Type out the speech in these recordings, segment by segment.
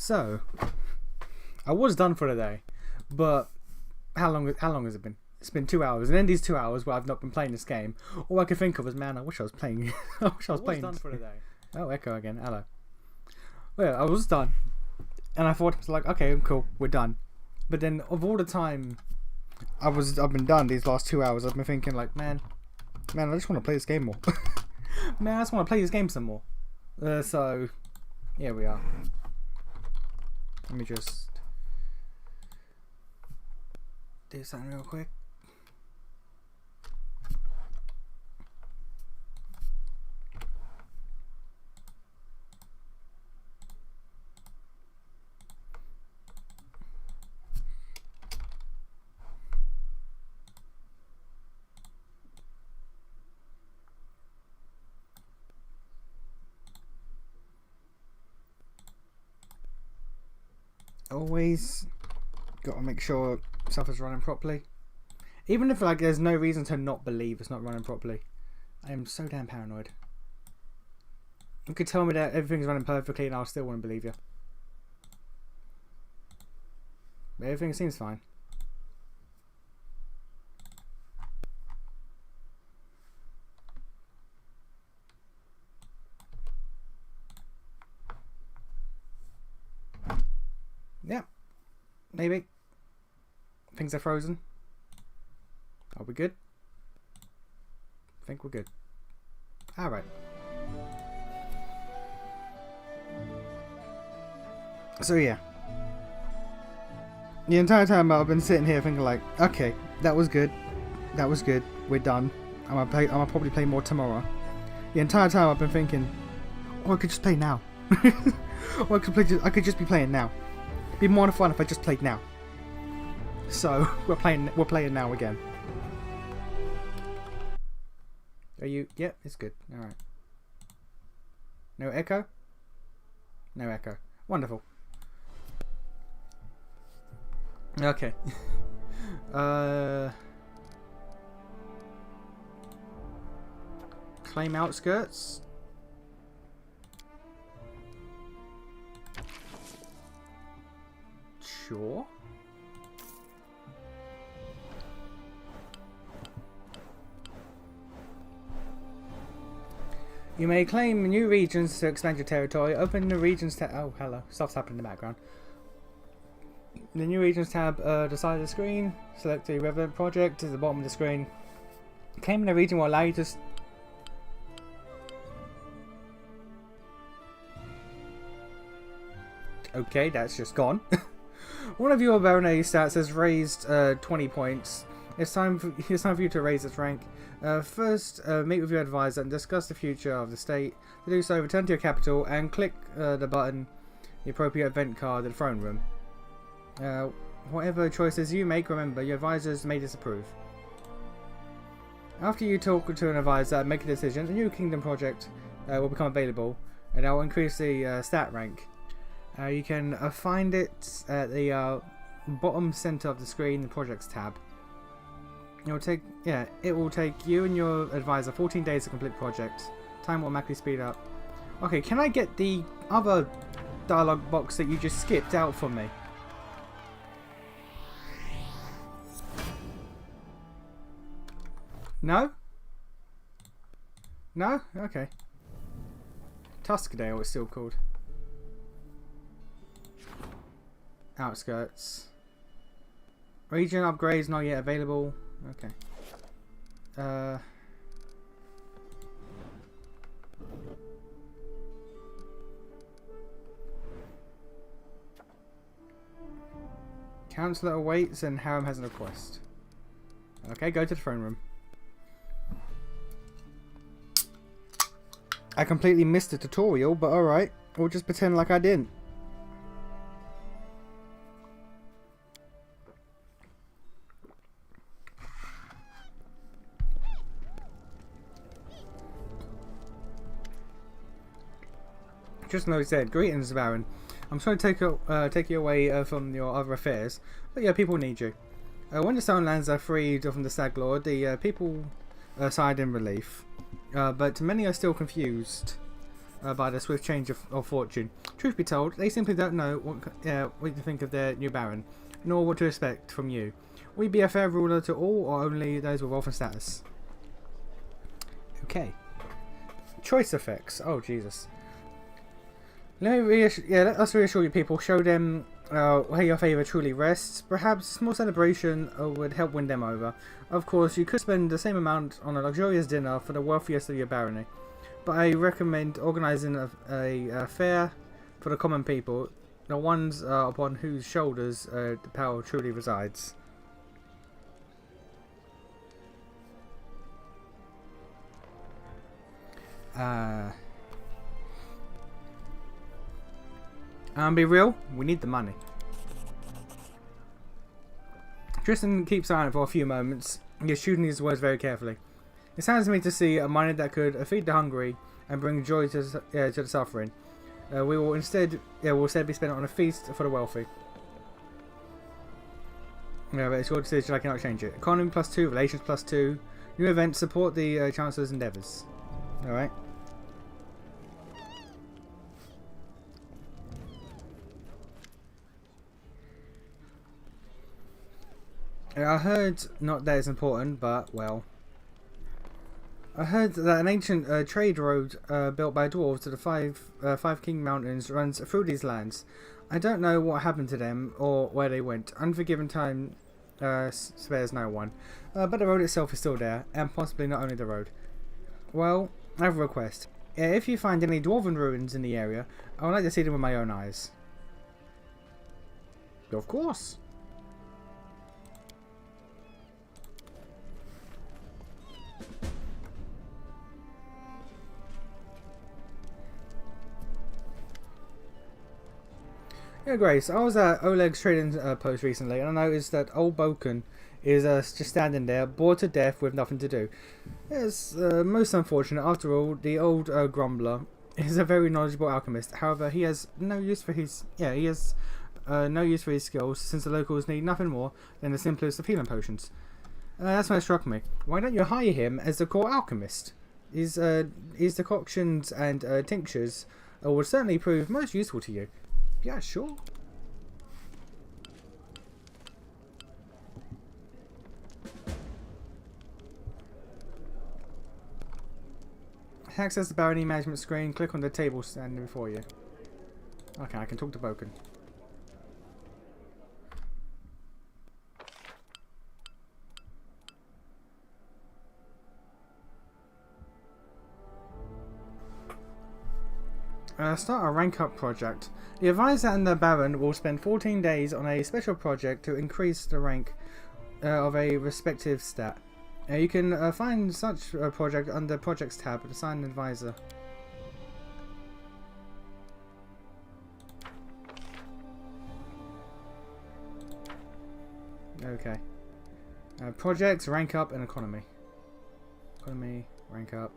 So, I was done for the day, but how long has it been? It's been 2 hours, and in these 2 hours where I've not been playing this game, all I could think of was, man, I wish I was playing. I wish I was playing. Done for the day. Oh, Echo again. Hello. Well, I was done, and I thought, like, okay, cool, we're done. But then, of all the time I've been done these last 2 hours, I've been thinking, like, man, I just want to play this game more. Man, I just want to play this game some more. So, here we are. Let me just do something real quick. Always got to make sure stuff is running properly, even if like there's no reason to not believe it's not running properly. I am so damn paranoid. You could tell me that everything's running perfectly and I'll still wouldn't believe you. But everything seems fine. Yeah, maybe. Things are frozen. Are we good? I think we're good. Alright. So yeah. The entire time I've been sitting here thinking like, okay, that was good. That was good. We're done. I'm gonna probably play more tomorrow. The entire time I've been thinking, oh, I could just play now. Or I could just be playing now. It'd be more fun if I just played now. So we're playing now again. Are you? Yeah, it's good. All right. No echo. No echo. Wonderful. Okay. Claim outskirts. Sure. You may claim new regions to expand your territory. Open the regions tab. Oh, hello. Stuff's happening in the background. The new regions tab, the side of the screen. Select the relevant project at the bottom of the screen. Claiming the region will allow you to. Okay, that's just gone. One of your Baronet's stats has raised 20 points. It's time for you to raise its rank. First, meet with your advisor and discuss the future of the state. To do so, return to your capital and click the button, the appropriate event card in the throne room. Whatever choices you make, remember, your advisors may disapprove. After you talk to an advisor and make a decision, a new kingdom project will become available, and that will increase the stat rank. You can find it at the bottom center of the screen, the projects tab. It will take you and your advisor 14 days to complete the project. Time will automatically speed up. Okay, can I get the other dialogue box that you just skipped out for me? No? No? Okay. Tuskadale it's still called. Outskirts. Region upgrades not yet available. Okay. Counselor awaits and Harem has a request. Okay, go to the throne room. I completely missed the tutorial, but alright. We'll just pretend like I didn't. Just know it said, greetings, Baron. I'm sorry to take you away from your other affairs, but yeah, people need you. When the Stonelands are freed from the Stag Lord, the people sighed in relief, but many are still confused by the swift change of fortune. Truth be told, they simply don't know what to think of their new baron, nor what to expect from you. Will you be a fair ruler to all, or only those with wealth and status? Okay. Choice effects. Oh, Jesus. Let us reassure you people. Show them where your favour truly rests. Perhaps a small celebration would help win them over. Of course, you could spend the same amount on a luxurious dinner for the wealthiest of your barony. But I recommend organising a fair for the common people, the ones upon whose shoulders the power truly resides. Be real, we need the money. Tristan keeps silent for a few moments. He's choosing his words very carefully. It sounds to me to see a money that could feed the hungry and bring joy to the suffering. Will instead be spent on a feast for the wealthy. Yeah, but it's your decision. I cannot change it. Economy +2, relations +2. New events support the Chancellor's endeavours. All right. I heard, not that it's important, but, well, I heard that an ancient trade road built by dwarves to the five King Mountains runs through these lands. I don't know what happened to them or where they went. Unforgiven time spares no one. But the road itself is still there, and possibly not only the road. Well, I have a request. If you find any dwarven ruins in the area, I would like to see them with my own eyes. Of course. Yeah, Grace, I was at Oleg's trading post recently, and I noticed that old Boken is just standing there, bored to death with nothing to do. It's most unfortunate. After all, the old grumbler is a very knowledgeable alchemist. However, he has no use for his no use for his skills, since the locals need nothing more than the simplest of healing potions. That's when it struck me. Why don't you hire him as the core alchemist? His decoctions and tinctures would certainly prove most useful to you. Yeah, sure. Access the barony management screen. Click on the table standing before you. Okay, I can talk to Boken. Start a rank up project. The advisor and the baron will spend 14 days on a special project to increase the rank of a respective stat. You can find such a project under Projects tab. Assign an advisor. Okay. Projects, rank up, and economy. Economy, rank up.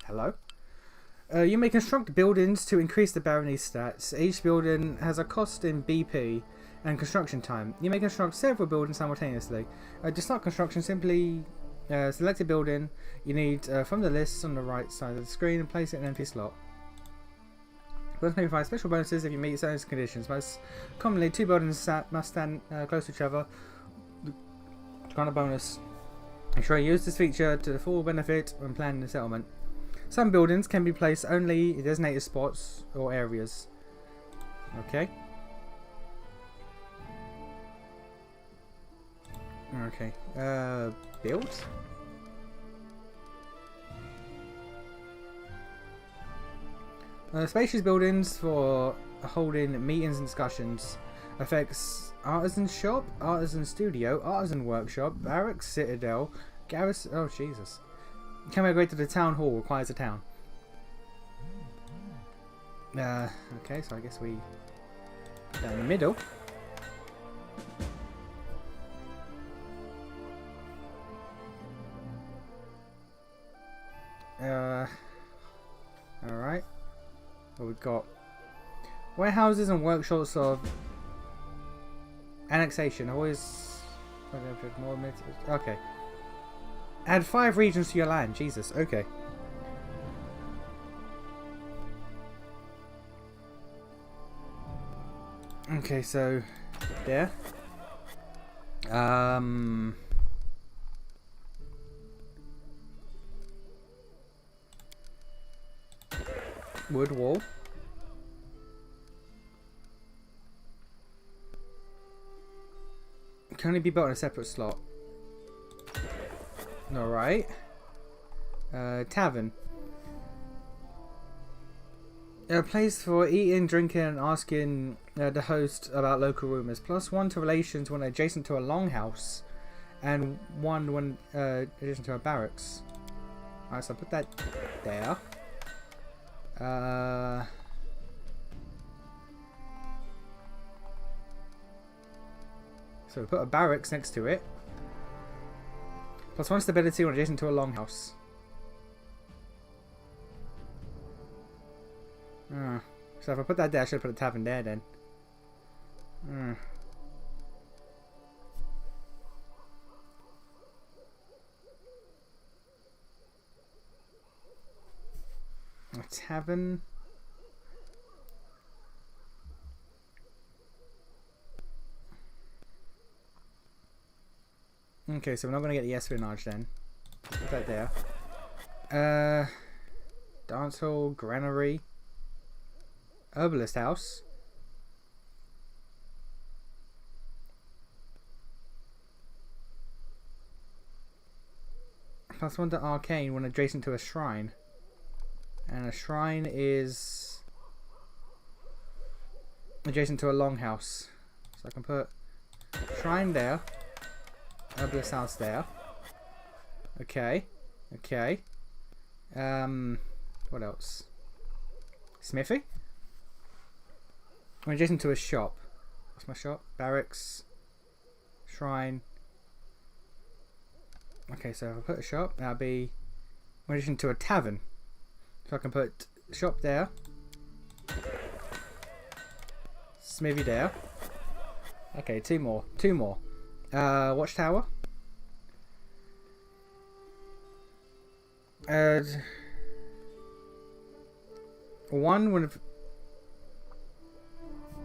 Hello? You may construct buildings to increase the barony's stats. Each building has a cost in BP and construction time. You may construct several buildings simultaneously. To start construction, simply select a building you need from the list on the right side of the screen and place it in an empty slot. Buildings may provide special bonuses if you meet certain conditions. Most commonly, two buildings must stand close to each other to grant a bonus. Make sure you use this feature to the full benefit when planning the settlement. Some buildings can be placed only in designated spots or areas. Okay. Okay. Build? Spacious buildings for holding meetings and discussions. Affects artisan shop, artisan studio, artisan workshop, barracks, citadel, garrison. Oh, Jesus. Can migrate to the town hall, requires a town. Okay, so I guess we down in the middle. Alright. Well, we've got warehouses and workshops of Annexation. Always... more okay. Add 5 regions to your land. Jesus. Okay. Okay, so... there. Wood wall. Can only be built in a separate slot. Alright. Tavern. A place for eating, drinking, and asking the host about local rumours. +1 to relations when adjacent to a longhouse, and 1 when adjacent to a barracks. Alright, so I'll put that there. So we put a barracks next to it. +1 stability when adjacent to a longhouse. So if I put that there, I should have put a tavern there then. A tavern. Okay, so we're not going to get the espionage then. Put that there. Dance hall, granary, herbalist house. +1 to arcane when adjacent to a shrine. And a shrine is adjacent to a longhouse. So I can put shrine there. Herbalist house there. Okay. Okay. What else? Smithy? I'm adjacent to a shop. What's my shop? Barracks. Shrine. Okay, so if I put a shop, that'll be in addition to a tavern. So I can put shop there. Smithy there. Okay, 2 more. 2 more. Watchtower. One with...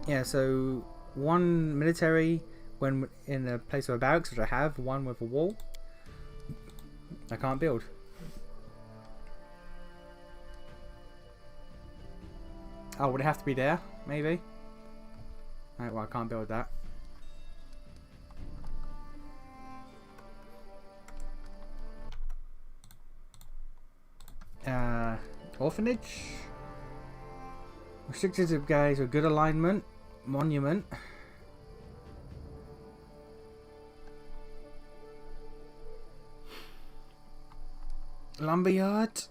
yeah, so 1 military when in a place of a barracks, which I have. 1 with a wall. I can't build. Oh, would it have to be there? Maybe? Right, well, I can't build that. Orphanage. Restricted to guys with good alignment. Monument. Lumberyard.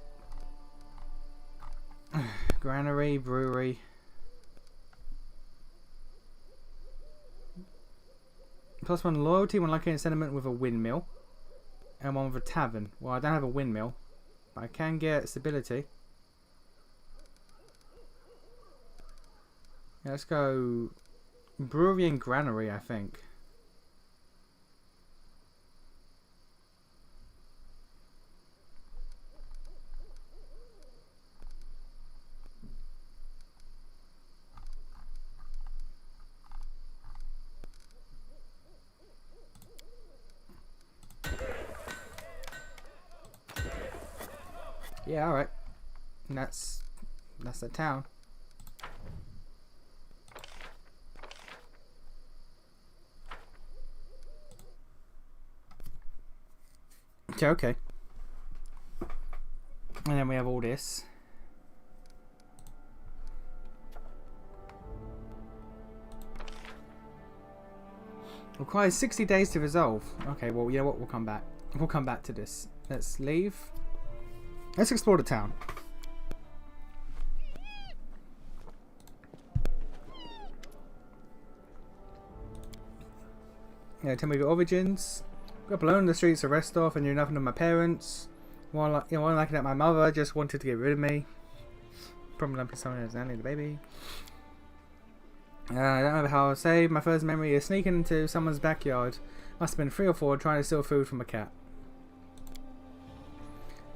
Granary, brewery. +1 loyalty when locating a settlement with a windmill. And 1 with a tavern. Well, I don't have a windmill. But I can get stability. Yeah, let's go brewery and granary, I think. Yeah, alright. That's the town. Okay, okay. And then we have all this. Requires 60 days to resolve. Okay, well, you know what? We'll come back. We'll come back to this. Let's leave. Let's explore the town. Yeah, tell me your origins. Got blown in the streets to rest off and knew nothing of my parents. While liking that my mother just wanted to get rid of me. Probably lumping someone as Annie the baby. I don't know how I'll say. My first memory is sneaking into someone's backyard. Must have been 3 or 4 trying to steal food from a cat.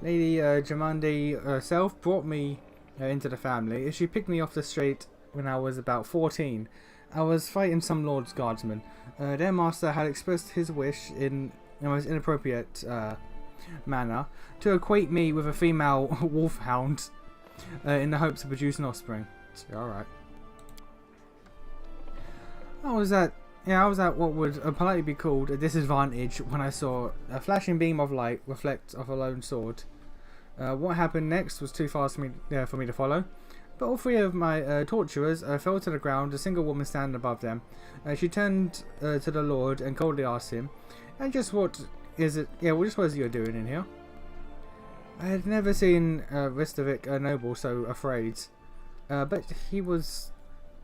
Lady Jamandi herself brought me into the family. She picked me off the street when I was about 14. I was fighting some Lord's Guardsmen. Their master had expressed his wish in the most inappropriate manner to equate me with a female wolfhound in the hopes of producing offspring. So, alright. I was at what would politely be called a disadvantage when I saw a flashing beam of light reflect off a lone sword. What happened next was too fast for me to follow, but all 3 of my torturers fell to the ground, a single woman standing above them. She turned to the Lord and coldly asked him, "And just what is it? Yeah, well, just what is it you're doing in here?" I had never seen Restovic noble so afraid, but he was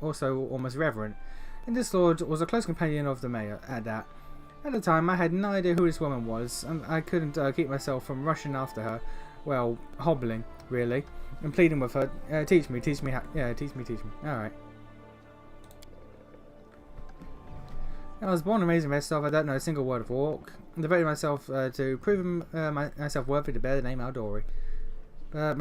also almost reverent. And this lord was a close companion of the mayor at that. At the time, I had no idea who this woman was, and I couldn't keep myself from rushing after her, well, hobbling, really, and pleading with her, teach me, teach me. Alright. I was born and raised in Restov. I don't know a single word of Orc. I devoted myself to proving myself worthy to bear the name Aldori. But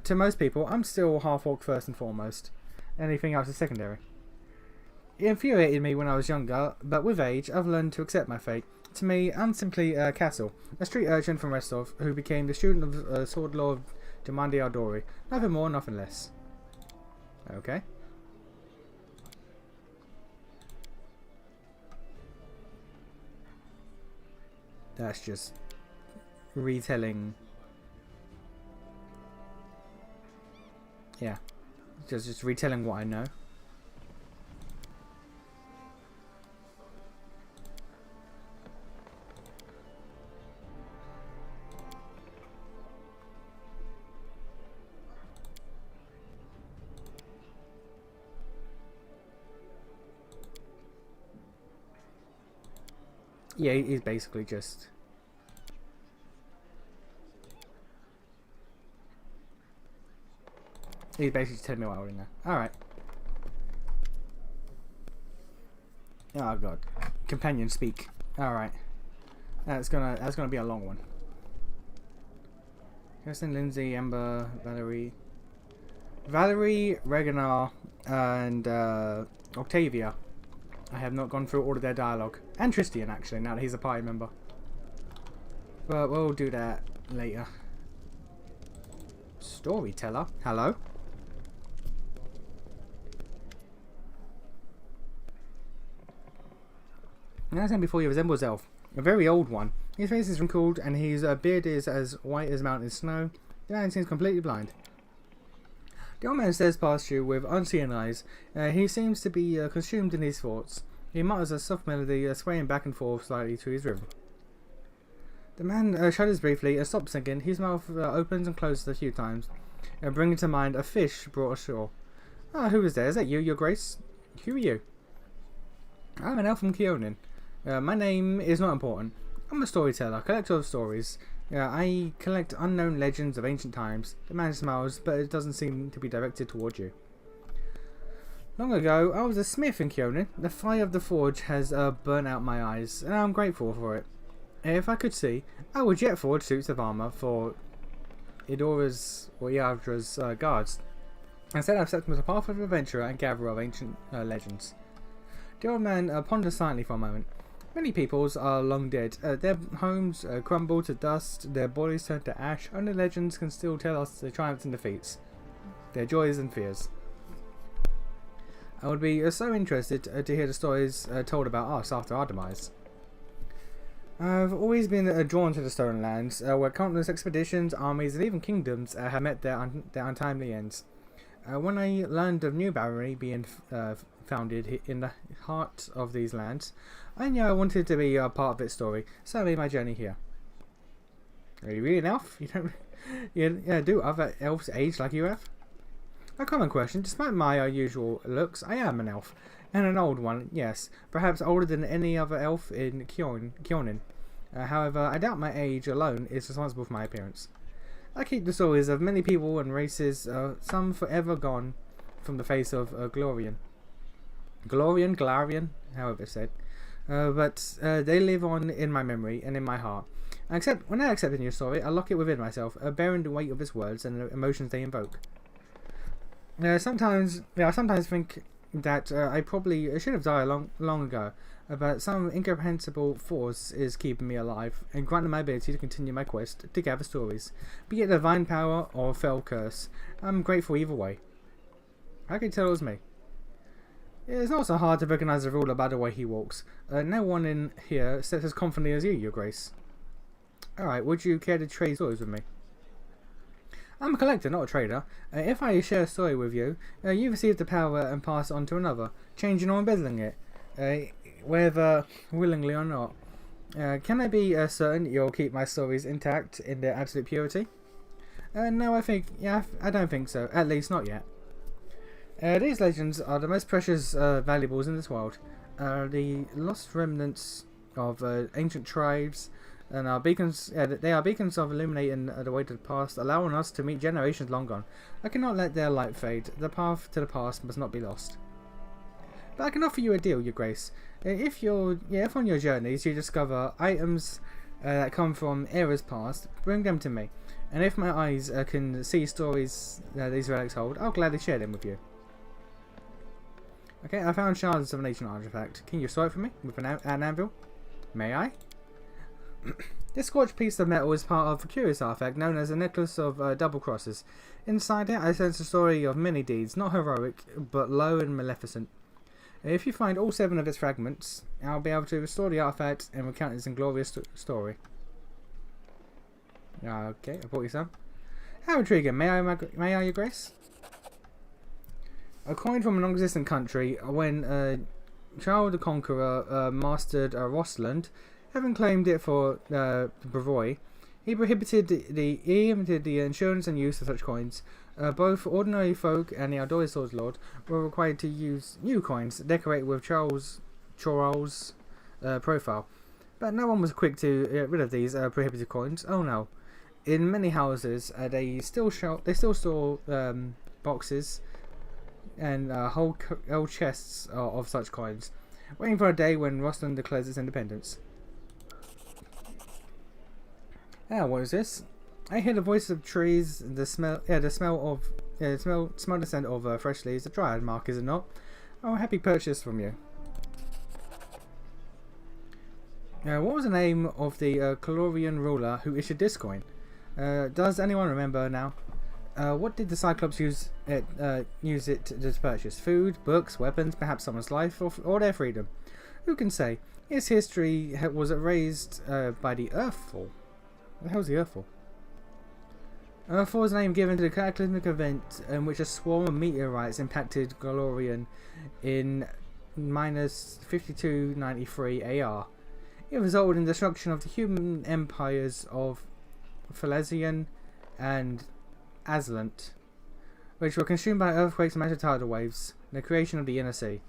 to most people, I'm still half Orc first and foremost. Anything else is secondary. It infuriated me when I was younger, but with age, I've learned to accept my fate. To me, I'm simply Castle, a street urchin from Restov, who became the student of Sword Lord Demandi Aldori. Nothing more, nothing less. Okay. That's just retelling. Yeah, just retelling what I know. Yeah, he's basically just... He's basically just telling me what I already know. Alright. Oh god. Companion speak. Alright. That's gonna be a long one. Kirsten, Lindsay, Ember, Valerie, Reganar, and Octavia. I have not gone through all of their dialogue. And Tristian, actually, now that he's a party member. But we'll do that later. Storyteller? Hello? Now saying before you resembles Elf. A very old one. His face is wrinkled and his beard is as white as mountain snow. The man seems completely blind. The old man stares past you with unseeing eyes. He seems to be consumed in his thoughts. He mutters a soft melody, swaying back and forth slightly to his rhythm. The man shudders briefly and stops singing. His mouth opens and closes a few times, bringing to mind a fish brought ashore. Ah, who is there? Is that you, your grace? Who are you? I'm an elf from Kionin. My name is not important. I'm a storyteller, collector of stories. I collect unknown legends of ancient times. The man smiles, but it doesn't seem to be directed toward you. Long ago, I was a smith in Kionin. The fire of the forge has burnt out my eyes, and I'm grateful for it. If I could see, I would yet forge suits of armour for Iadra's guards. Instead, I've set them as a path of adventurer and gatherer of ancient legends. The old man ponders silently for a moment. Many peoples are long dead. Their homes crumble to dust, their bodies turn to ash. Only legends can still tell us their triumphs and defeats, their joys and fears. I would be so interested to hear the stories told about us after our demise. I've always been drawn to the Stolen Lands, where countless expeditions, armies, and even kingdoms have met their untimely ends. When I learned of New Barony being founded in the heart of these lands, I knew I wanted to be a part of its story, so I made my journey here. Are you really an elf? Do other elves age like you have? A common question. Despite my unusual looks, I am an elf, and an old one, yes, perhaps older than any other elf in Kionin. However, I doubt my age alone is responsible for my appearance. I keep the stories of many people and races, some forever gone from the face of Glorian. Galarian, however it's said. But they live on in my memory and in my heart. When I accept a new story, I lock it within myself, bearing the weight of its words and the emotions they invoke. I sometimes think that I probably should have died long ago, but some incomprehensible force is keeping me alive and granting my ability to continue my quest to gather stories, be it divine power or fell curse. I'm grateful either way. I can tell it was me. It's not so hard to recognize the ruler by the way he walks. No one in here steps as confidently as you, Your Grace. Alright, would you care to trade stories with me? I'm a collector, not a trader. If I share a story with you, you receive the power and pass it on to another, changing or embezzling it, whether willingly or not. Can I be certain you'll keep my stories intact in their absolute purity? No, I don't think so. At least not yet. These legends are the most precious valuables in this world. The lost remnants of ancient tribes, and are beacons. They are beacons of illuminating the way to the past, allowing us to meet generations long gone. I cannot let their light fade. The path to the past must not be lost. But I can offer you a deal, Your Grace. If on your journeys you discover items that come from eras past, bring them to me. And if my eyes can see stories these relics hold, I'll gladly share them with you. Okay, I found shards of an ancient artifact. Can you store it for me with an anvil? May I? This scorched piece of metal is part of a curious artifact known as a necklace of double crosses. Inside it, I sense a story of many deeds, not heroic, but low and maleficent. If you find all 7 of its fragments, I'll be able to restore the artifact and recount its inglorious story. Okay, I brought you some. How intriguing! May I, Your Grace? A coin from a non-existent country. When Charles the Conqueror mastered Rossland, having claimed it for Brevoy, he prohibited the insurance and use of such coins. Both ordinary folk and the Outdoors Swords Lord were required to use new coins decorated with Charles' profile. But no one was quick to get rid of these prohibited coins. Oh no. In many houses, they still store boxes and whole chests of such coins, waiting for a day when Rossland declares its independence. What is this? I hear the voice of trees, the smell the scent of fresh leaves. The dryad mark, is it not? Oh, happy purchase from you. What was the name of the Calorian ruler who issued this coin? Does anyone remember now? What did the Cyclops use it to purchase? Food, books, weapons, perhaps someone's life, or their freedom? Who can say? Its history was erased by the Earthfall. What the hell is the Earthfall? Earthfall is a name given to the cataclysmic event in which a swarm of meteorites impacted Galorian in -5293 AR. It resulted in the destruction of the human empires of Phalezian and Aslant, which were consumed by earthquakes and massive tidal waves, the creation of the inner sea.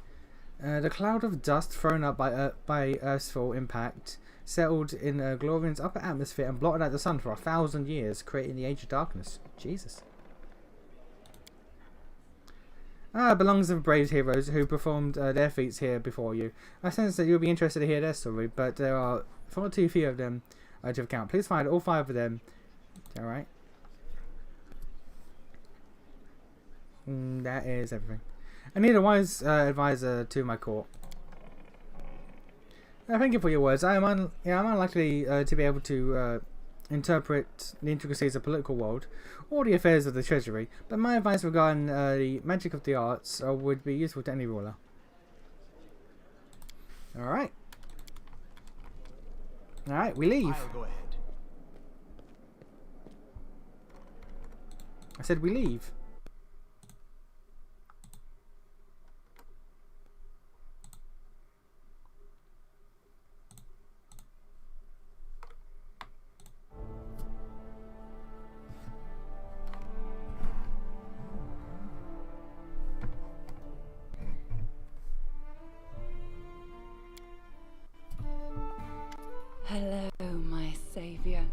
The cloud of dust thrown up by Earth's fall impact settled in Glorian's upper atmosphere and blotted out the sun for 1,000 years, creating the Age of Darkness. Jesus. It belongs to brave heroes who performed their feats here before you. I sense that you'll be interested to hear their story, but there are far too few of them to account. Please find all 5 of them. Alright. That is everything. I need a wise advisor to my court. Thank you for your words. I'm unlikely to be able to interpret the intricacies of the political world or the affairs of the treasury, but my advice regarding the magic of the arts would be useful to any ruler. Alright. Alright, we leave. I'll go ahead. I said we leave. Hello, my savior.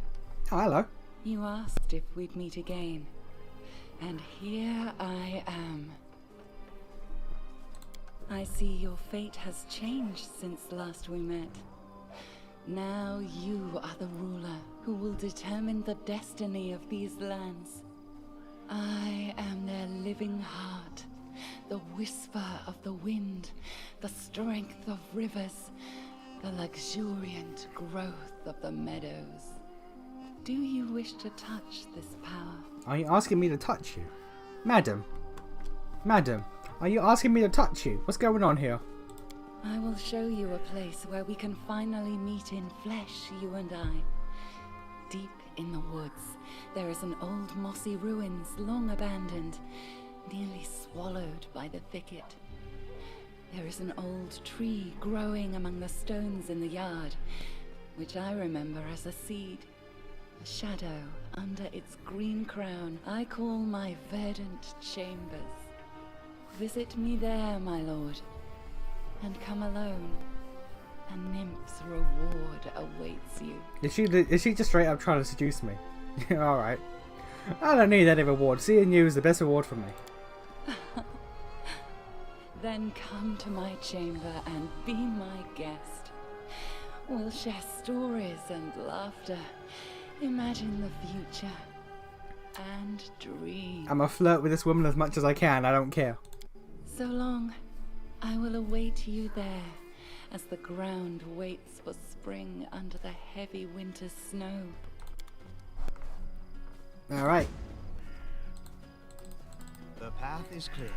Oh, hello. You asked if we'd meet again, and here I am. I see your fate has changed since last we met. Now you are the ruler who will determine the destiny of these lands. I am their living heart, the whisper of the wind, the strength of rivers, the luxuriant growth of the meadows. Do you wish to touch this power? Are you asking me to touch you? Madam? Madam, are you asking me to touch you? What's going on here? I will show you a place where we can finally meet in flesh, you and I. Deep in the woods, there is an old mossy ruins long abandoned, nearly swallowed by the thicket. There is an old tree growing among the stones in the yard, which I remember as a seed. A shadow under its green crown I call my verdant chambers. Visit me there, my lord, and come alone. A nymph's reward awaits you. Is she just straight up trying to seduce me? Alright. I don't need any reward. Seeing you is the best reward for me. Then come to my chamber and be my guest. We'll share stories and laughter. Imagine the future. And dream. I'm gonna flirt with this woman as much as I can. I don't care. So long. I will await you there, as the ground waits for spring under the heavy winter snow. Alright. The path is clear.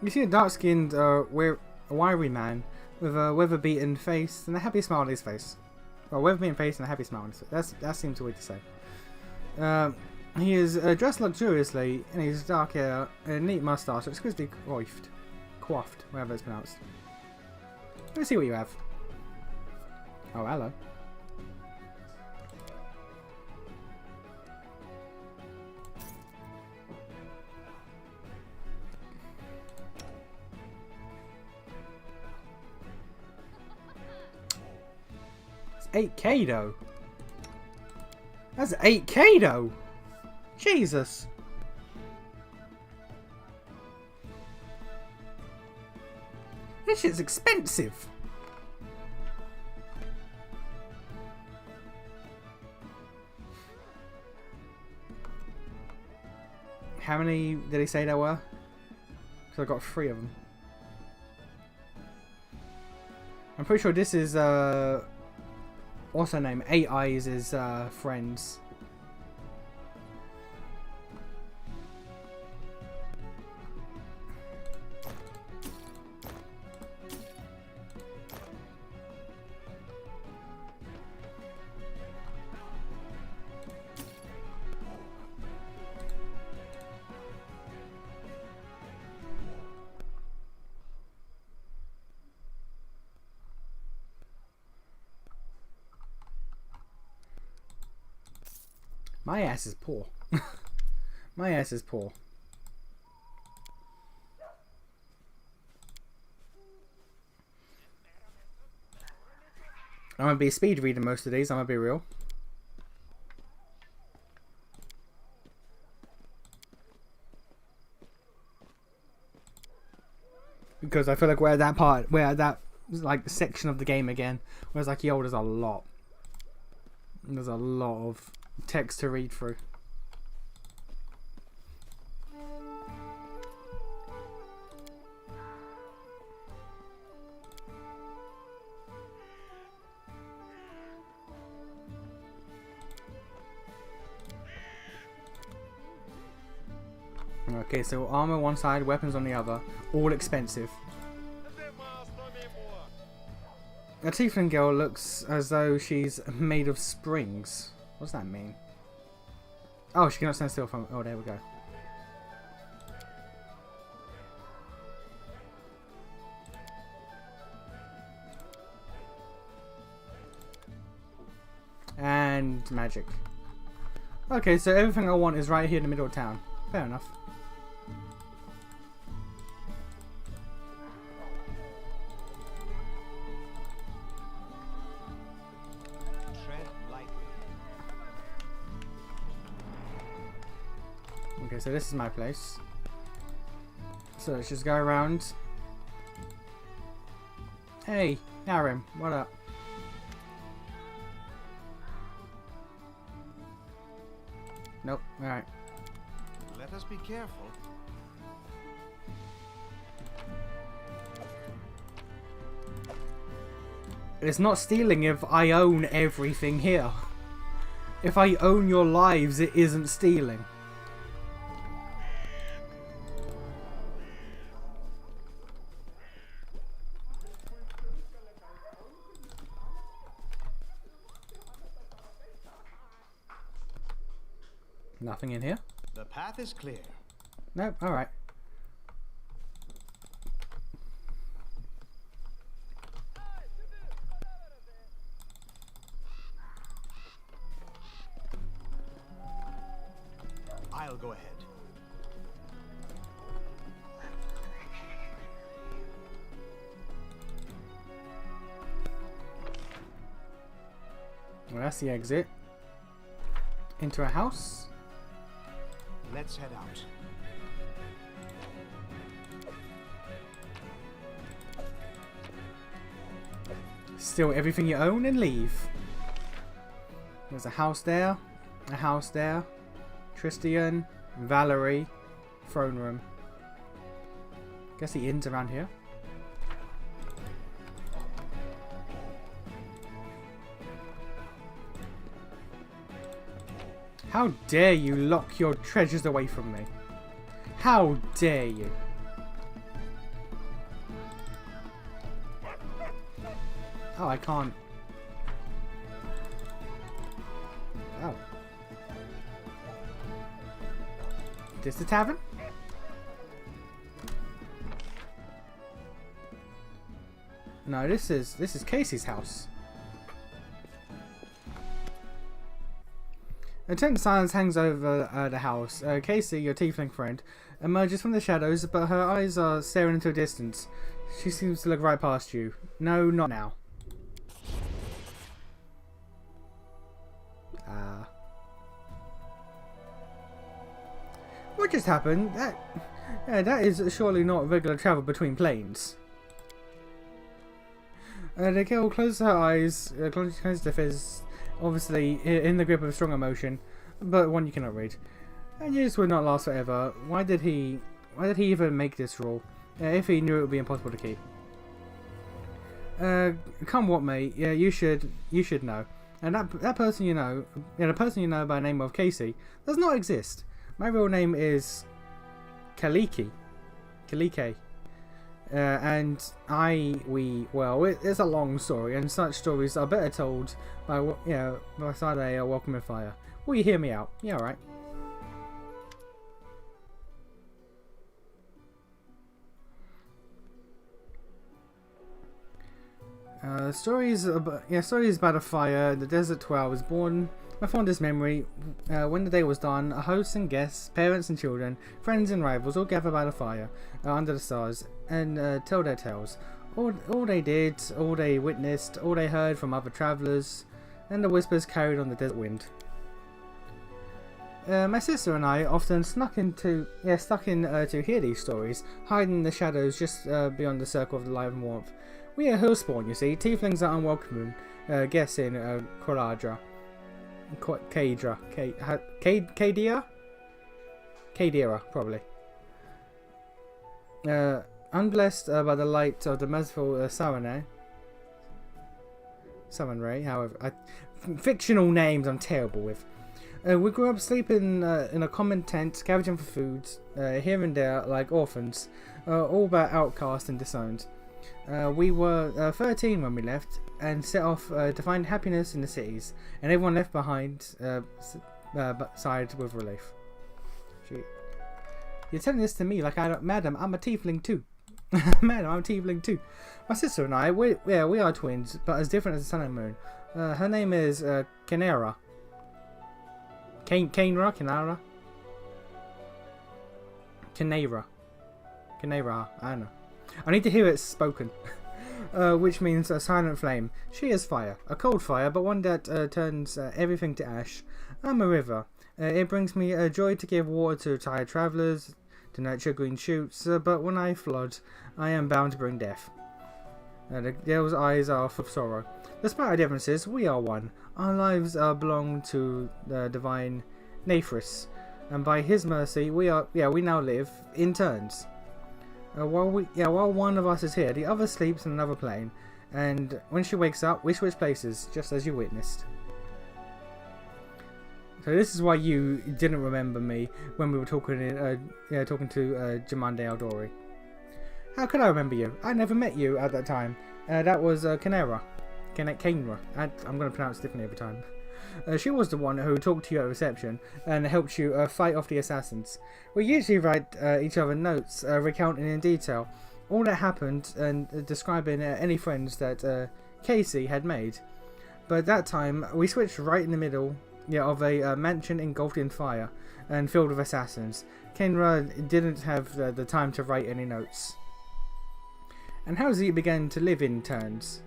You see a dark-skinned, wiry man with a weather-beaten face and a happy smile on his face. Well, weather-beaten face and a happy smile on his face. That seems weird to say. He is dressed luxuriously in his dark hair and a neat moustache, exquisitely coiffed, whatever it's pronounced. Let's see what you have. Oh, hello. It's 8k though. That's 8k though. Jesus. This shit's expensive. How many did he say there were? Because I got 3 of them. I'm pretty sure this is what's her name? 8 Eyes' friends. My ass is poor. My ass is poor. I'm gonna be a speed reader most of these, I'm gonna be real. Because I feel like we're at that part, we're at that like section of the game again. Whereas like, yo, there's a lot. There's a lot of text to read through. Okay, so armor one side, weapons on the other, all expensive. A Tiefling girl looks as though she's made of springs. What does that mean? Oh, she cannot stand still from... Oh, there we go. And magic. Okay, so everything I want is right here in the middle of town. Fair enough. Okay, so this is my place. So let's just go around. Hey, Narim, what up? Nope, alright. Let us be careful. It's not stealing if I own everything here. If I own your lives, it isn't stealing. Nothing in here? The path is clear. Nope, alright. I'll go ahead. Well, that's the exit. Into a house. Let's head out. Steal everything you own and leave. There's a house there. A house there. Tristian. Valerie. Throne room. Guess the inn's around here. How dare you lock your treasures away from me? How dare you? Oh, I can't. Oh. This the tavern? No, this is Casey's house. A tense silence hangs over the house. Casey, your tiefling friend, emerges from the shadows, but her eyes are staring into a distance. She seems to look right past you. No, not now. What just happened? That is surely not regular travel between planes. The girl closes her eyes, closes her fists, obviously in the grip of strong emotion, but one you cannot read. And this would not last forever. Why did he even make this rule? If he knew it would be impossible to keep. Come what may, yeah, you should know. And that person you know, the person you know by the name of Casey, does not exist. My real name is Kalike. And well, it's a long story, and such stories are better told by beside a welcoming fire. Will you hear me out? Yeah, all right. Stories about a fire. The Desert 12 was born. My fondest memory, when the day was done, hosts and guests, parents and children, friends and rivals all gather by the fire, under the stars, and tell their tales. All they did, all they witnessed, all they heard from other travellers, and the whispers carried on the desert wind. My sister and I often snuck in to hear these stories, hiding in the shadows just beyond the circle of the light and warmth. We are hillspawn, you see. Tieflings are unwelcome guests in Kadira, probably. Unblessed by the light of the merciful Samurai, however, fictional names I'm terrible with. We grew up sleeping in a common tent, scavenging for food, here and there like orphans, all but outcast and disowned. We were 13 when we left, and set off to find happiness in the cities, and everyone left behind sighed with relief. Shoot. You're telling this to me like Madam, I'm a tiefling too. Madam, I'm a tiefling too. My sister and I, we are twins, but as different as the sun and moon. Her name is Kanera. Kanera, I don't know. I need to hear it spoken. Which means a silent flame. She is fire. A cold fire, but one that turns everything to ash. I'm a river. It brings me joy to give water to tired travellers, to nurture green shoots, but when I flood, I am bound to bring death. The girl's eyes are full of sorrow. Despite our differences, we are one. Our lives belong to the divine Nathris, and by his mercy, we now live in turns. While one of us is here, the other sleeps in another plane, and when she wakes up, we switch places, just as you witnessed. So this is why you didn't remember me when we were talking to Jamande Aldori. How could I remember you? I never met you at that time. That was Kenera. Kenra. I'm going to pronounce it differently every time. She was the one who talked to you at reception and helped you fight off the assassins. We usually write each other notes recounting in detail all that happened and describing any friends that Casey had made. But that time, we switched right in the middle of a mansion engulfed in fire and filled with assassins. Kenra didn't have the time to write any notes. And how he began to live in turns.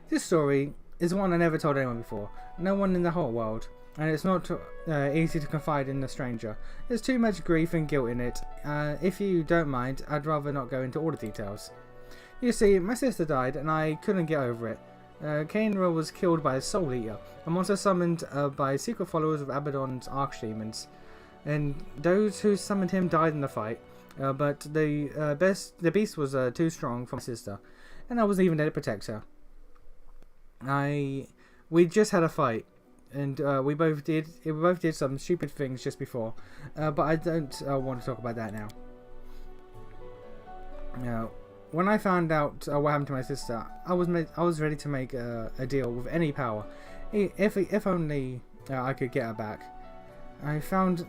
This story is one I never told anyone before, no one in the whole world, and it's not easy to confide in a stranger. There's too much grief and guilt in it. If you don't mind, I'd rather not go into all the details. You see, my sister died and I couldn't get over it. Kainra was killed by a Soul Eater, a monster summoned by secret followers of Abaddon's Archdemons, and those who summoned him died in the fight, but the beast was too strong for my sister, and I wasn't even there to protect her. We just had a fight, and we both did some stupid things just before, but I don't want to talk about that now. Now, when I found out what happened to my sister, I was ready to make a deal with any power, if only I could get her back. I found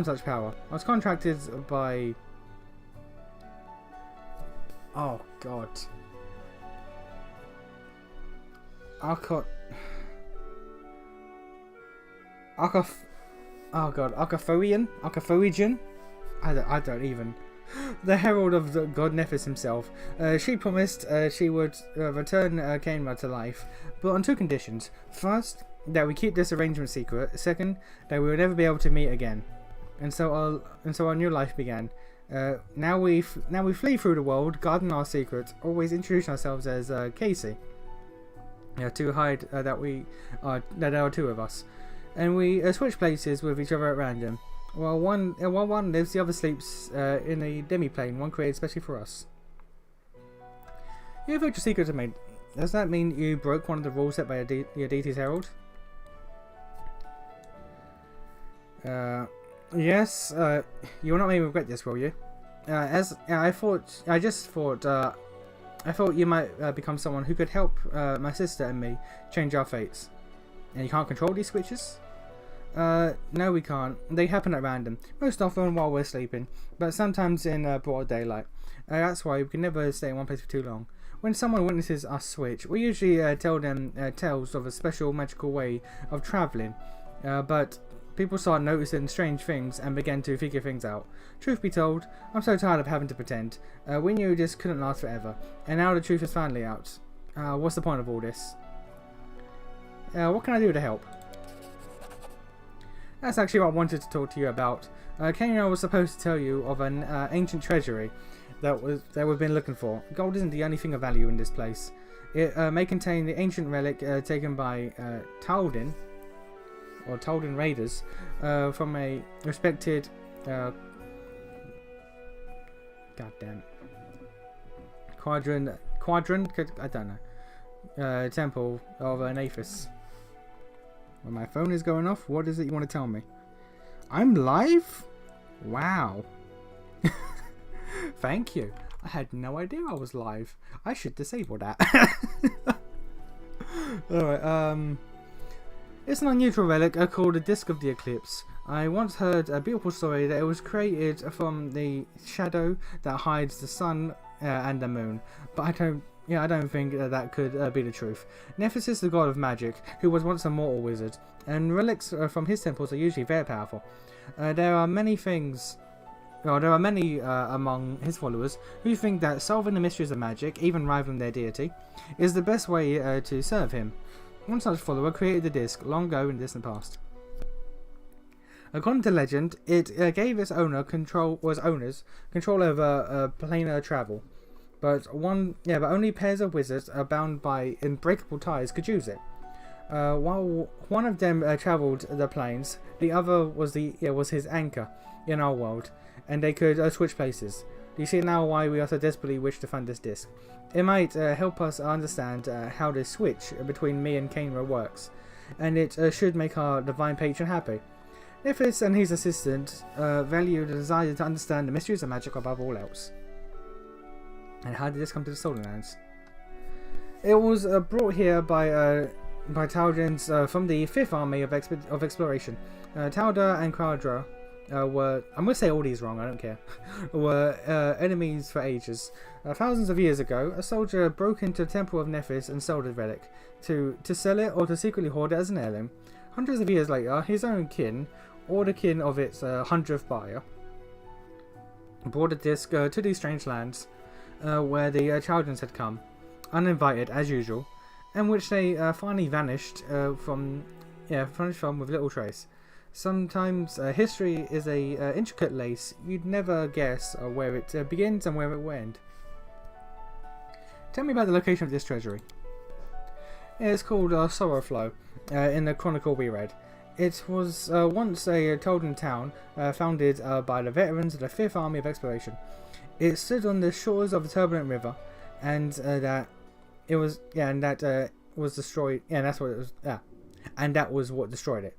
such power. I was contracted by. Oh God. Arcathorian? I don't even. The herald of the god Nephis himself. She promised she would return Kainra to life, but on two conditions. First, that we keep this arrangement secret. Second, that we will never be able to meet again. And so our new life began. Now we flee through the world, guarding our secret, always introducing ourselves as Casey. To hide that there are two of us, and we switch places with each other at random. While one lives, the other sleeps in a demi-plane, one created especially for us. You revealed your secret to me. Does that mean you broke one of the rules set by your deity's herald? Yes. You will not make me regret this, will you? I thought you might become someone who could help my sister and me change our fates. And you can't control these switches? No, we can't. They happen at random, most often while we're sleeping, but sometimes in broad daylight. That's why we can never stay in one place for too long. When someone witnesses us switch, we usually tell them tales of a special magical way of travelling, but people start noticing strange things and begin to figure things out. Truth be told, I'm so tired of having to pretend. We knew this couldn't last forever, and now the truth is finally out. What's the point of all this? What can I do to help? That's actually what I wanted to talk to you about. Kenra was supposed to tell you of an ancient treasury that we've been looking for. Gold isn't the only thing of value in this place. It may contain the ancient relic taken by Taldin, or Taldin raiders, from a respected goddamn quadrant, I don't know, temple of Nathis. Well, my phone is going off. What is it you want to tell me? I'm live? Wow. Thank you. I had no idea I was live. I should disable that. Alright, it's an unusual relic called the Disc of the Eclipse. I once heard a beautiful story that it was created from the shadow that hides the sun and the moon, but I don't think that could be the truth. Nephis is the god of magic, who was once a mortal wizard, and relics from his temples are usually very powerful. There are many among his followers who think that solving the mysteries of magic, even rivaling their deity, is the best way to serve him. One such follower created the disc long ago in the distant past. According to legend, it gave its owners control over planar travel. But only pairs of wizards are bound by unbreakable ties could use it. While one of them travelled the planes, the other was his anchor in our world, and they could switch places. Do you see now why we also desperately wish to find this disc? It might help us understand how this switch between me and Kingmaker works, and it should make our divine patron happy. Nefis and his assistant value the desire to understand the mysteries of magic above all else. And how did this come to the Stolen Lands? It was brought here by Taldans from the 5th Army of Exploration. Talda and Quadra were, I'm going to say all these wrong, I don't care, were enemies for ages. Thousands of years ago, a soldier broke into the Temple of Nefis and sold the relic, to sell it or to secretly hoard it as an heirloom. Hundreds of years later, his own kin, or the kin of its 100th buyer, brought the disc to these strange lands, where the Chaldans had come, uninvited as usual, and which they finally vanished from with little trace. Sometimes history is a intricate lace. You'd never guess where it begins and where it will end. Tell me about the location of this treasury. It's called Sorrowflow in the chronicle we read. It was once a Tolden town founded by the veterans of the 5th Army of Exploration. It stood on the shores of a turbulent river, and that was destroyed. Yeah, that's what it was. Yeah, and that was what destroyed it.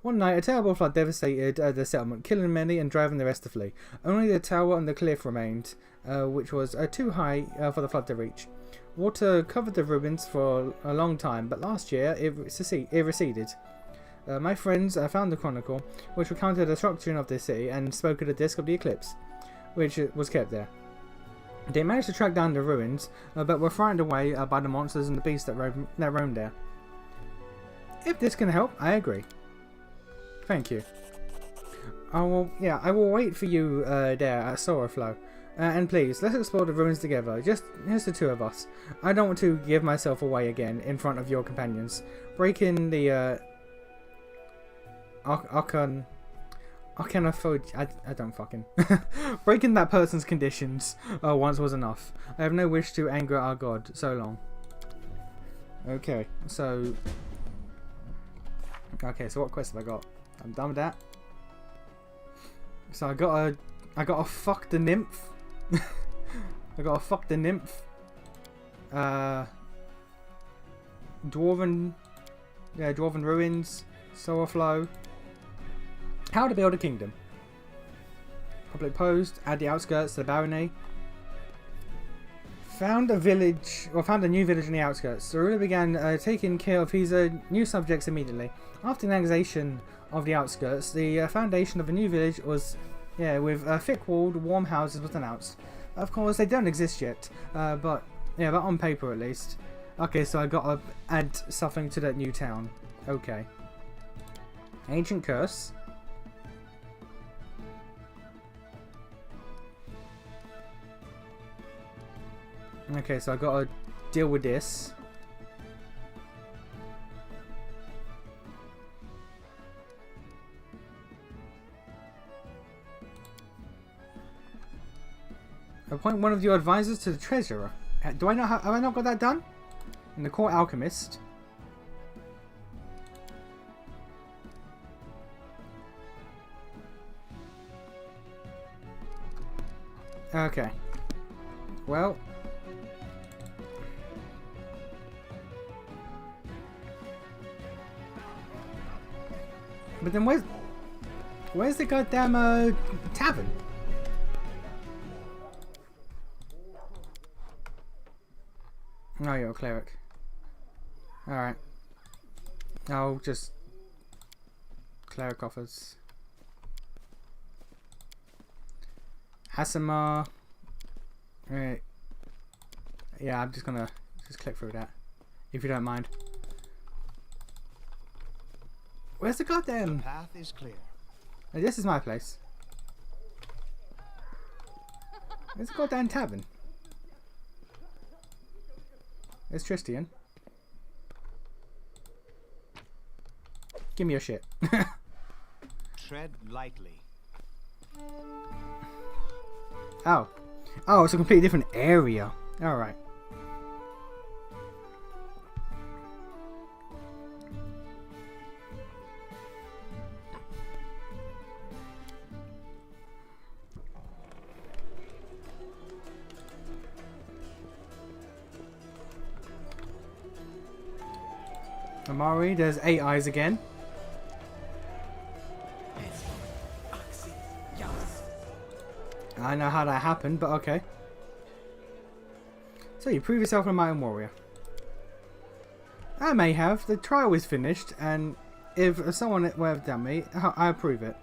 One night, a terrible flood devastated the settlement, killing many and driving the rest to flee. Only the tower and the cliff remained, which was too high for the flood to reach. Water covered the ruins for a long time, but last year it receded. My friends found the chronicle, which recounted the destruction of the city and spoke of the disc of the eclipse, which was kept there. They managed to track down the ruins, but were frightened away by the monsters and the beasts that roamed there. If this can help, I agree. Thank you. I will wait for you there at Sorrowflow. And please, let's explore the ruins together, just the two of us. I don't want to give myself away again in front of your companions. Breaking the I don't fucking breaking that person's conditions once was enough. I have no wish to anger our god so long. Okay, so what quest have I got? I'm done with that. So I gotta fuck the nymph. I gotta fuck the nymph. Dwarven ruins, Sorrowflow. How to build a kingdom. Public post, add the outskirts to the barony. Found a new village in the outskirts. The ruler began taking care of his new subjects immediately. After the annexation of the outskirts, the foundation of a new village was, with thick-walled, warm houses was announced. Of course, they don't exist yet, but on paper at least. Okay, so I gotta add something to that new town. Okay. Ancient curse. Okay, so I gotta deal with this. Appoint one of your advisors to the treasurer. Have I not got that done? And the court alchemist. Okay. Well. But then where's the goddamn tavern? Oh, you're a cleric. Alright. I'll just cleric offers. Asimar. Right. Yeah, I'm just gonna click through that, if you don't mind. Where's the goddamn? The path is clear. This is my place. Where's the goddamn tavern? There's Tristian. Give me your shit. Tread lightly. Oh. Oh, it's a completely different area. Alright. Amari, there's 8 eyes again. I know how that happened, but okay. So you prove yourself a mountain warrior. I may have. The trial is finished, and if someone were to damn me, I approve it.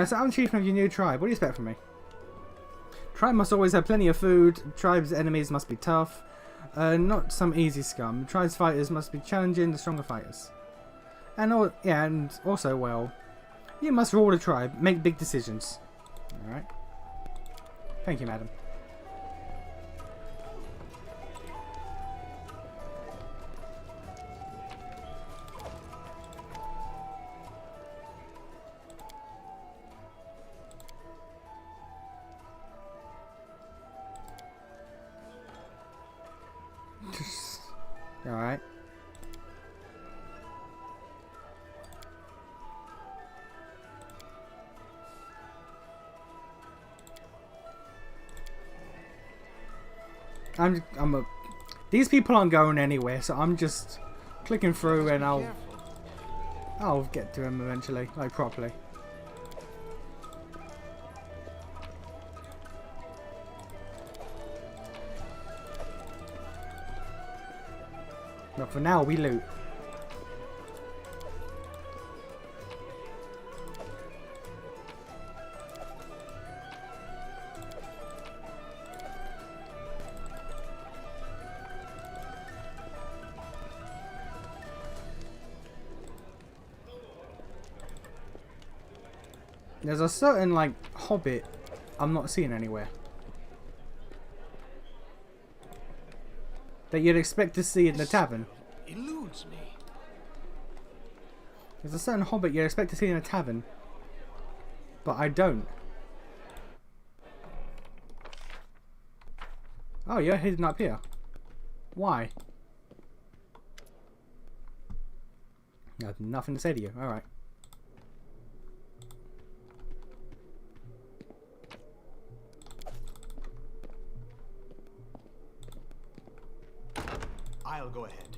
So I'm chieftain of your new tribe. What do you expect from me? Tribe must always have plenty of food. Tribe's enemies must be tough. Not some easy scum. Tribe's fighters must be challenging the stronger fighters. And also, well, you must rule the tribe. Make big decisions. Alright. Thank you, madam. Alright. These people aren't going anywhere, so I'm just clicking through and I'll get to them eventually, like properly. But for now, we loot. There's a certain, like, hobbit I'm not seeing anywhere. That you'd expect to see in the tavern. Eludes me. There's a certain hobbit you'd expect to see in a tavern. But I don't. Oh, you're hidden up here. Why? I have nothing to say to you. Alright. I'll go ahead.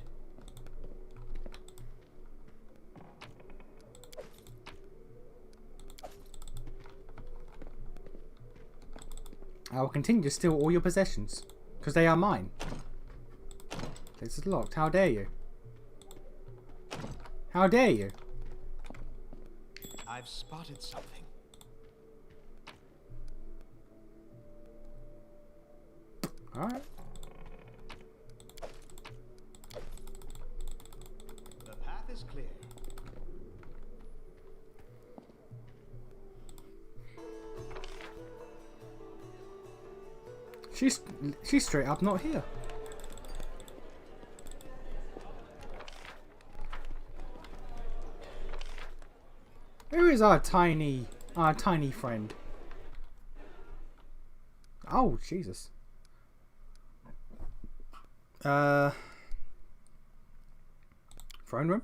I will continue to steal all your possessions, because they are mine. This is locked. How dare you? How dare you? I've spotted something. Alright. The path is clear. She's straight up not here. Where is our tiny friend? Oh, Jesus. Throne room?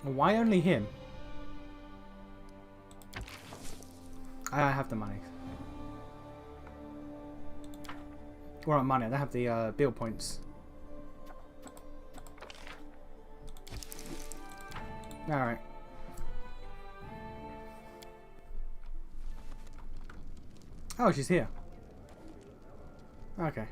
Why only him? I have the money. Well, not money. I have the bill points. Alright. Oh, she's here. Okay.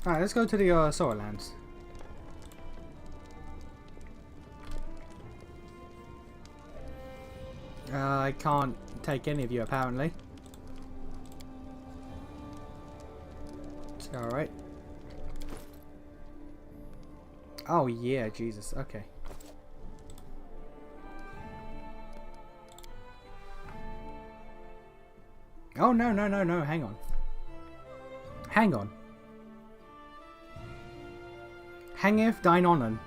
Alright, let's go to the Solar Lands. I can't take any of you apparently. Alright. Oh yeah, Jesus, okay. Oh no, no, no, no, hang on. Hang on. Hangeth thine onan.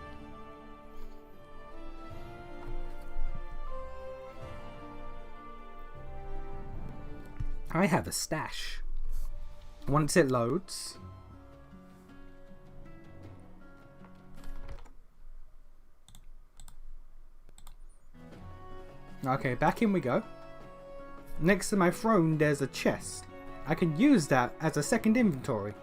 I have a stash. Once it loads. Okay, back in we go. Next to my throne there's a chest. I can use that as a second inventory.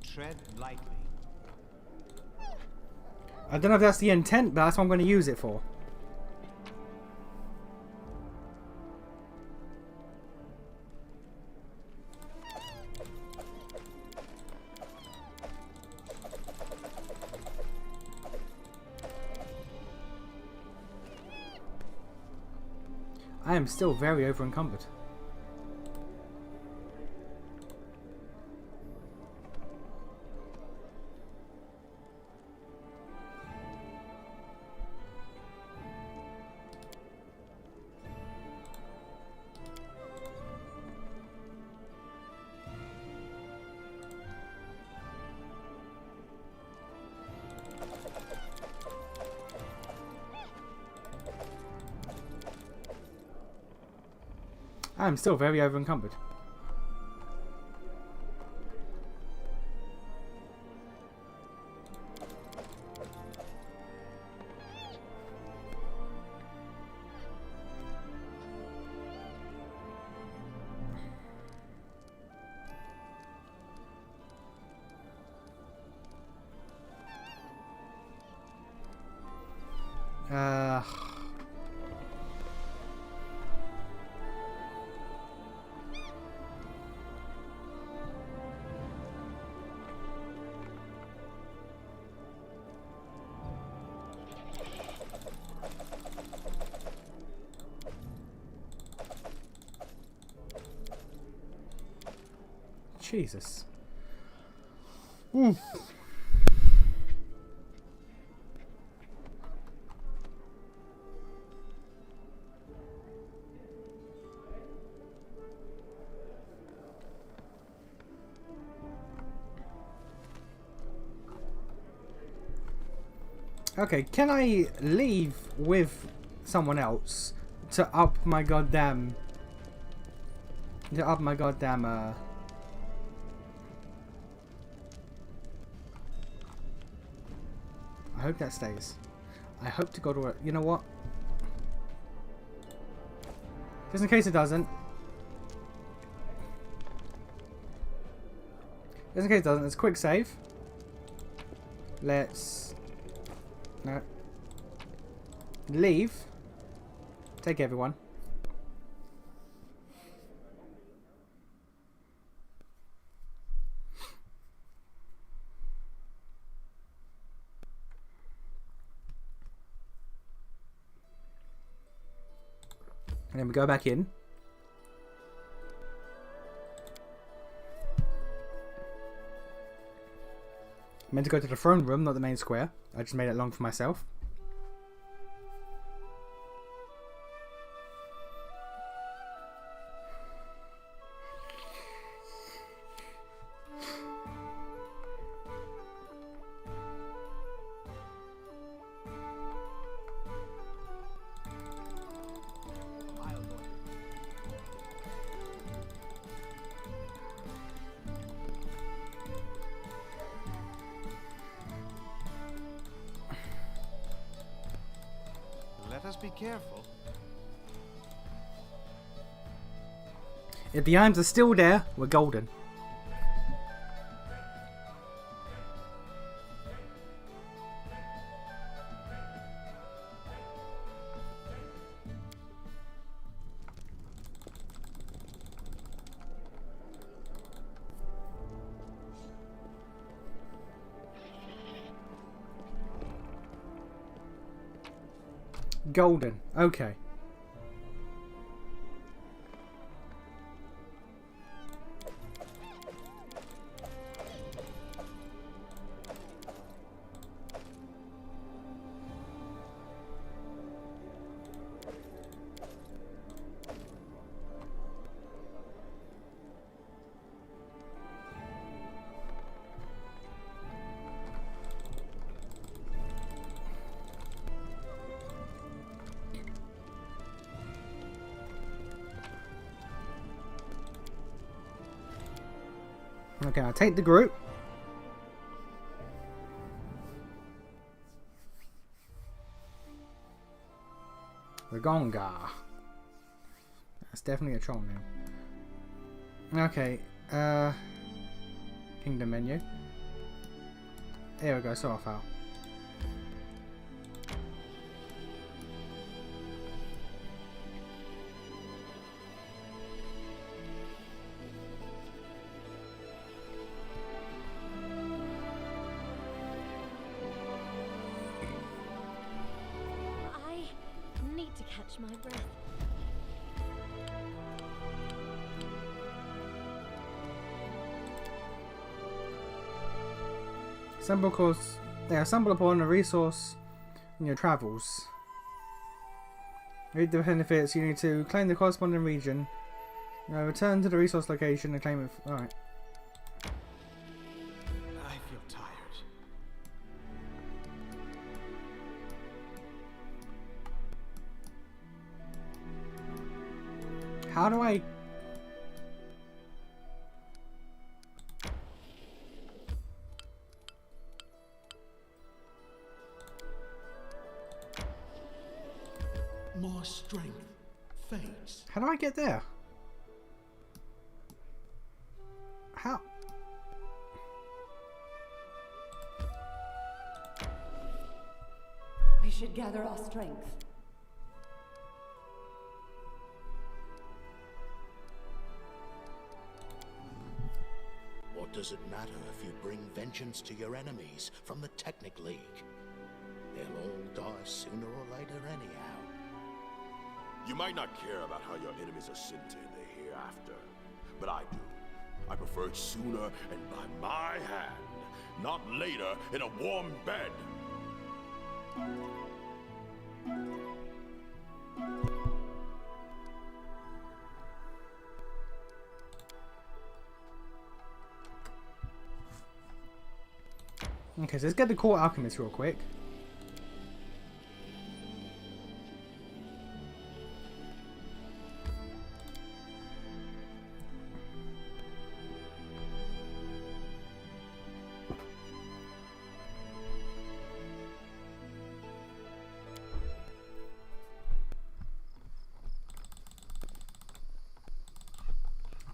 Tread lightly. I don't know if that's the intent, but that's what I'm going to use it for. I am still very over encumbered. I'm still very over encumbered. Jesus. Oof. Okay, can I leave with someone else to up my goddamn... I hope that stays. I hope to God, you know what? Just in case it doesn't. Just in case it doesn't, let's quick save. Let's... No. Leave. Take everyone. And then we go back in. Meant to go to the throne room, not the main square. I just made it long for myself. Let us be careful. If the items are still there, we're golden. Golden. Okay. Okay, I'll take the group. Ragonga. That's definitely a troll name. Okay, Kingdom menu. There we go, Sorrowfell. To catch my breath. Stumble upon a resource in your travels. Read the benefits. You need to claim the corresponding region. Return to the resource location and claim it. Alright. I feel tired. How do I... More strength. Face. How do I get there? How? We should gather our strength. What does it matter if you bring vengeance to your enemies from the Technic League? They'll all die sooner or later anyhow. You might not care about how your enemies are sent in the hereafter, but I do. I prefer it sooner and by my hand, not later in a warm bed. Okay, so let's get the core alchemist real quick.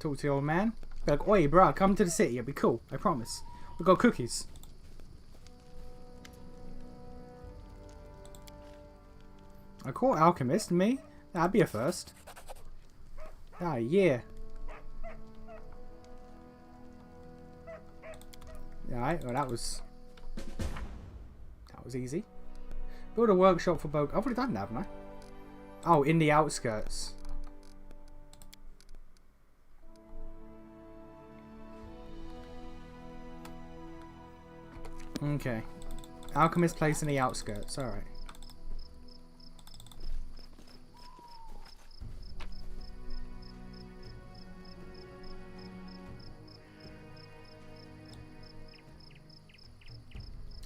Talk to the old man. Be like, oi, bro, come to the city. It'll be cool. I promise. We got cookies. A core alchemist? Me? That'd be a first. Ah, yeah. Alright, well that was easy. Build a workshop for both. I've already done that, haven't I? Oh, in the outskirts. Okay. Alchemist place in the outskirts, alright.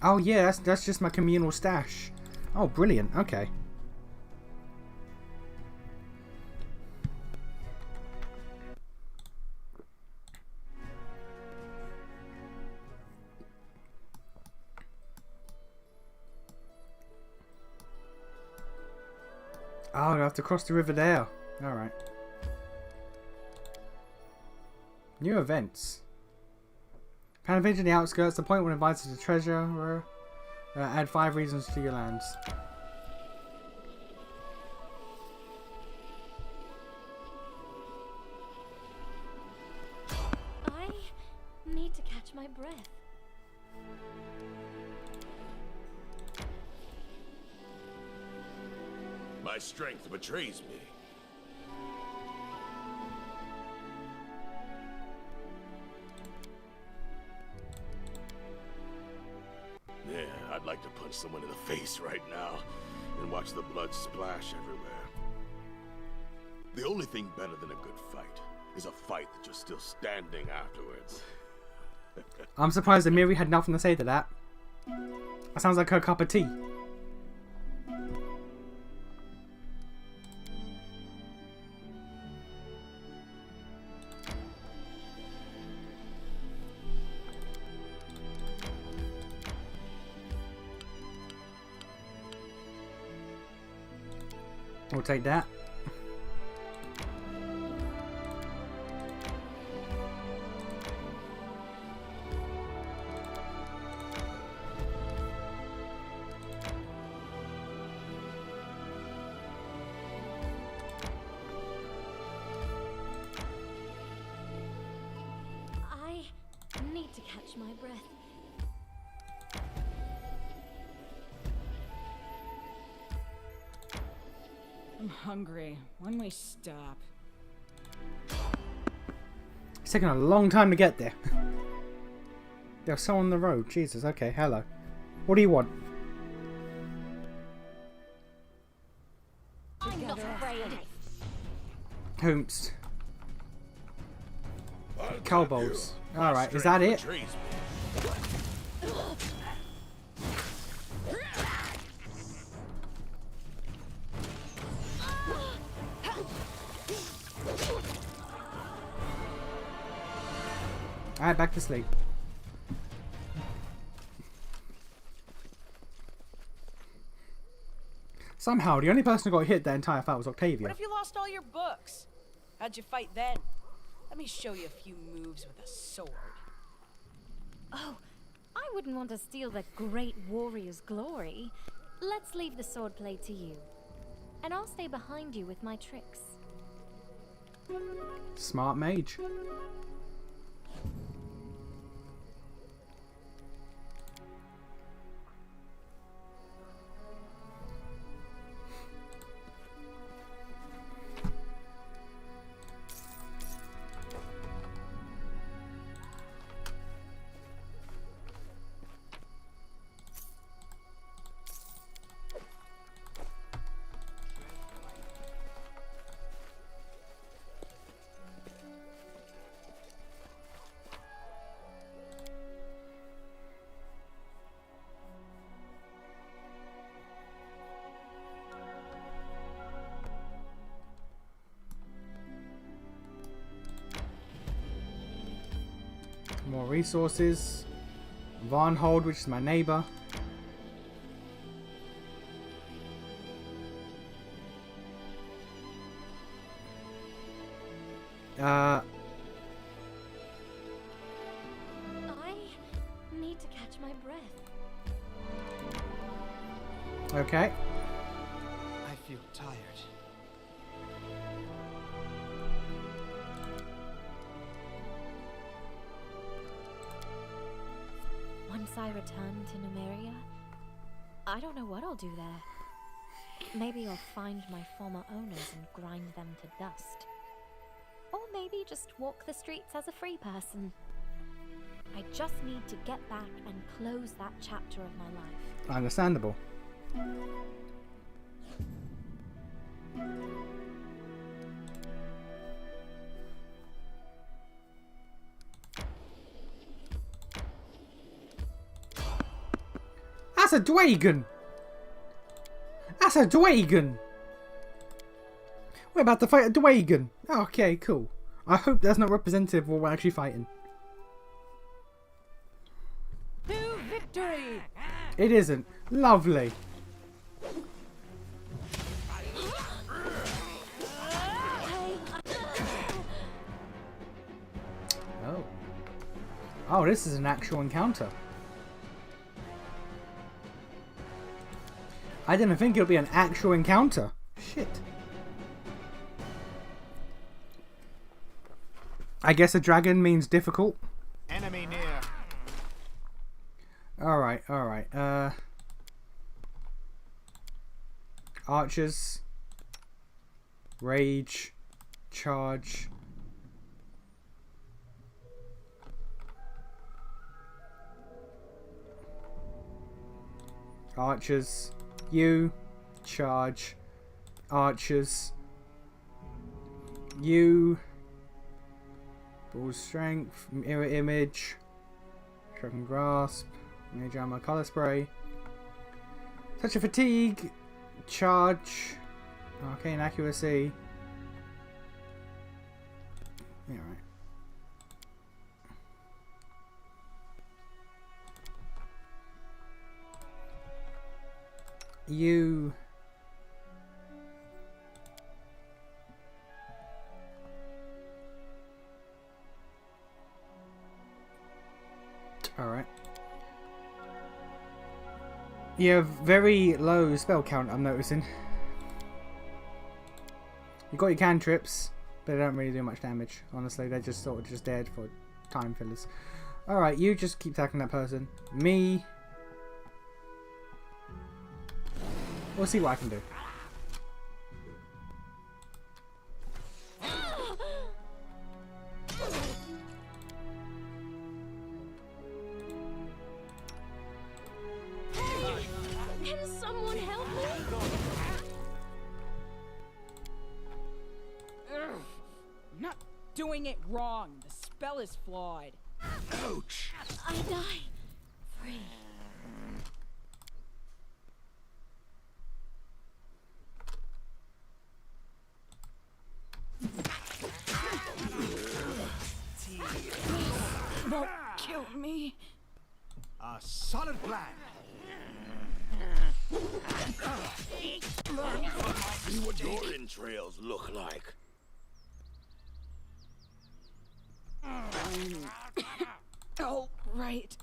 Oh yeah, that's just my communal stash. Oh, brilliant, okay. Oh, I have to cross the river there. Alright. New events. Plan village in the outskirts. The point when invited to treasure. Add 5 reasons to your lands. I need to catch my breath. My strength betrays me. Yeah, I'd like to punch someone in the face right now and watch the blood splash everywhere. The only thing better than a good fight is a fight that you're still standing afterwards. I'm surprised that Miri had nothing to say to that. That sounds like her cup of tea. We'll take that. I need to catch my breath. I'm hungry. When we stop? It's taking a long time to get there. There's someone on the road. Jesus, okay, hello. What do you want? I'm not afraid. Hoomst. Kobolds. Alright, is that it? Betrays me. Alright, back to sleep. Somehow, the only person who got hit that entire fight was Octavia. What if you lost all your books? How'd you fight then? Let me show you a few moves with a sword. Oh, I wouldn't want to steal the great warrior's glory. Let's leave the swordplay to you. And I'll stay behind you with my tricks. Smart mage. More resources. Varnhold, which is my neighbor. I need to catch my breath. Okay. I feel tired. Once I return to Numeria, I don't know what I'll do there. Maybe I'll find my former owners and grind them to dust. Or maybe just walk the streets as a free person. I just need to get back and close that chapter of my life. Understandable. That's a Dwagon! That's a Dwagon! We're about to fight a Dwagon! Okay, cool. I hope that's not representative of what we're actually fighting. To victory! It isn't. Lovely. Oh, this is an actual encounter. I didn't think it would be an actual encounter. Shit. I guess a dragon means difficult. Enemy near. Alright, alright. Archers. Rage. Charge. Archers. You. Charge. Archers. You. Bull strength. Mirror image. Dragon grasp. Mage armor. Color spray. Touch of fatigue. Charge. Arcane accuracy. Yeah, right. You. Alright. You have very low spell count, I'm noticing. You got your cantrips, but they don't really do much damage. Honestly, they're just sort of just dead for time fillers. Alright, you just keep attacking that person. Me. We'll see what I can do. Can someone help me? I'm not doing it wrong. The spell is flawed. Ouch! I die. Free. Won't kill me. A solid plan. See what your entrails look like. Oh, right.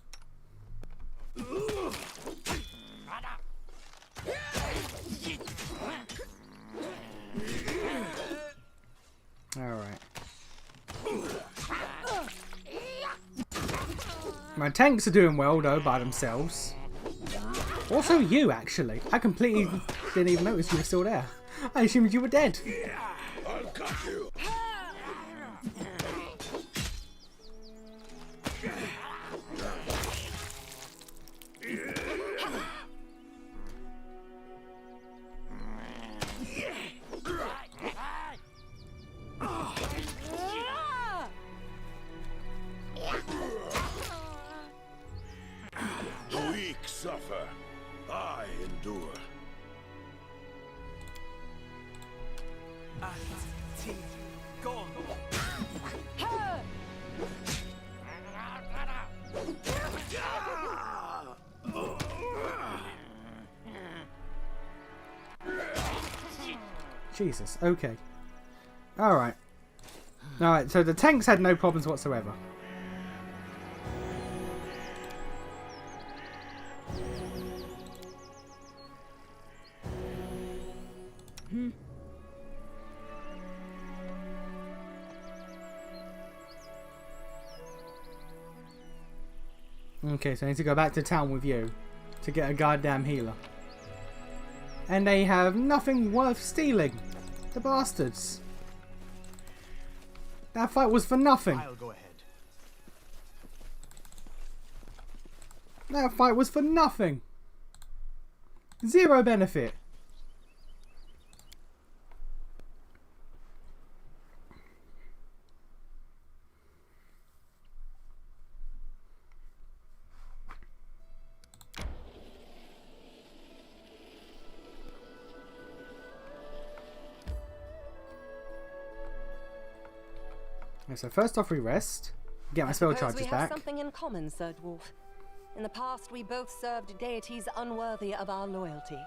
Alright. My tanks are doing well though by themselves. Also you actually. I completely didn't even notice you were still there. I assumed you were dead. I'll cut you. The weak suffer. I endure. Go. Jesus, okay. Alright. Alright, so the tanks had no problems whatsoever. Okay, so I need to go back to town with you to get a goddamn healer. And they have nothing worth stealing. The bastards. That fight was for nothing. I'll go ahead. That fight was for nothing. Zero benefit. So first off we rest, get my spell charges we have back. something in common, Sir Dwarf. In the past, we both served deities unworthy of our loyalty.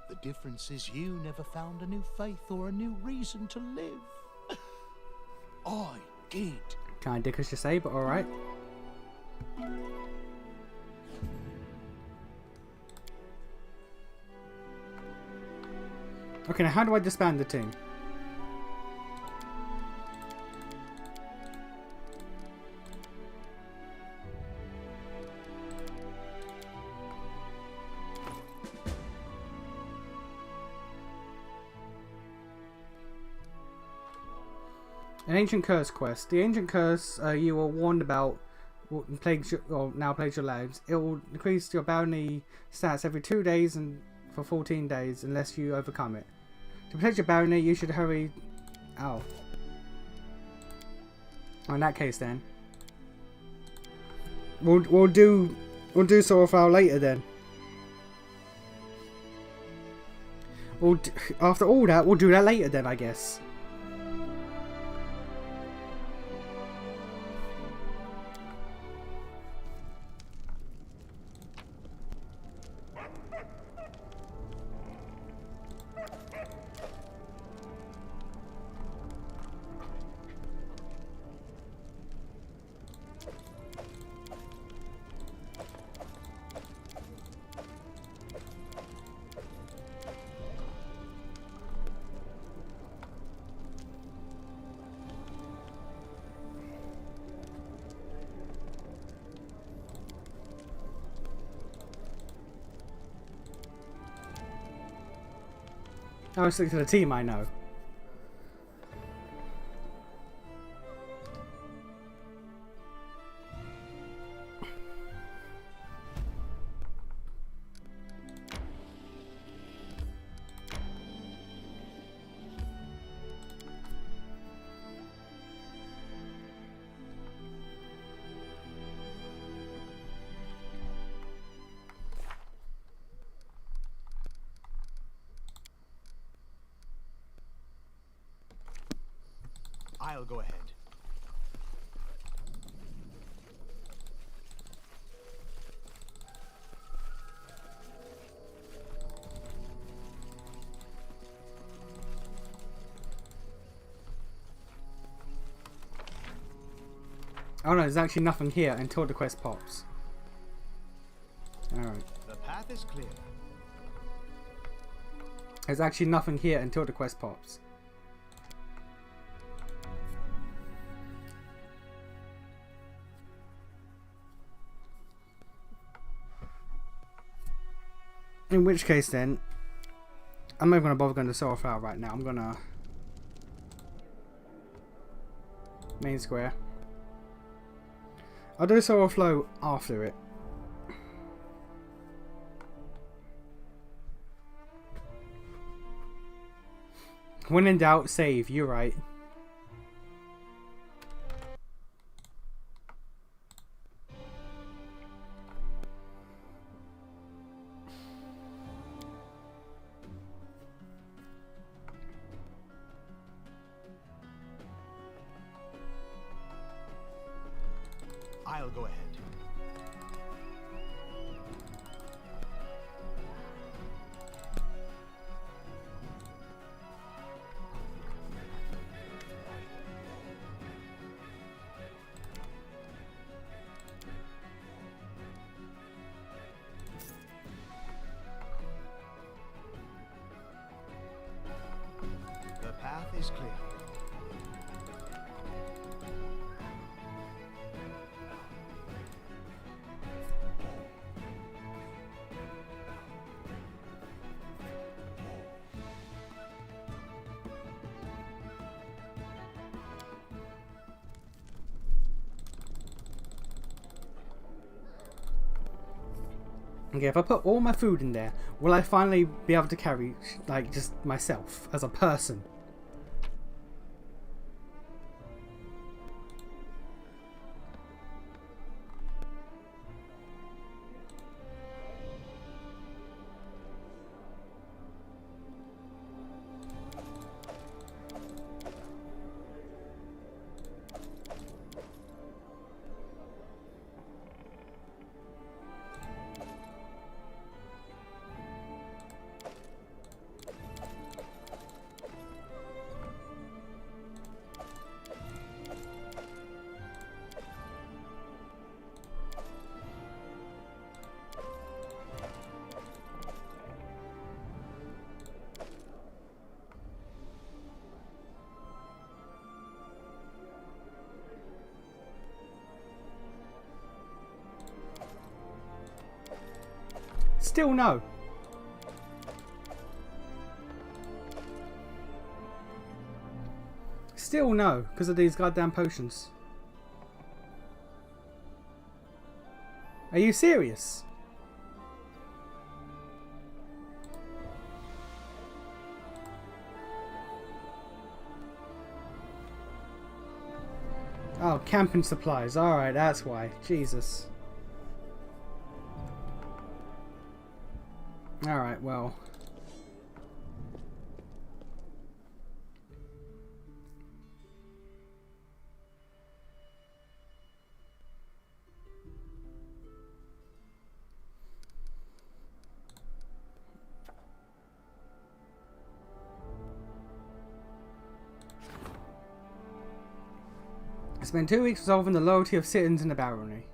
The difference is you never found a new faith or a new reason to live. I did. Kinda dickish to say, but alright. Okay, now how do I disband the team? An Ancient Curse quest. The Ancient Curse you were warned about plagues now plagues your lives. It will increase your bounty stats every 2 days and for 14 days unless you overcome it. To protect your bounty, you should hurry. Ow. Oh, in that case, then we'll do Sorrowflower later. Then after all that, we'll do that later. Then I guess. I was sticking to the team I know. I'll go ahead. Oh no, there's actually nothing here until the quest pops. Alright. The path is clear. There's actually nothing here until the quest pops. In which case then, I'm not going to bother going to Sorrowflower right now. I'm going to main square. I'll do Sorrowflow after it. When in doubt, save. You're right. I'll go ahead. The path is clear. Okay, if I put all my food in there, will I finally be able to carry, like, just myself as a person? Still no. Still no, because of these goddamn potions. Are you serious? Oh, camping supplies. Alright, that's why. Jesus. Alright, well. I spent 2 weeks resolving the loyalty of citizens in the barony.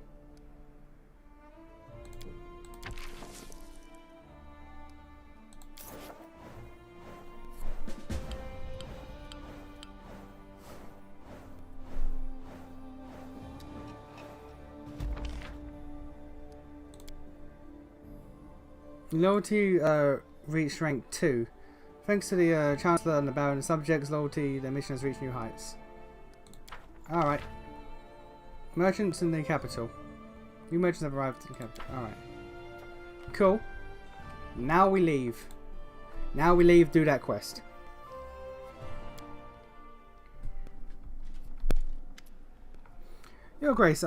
Loyalty reached rank 2. Thanks to the Chancellor and the Baron, the subjects' loyalty, their mission has reached new heights. Alright. Merchants in the capital. New merchants have arrived in the capital. Alright. Cool. Now we leave. Now we leave, do that quest. Your Grace,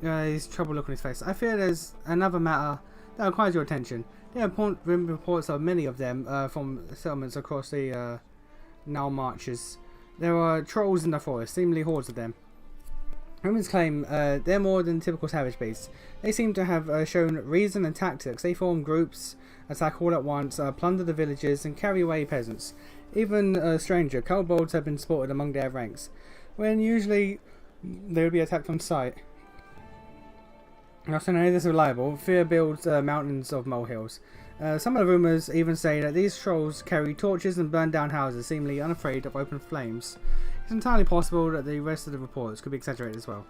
he's trouble look on his face. I fear there's another matter that requires your attention. There are reports of many of them from settlements across the Nile Marches. There are trolls in the forest, seemingly hordes of them. Humans claim they're more than typical savage beasts. They seem to have shown reason and tactics. They form groups, attack all at once, plunder the villages, and carry away peasants. Even a stranger, kobolds have been spotted among their ranks, when usually they would be attacked on sight. After knowing this is reliable, fear builds mountains of molehills. Some of the rumours even say that these trolls carry torches and burn down houses, seemingly unafraid of open flames. It's entirely possible that the rest of the reports could be exaggerated as well.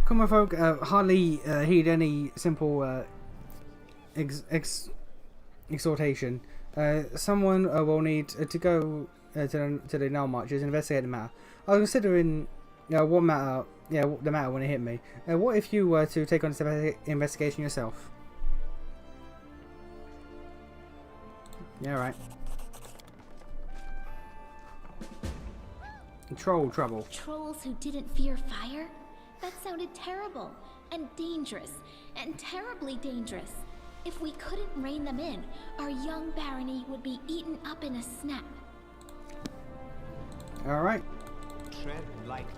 Common folk hardly heed any simple exhortation. Someone will need to go to the Nile Marches and investigate the matter. I was considering what matter. Yeah, the matter when it hit me. What if you were to take on this investigation yourself? Yeah, right. Troll trouble. Trolls who didn't fear fire? That sounded terrible, and dangerous, and terribly dangerous. If we couldn't rein them in, our young barony would be eaten up in a snap. Alright. Tread lightly.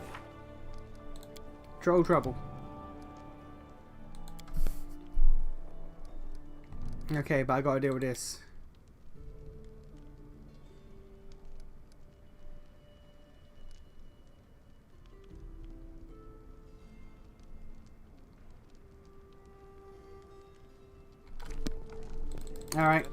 Troll trouble. Okay, but I gotta deal with this. Alright.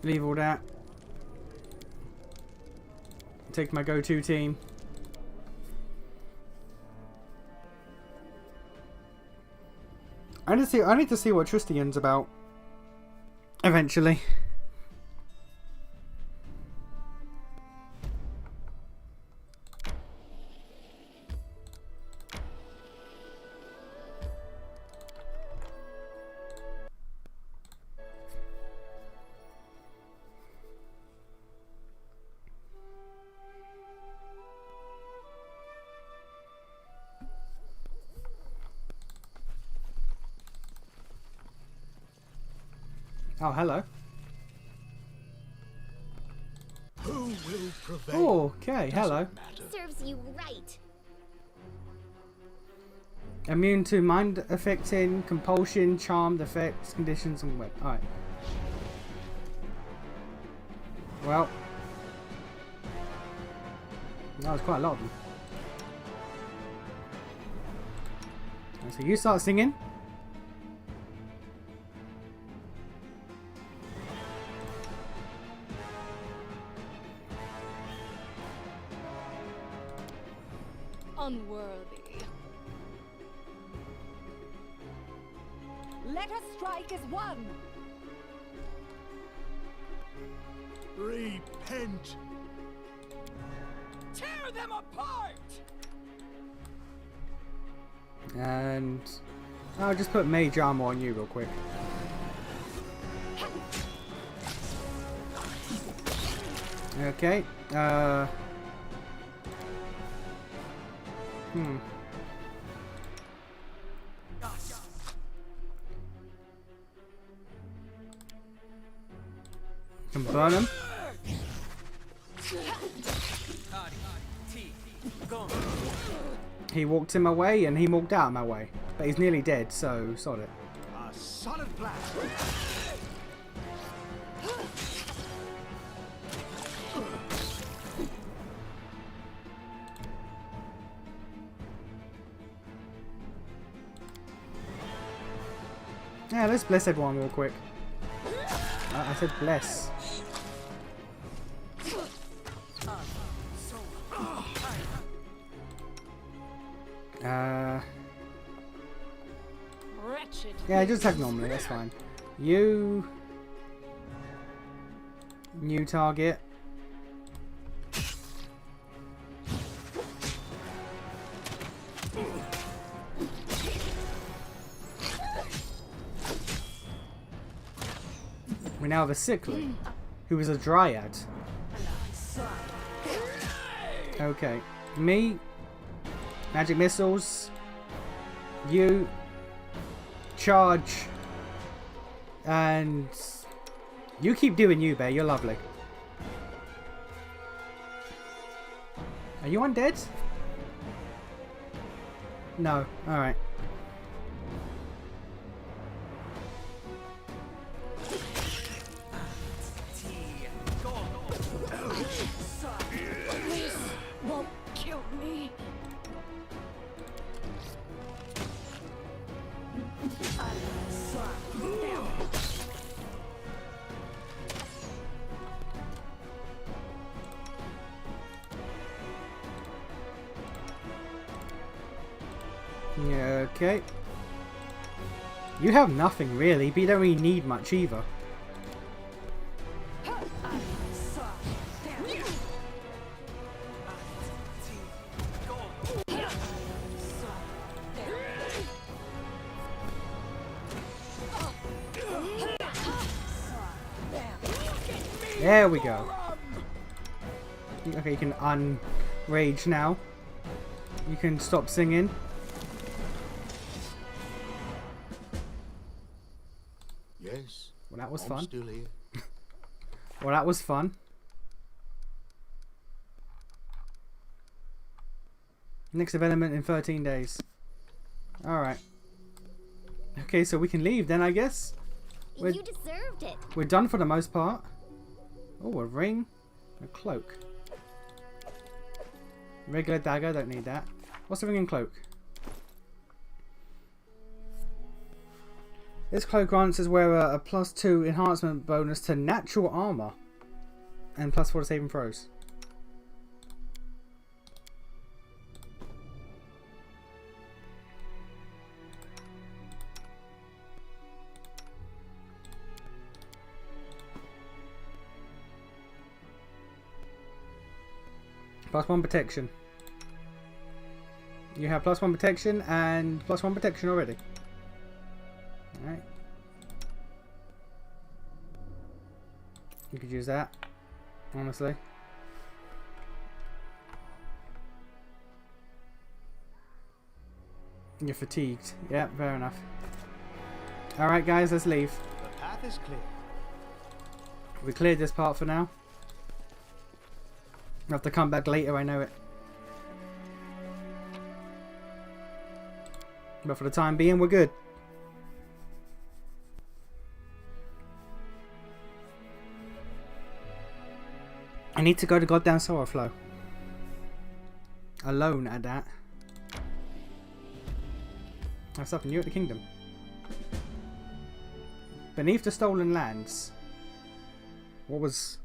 Leave all that. Take my go-to team. I need to see what Tristian's about. Eventually. Oh, hello. Who will prevail? Okay, hello. Serves you right. Immune to mind affecting, compulsion, charmed effects, conditions, and web. Alright. Well. That was quite a lot of them. So you start singing. Onward. Let us strike as one. Repent! Tear them apart! And I'll just put mage armor on you real quick. Okay. Can burn him. He walked in my way and he walked out of my way. But he's nearly dead, so sod it. A solid blast! Yeah, let's bless everyone real quick. I said bless. Wretched. Yeah, just attack normally, that's fine. You... New target. We now have a sickly, who is a dryad. Okay, me, magic missiles, you, charge, and you keep doing you, Bear, you're lovely. Are you undead? No, alright. Won't kill me. Yeah, okay. You have nothing really, but you don't really need much either. There we go. Okay, you can unrage now. You can stop singing. Yes. Well, that was I'm fun. still here. Well, that was fun. Next development in 13 days. Alright. Okay, so we can leave then, I guess. You deserved it. We're done for the most part. Oh, a ring. A cloak. Regular dagger, don't need that. What's the ring and cloak? This cloak grants us wearer a +2 enhancement bonus to natural armor. And +4 to saving throws. +1 protection. You have +1 protection and +1 protection already. Alright. You could use that, honestly. You're fatigued. Yeah, fair enough. Alright guys, let's leave. The path is clear. We cleared this part for now. We'll have to come back later, I know it. But for the time being, we're good. I need to go to goddamn Sorrowflow. Alone at that. I have something new at the kingdom. Beneath the stolen lands. What was...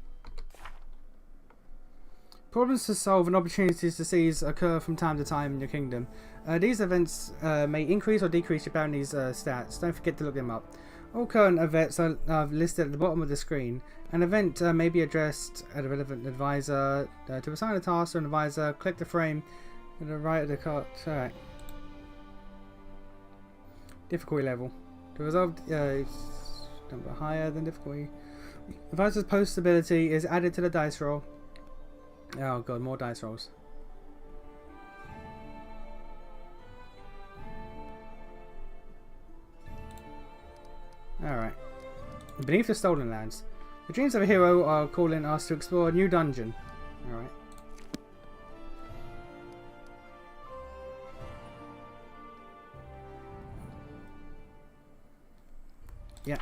Problems to solve and opportunities to seize occur from time to time in your kingdom. These events may increase or decrease your bounty's stats. Don't forget to look them up. All current events are listed at the bottom of the screen. An event may be addressed at a relevant advisor. To assign a task to an advisor, click the frame to the right of the card. Alright. Difficulty level. To resolve number higher than difficulty. Advisor's post ability is added to the dice roll. Oh god, more dice rolls. Alright. Beneath the Stolen Lands. The dreams of a hero are calling us to explore a new dungeon. Alright. Yeah.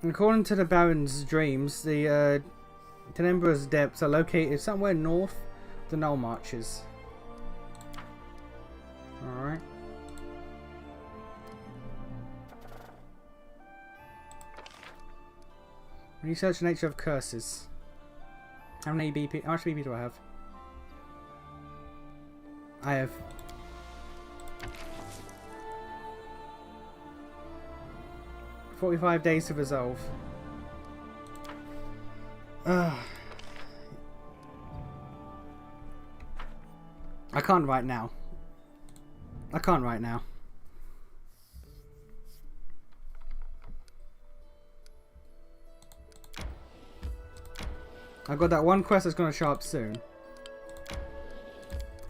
According to the Baron's dreams, the Tenebra's depths are located somewhere north of the Knoll Marches. Alright. Research the nature of curses. How many BP? How much BP do I have? I have 45 days to resolve. I can't right now. I can't right now. I've got that one quest that's going to show up soon.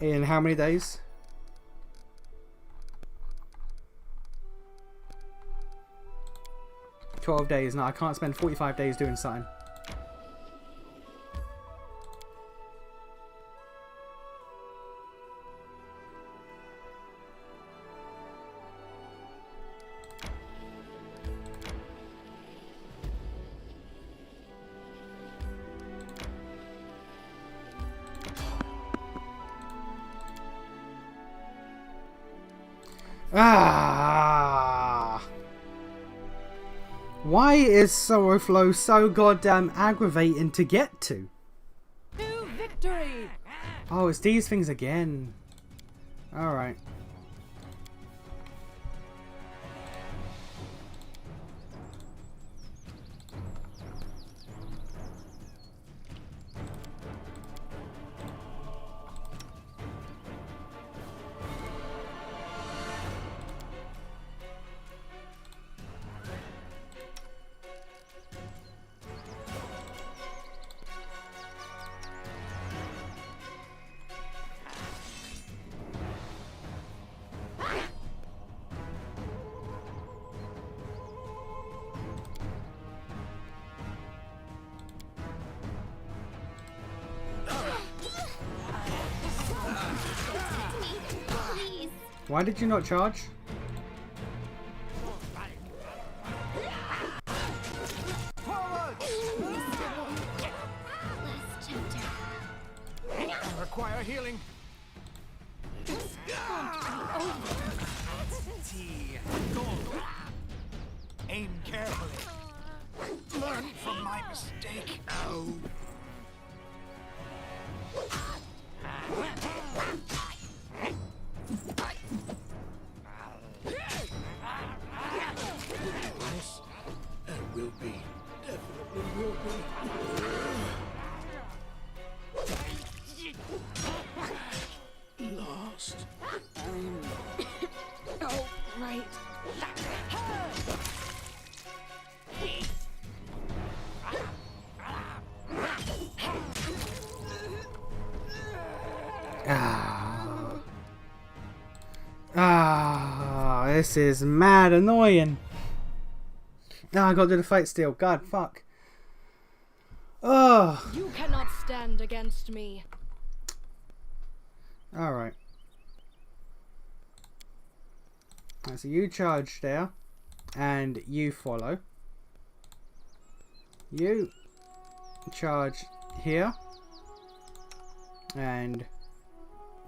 In how many days? 12 days. No, I can't spend 45 days doing something. Ah! Why is Sorrowflow so goddamn aggravating to get to? To victory! Oh, it's these things again. Alright. Why did you not charge? I require healing. Aim carefully. Learn from my mistake. Ow. Will be. Definitely will be. Lost. Oh, right. This is mad annoying. No, I gotta do the fight still. God, fuck. Oh. You cannot stand against me. Alright. So you charge there. And you follow. You charge here. And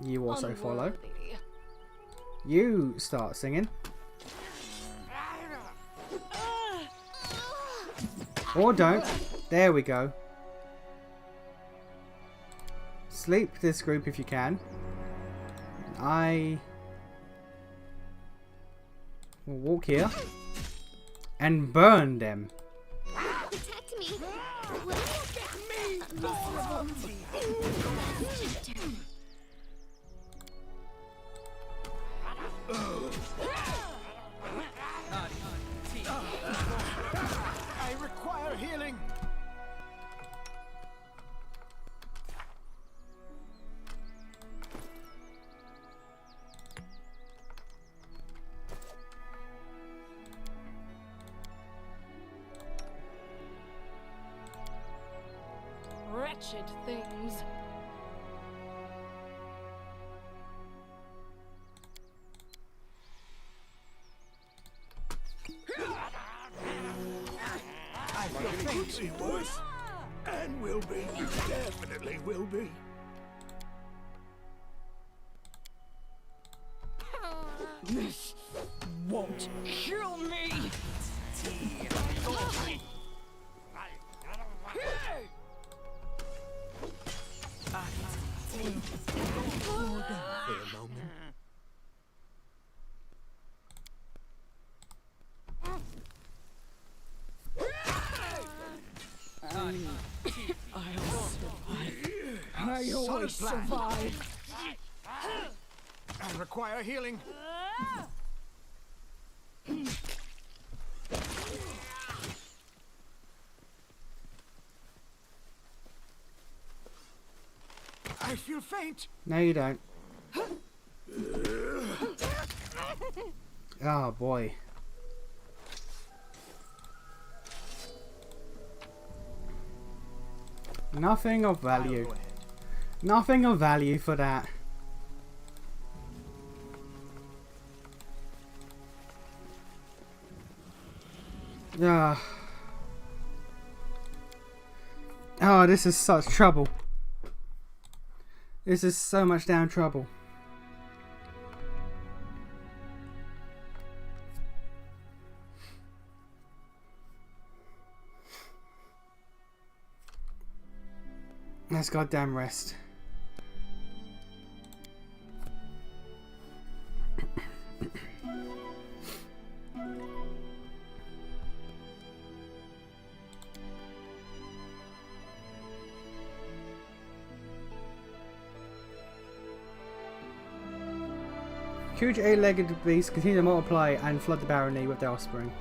you also follow. Unworthy. You start singing. Or don't. There we go. sleep this group if you can. I will walk here and burn them. Protect me! Miserable bastard. I require healing. Wretched things. I feel faint. Be worse. And will be. Definitely will be. This won't kill me. For a moment. I'll survive. I always survive. I require healing. I feel faint. No, you don't. Oh boy. Nothing of value. Nothing of value for that. Oh, this is such trouble. This is so much damn trouble. Let's goddamn rest. Huge 8-legged beasts continue to multiply and flood the barony with their offspring.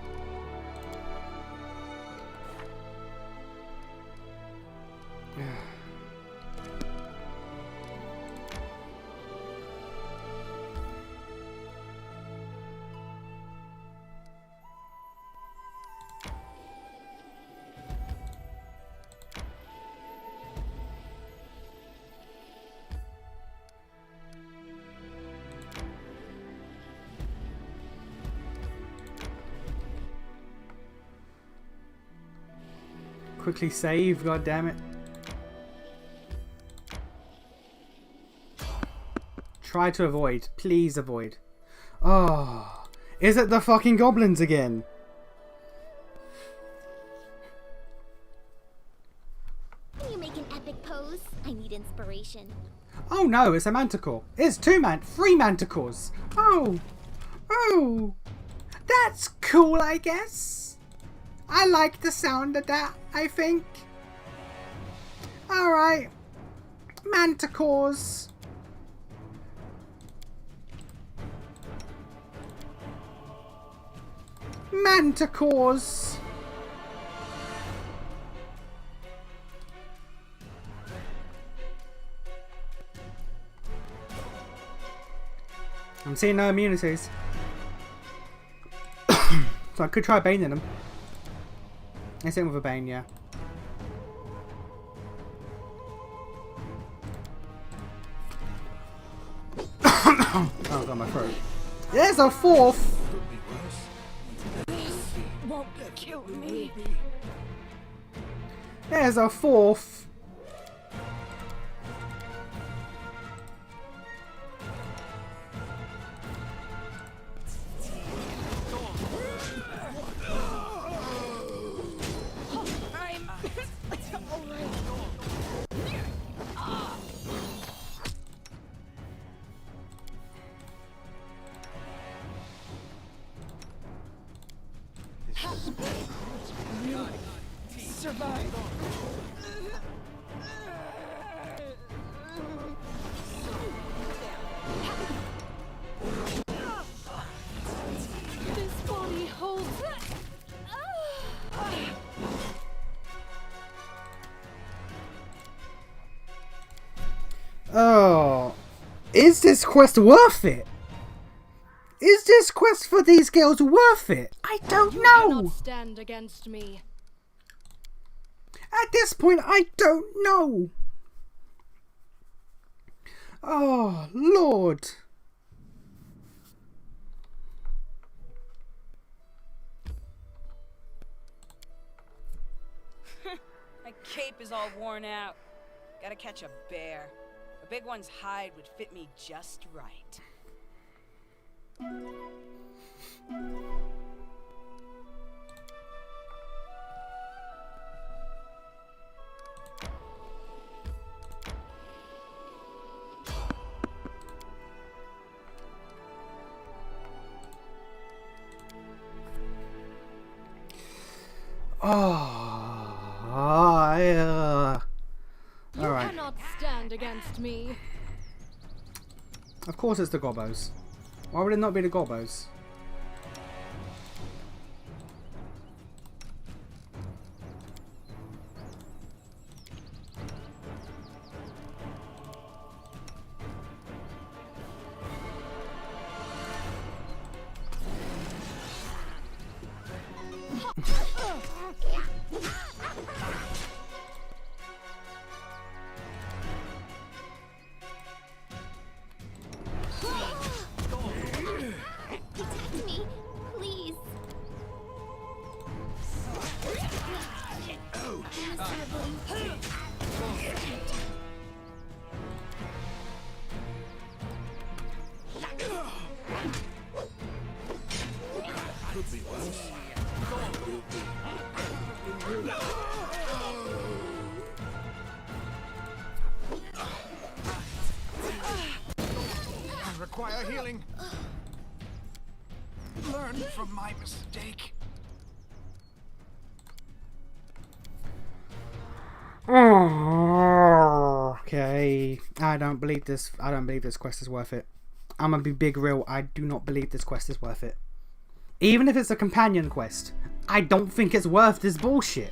Quickly save, god damn it. Try to avoid. Please avoid. Oh, is it the fucking goblins again? Can you make an epic pose? I need inspiration. Oh no, it's a manticore. It's three manticores. Oh, that's cool, I guess. I like the sound of that, I think. Alright. Manticores. Manticores. I'm seeing no immunities. So I could try baning them. Let's hit him with a bane, yeah. Oh god, my throat. There's a fourth! Won't kill me. There's a fourth! Is this quest worth it? Is this quest for these girls worth it? I don't You know. cannot stand against me. At this point, I don't know. Oh, Lord. My cape is all worn out. Gotta catch a bear. A big one's hide would fit me just right. You Alright. cannot stand against me. Of course it's the Gobbos. Why would it not be the Gobbos? Protect me, please. I require healing. Learn from my mistake. Okay, I don't believe this. I don't believe this quest is worth it. I'm gonna be big real. I do not believe this quest is worth it. Even if it's a companion quest, I don't think it's worth this bullshit.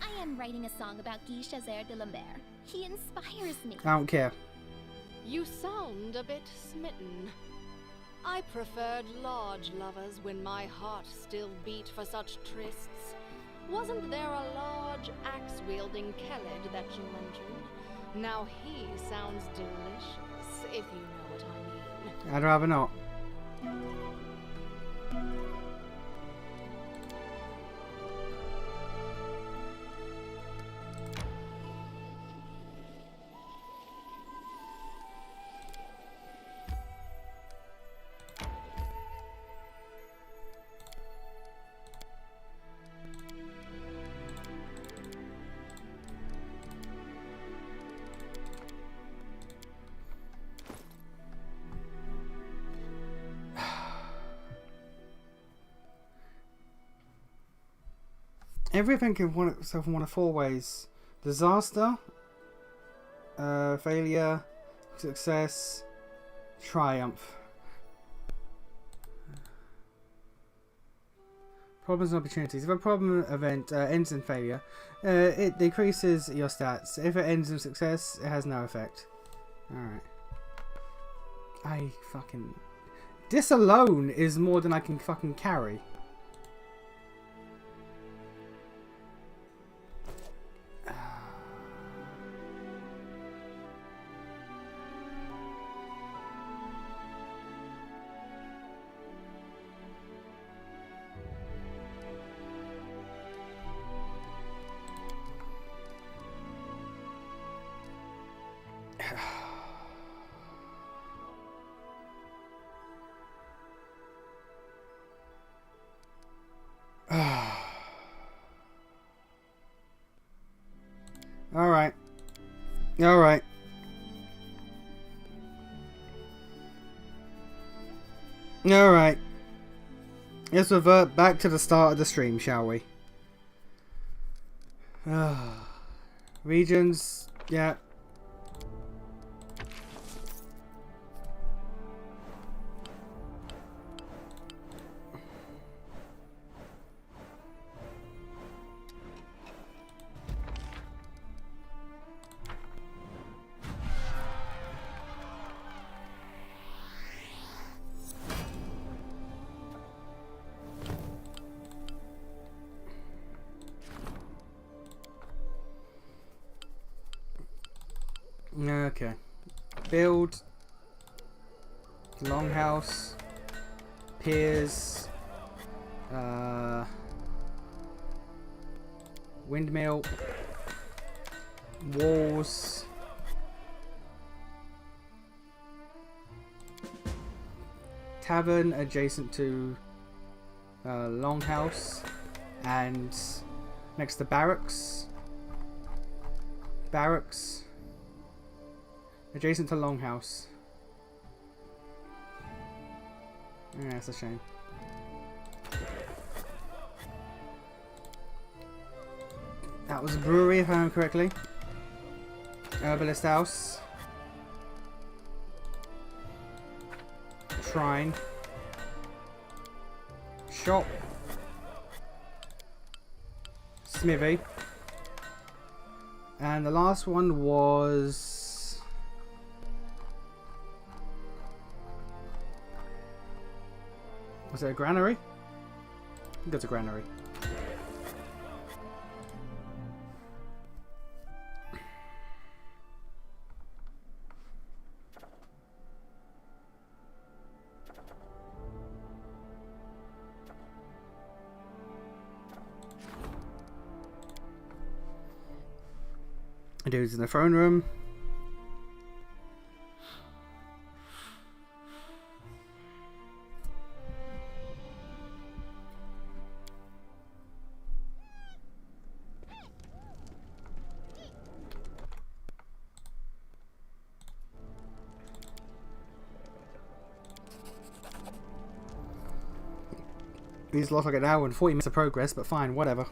I am writing a song about Guy Chazer de Lambert. He inspires me. I don't care. You sound a bit smitten. I preferred large lovers when my heart still beat for such trysts. Wasn't there a large axe-wielding Khaled that you mentioned? Now he sounds delicious, if you know what I mean. I'd rather not. Everything can want itself in one of four ways: disaster, failure, success, triumph. Problems and opportunities. If a problem event ends in failure, it decreases your stats. If it ends in success, it has no effect. Alright. I fucking... This alone is more than I can fucking carry. Alright. Alright. Alright. Let's revert back to the start of the stream, shall we? Regions, yeah. Okay. Build. Longhouse. Piers. Windmill. Walls. Tavern adjacent to Longhouse and next to barracks. Barracks adjacent to Longhouse. Yeah, that's a shame. That was a brewery, if I remember correctly. Herbalist house. Shrine. Shop. Smithy. And the last one was... Was it a granary? I think it's a granary. The dude's in the throne room. These lost like an hour and 40 minutes of progress, but fine, whatever.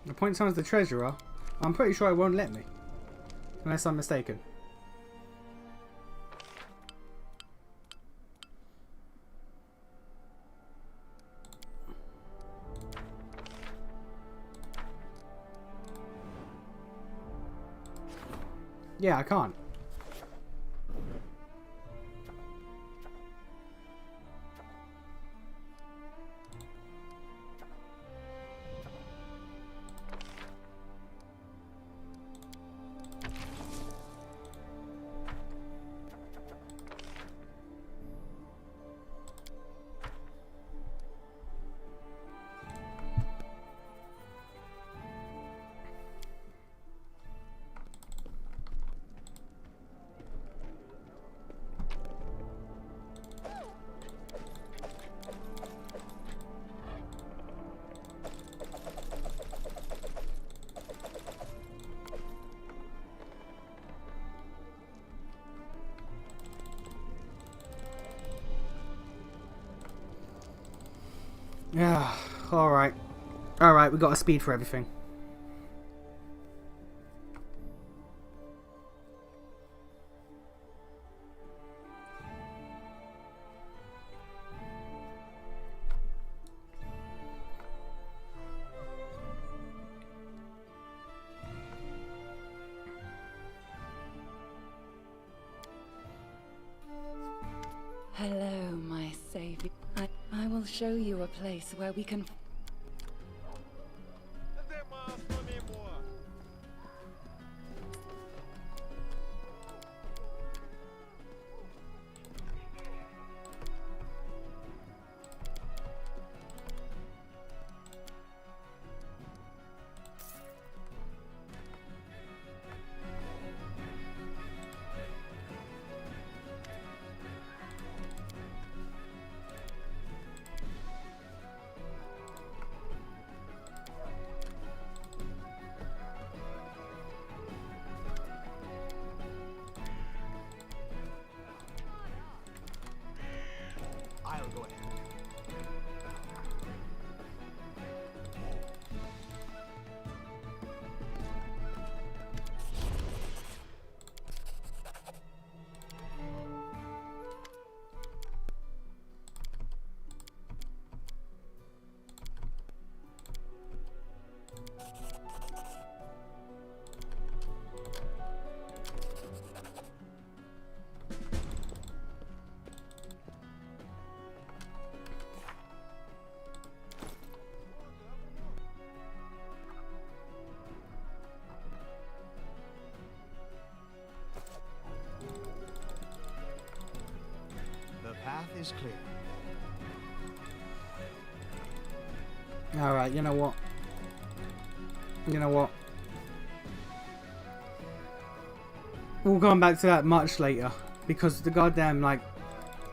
Appoint someone as the treasurer. I'm pretty sure it won't let me. Unless I'm mistaken. Yeah, I can't. Yeah, alright. Alright, we got a speed for everything. Hello, my savior. I will show you a place where we can... is clear. Alright, you know what? You know what? We'll come back to that much later. Because the goddamn, like,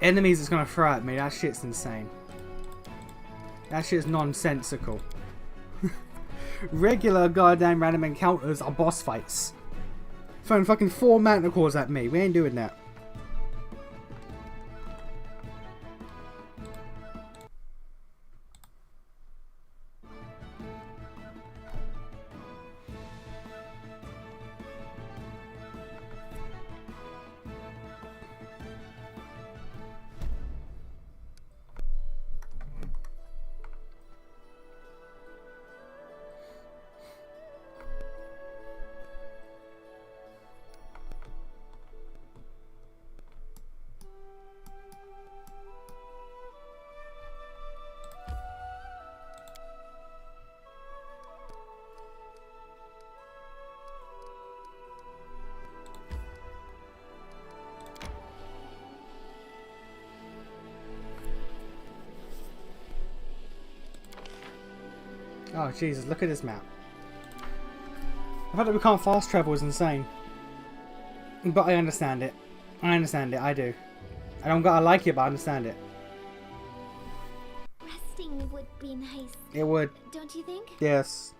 enemies that's gonna throw at me, that shit's insane. That shit's nonsensical. Regular goddamn random encounters are boss fights. Throwing fucking 4 manticores at me. We ain't doing that. Oh Jesus, look at this map. The fact that we can't fast travel is insane. But I understand it. I understand it, I do. I don't gotta like it, but I understand it. Resting would be nice. It would. Don't you think? Yes.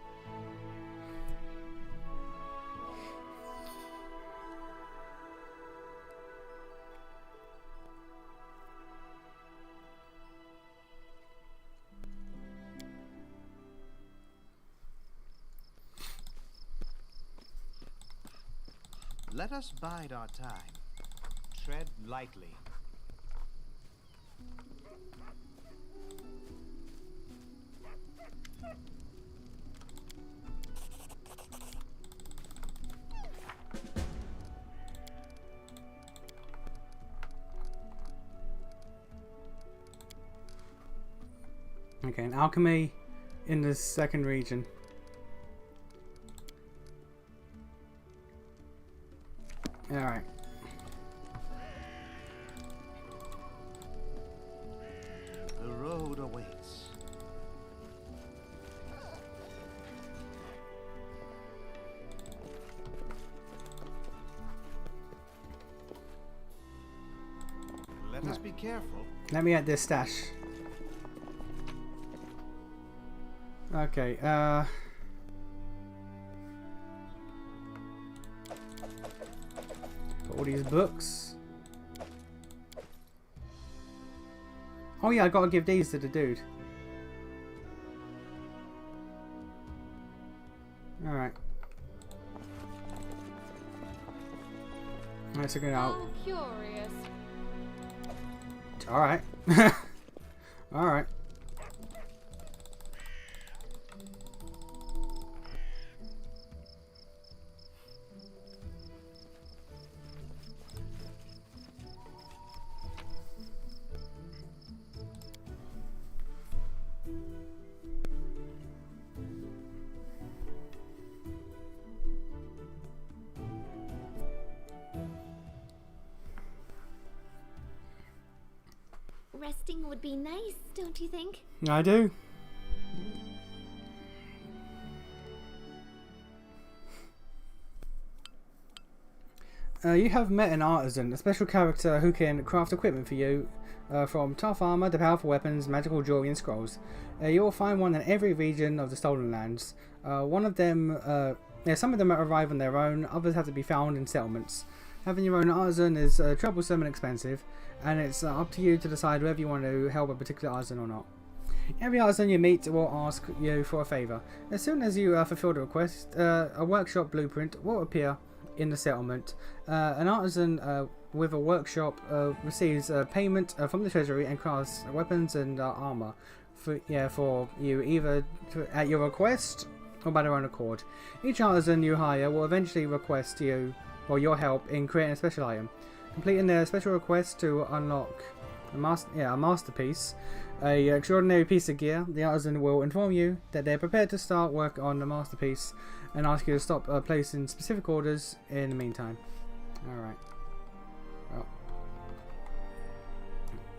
Let us bide our time. Tread lightly. Okay, an alchemy in the second region. Alright. The road awaits. Let us be careful. Let me get this stash. Okay, got all these books. Oh yeah, I gotta give these to the dude. Alright. Let's go out. How curious. Alright. Alright. Resting would be nice, don't you think? I do. You have met an artisan, a special character who can craft equipment for you, from tough armor to powerful weapons, magical jewelry and scrolls. You will find one in every region of the Stolen Lands. One of them, some of them arrive on their own, others have to be found in settlements. Having your own artisan is troublesome and expensive, and it's up to you to decide whether you want to help a particular artisan or not. Every artisan you meet will ask you for a favour. As soon as you fulfill the request, a workshop blueprint will appear in the settlement. An artisan with a workshop receives payment from the treasury and crafts weapons and armour for you, either at your request or by their own accord. Each artisan you hire will eventually request you or your help in creating a special item. Completing their special request to unlock a masterpiece, a extraordinary piece of gear, the artisan will inform you that they're prepared to start work on the masterpiece and ask you to stop placing specific orders in the meantime. Alright. Well.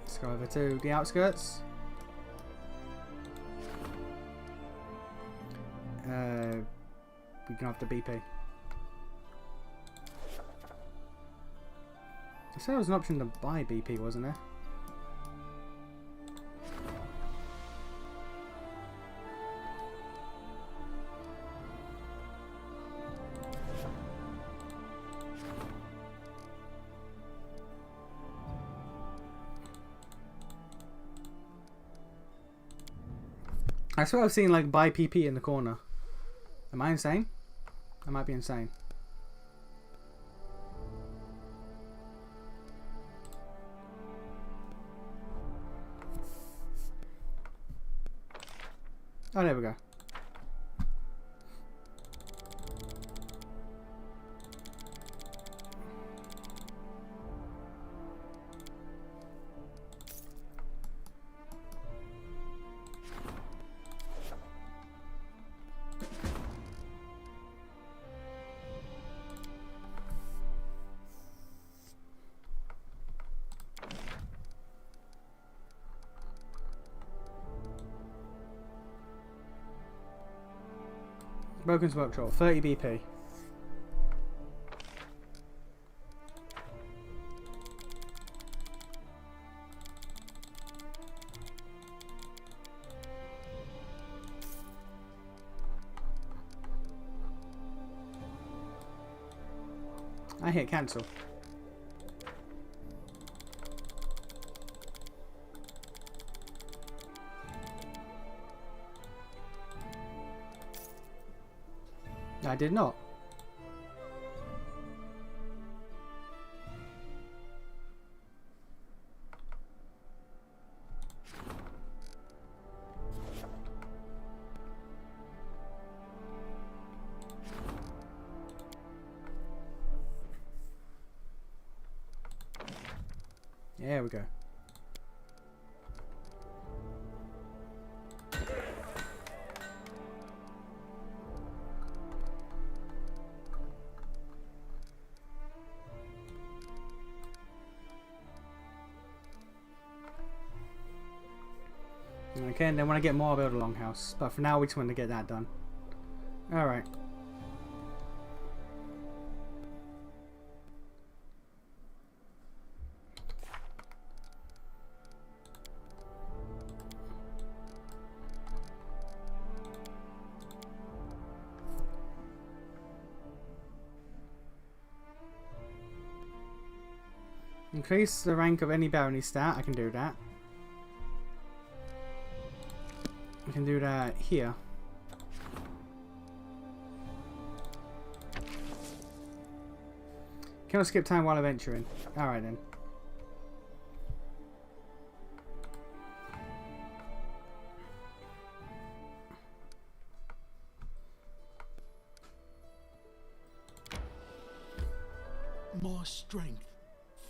Let's go over to the outskirts. We can have the BP. I said there was an option to buy BP, wasn't there? I swear I've seen like buy PP in the corner. Am I insane? I might be insane. Oh, there we go. Broken smoke troll, 30 BP. I hit cancel. I did not. There we go. Okay, and then when I get more, I'll build a longhouse. But for now, we just want to get that done. Alright. Increase the rank of any barony stat. I can do that. I can do that here. Cannot skip time while adventuring. Alright then. My strength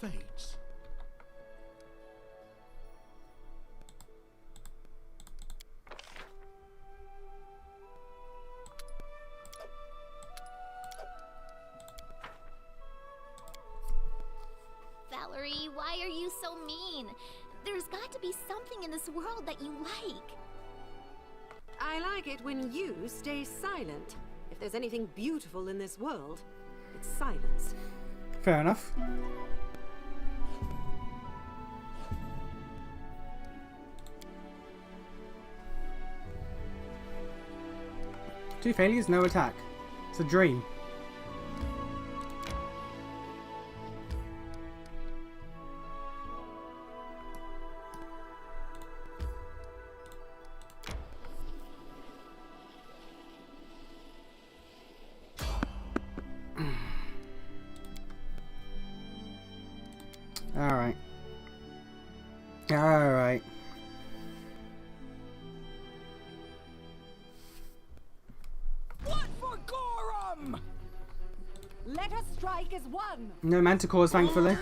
fades. Valerie, why are you so mean? There's got to be something in this world that you like. I like it when you stay silent. If there's anything beautiful in this world, it's silence. Fair enough. Two failures, no attack. It's a dream. Alright. Alright. What for Gorum? Let us strike as one. No manticores, thankfully.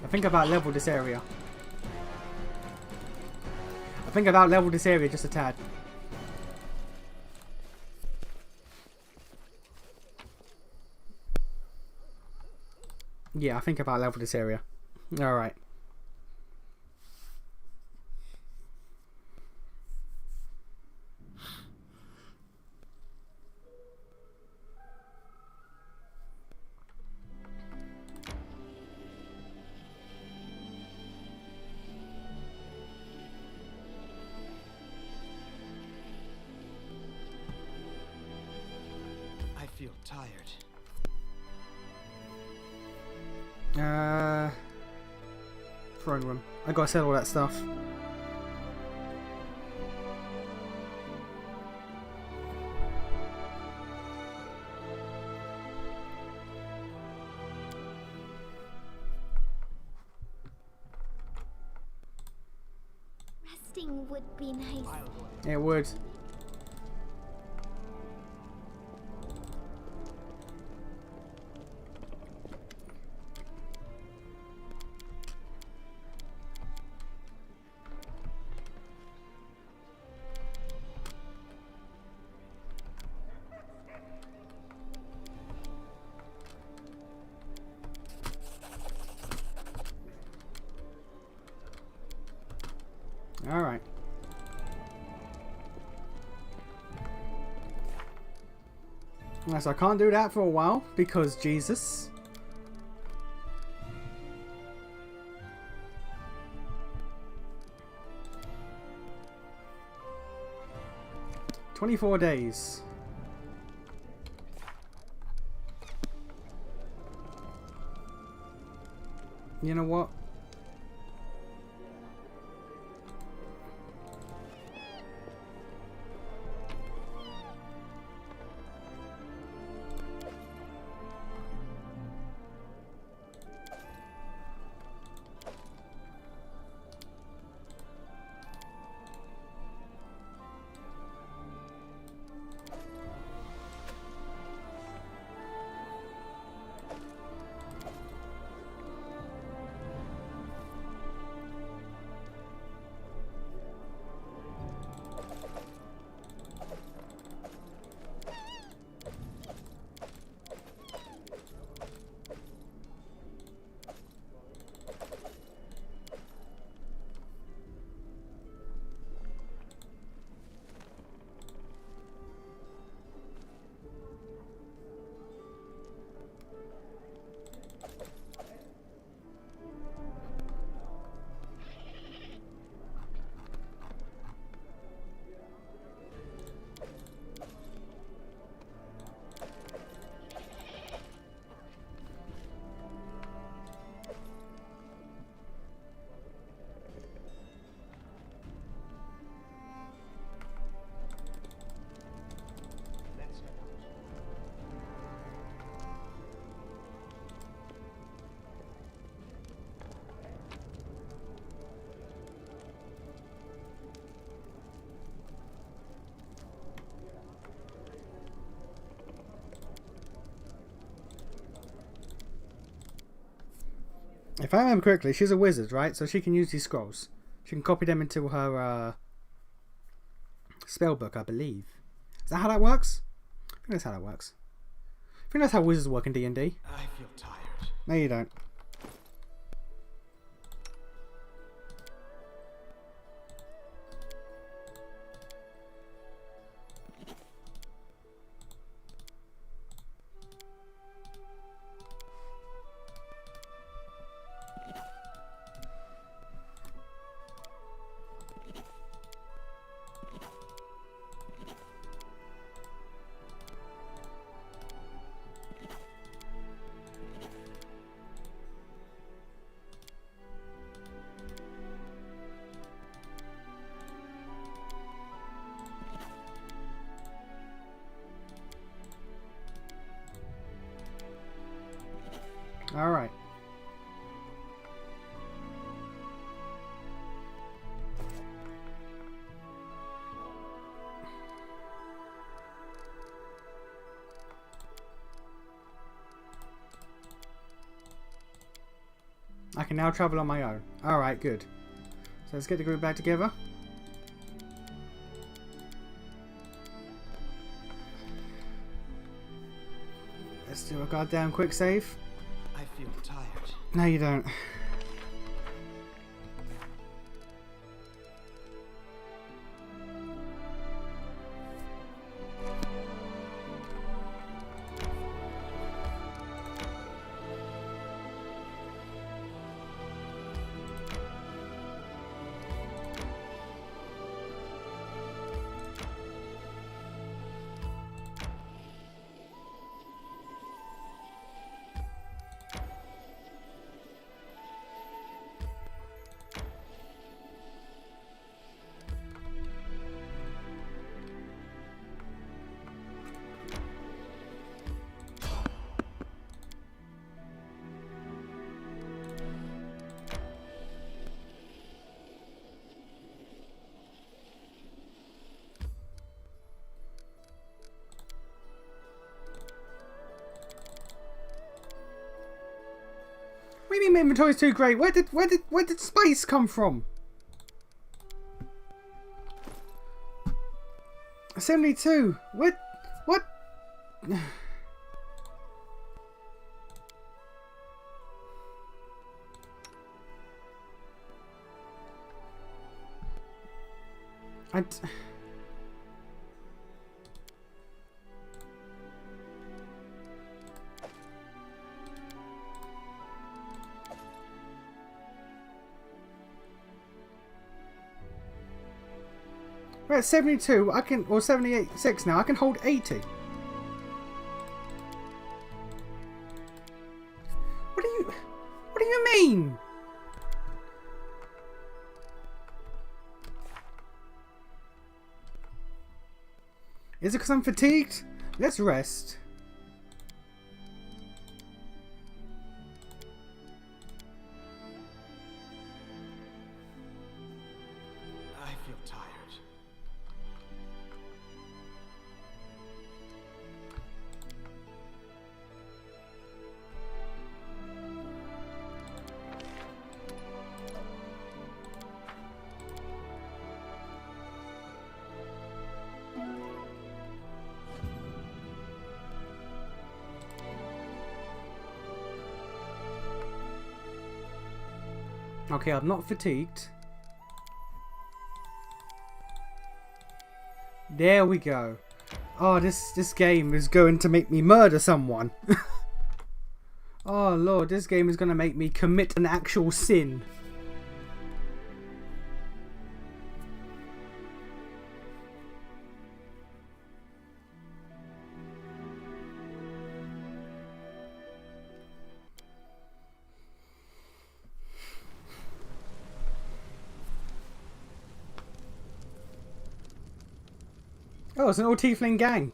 I think I've out-leveled this area. I think I've out-leveled this area just a tad. Yeah, I think I've out-leveled this area. Alright. I feel tired. Throne room. I gotta sell all that stuff. Resting would be nice. It would. Alright. So I can't do that for a while because Jesus. "24 days. You know what? If I remember correctly, she's a wizard, right? So she can use these scrolls. She can copy them into her spell book, I believe. Is that how that works? I think that's how that works. I think that's how wizards work in D&D. I feel tired. No, you don't. Alright. I can now travel on my own. Alright, good. So let's get the group back together. Let's do a goddamn quick save. I feel tired. No, you don't. What do you mean my inventory's too great? Where did space come from? 72. What? We're at 72. I can, or 76 now. I can hold 80. What do you mean? Is it because I'm fatigued? Let's rest. I feel tired. Okay, I'm not fatigued. There we go. Oh, this game is going to make me murder someone. Oh lord, this game is going to make me commit an actual sin. Oh, it's an all Tiefling gang.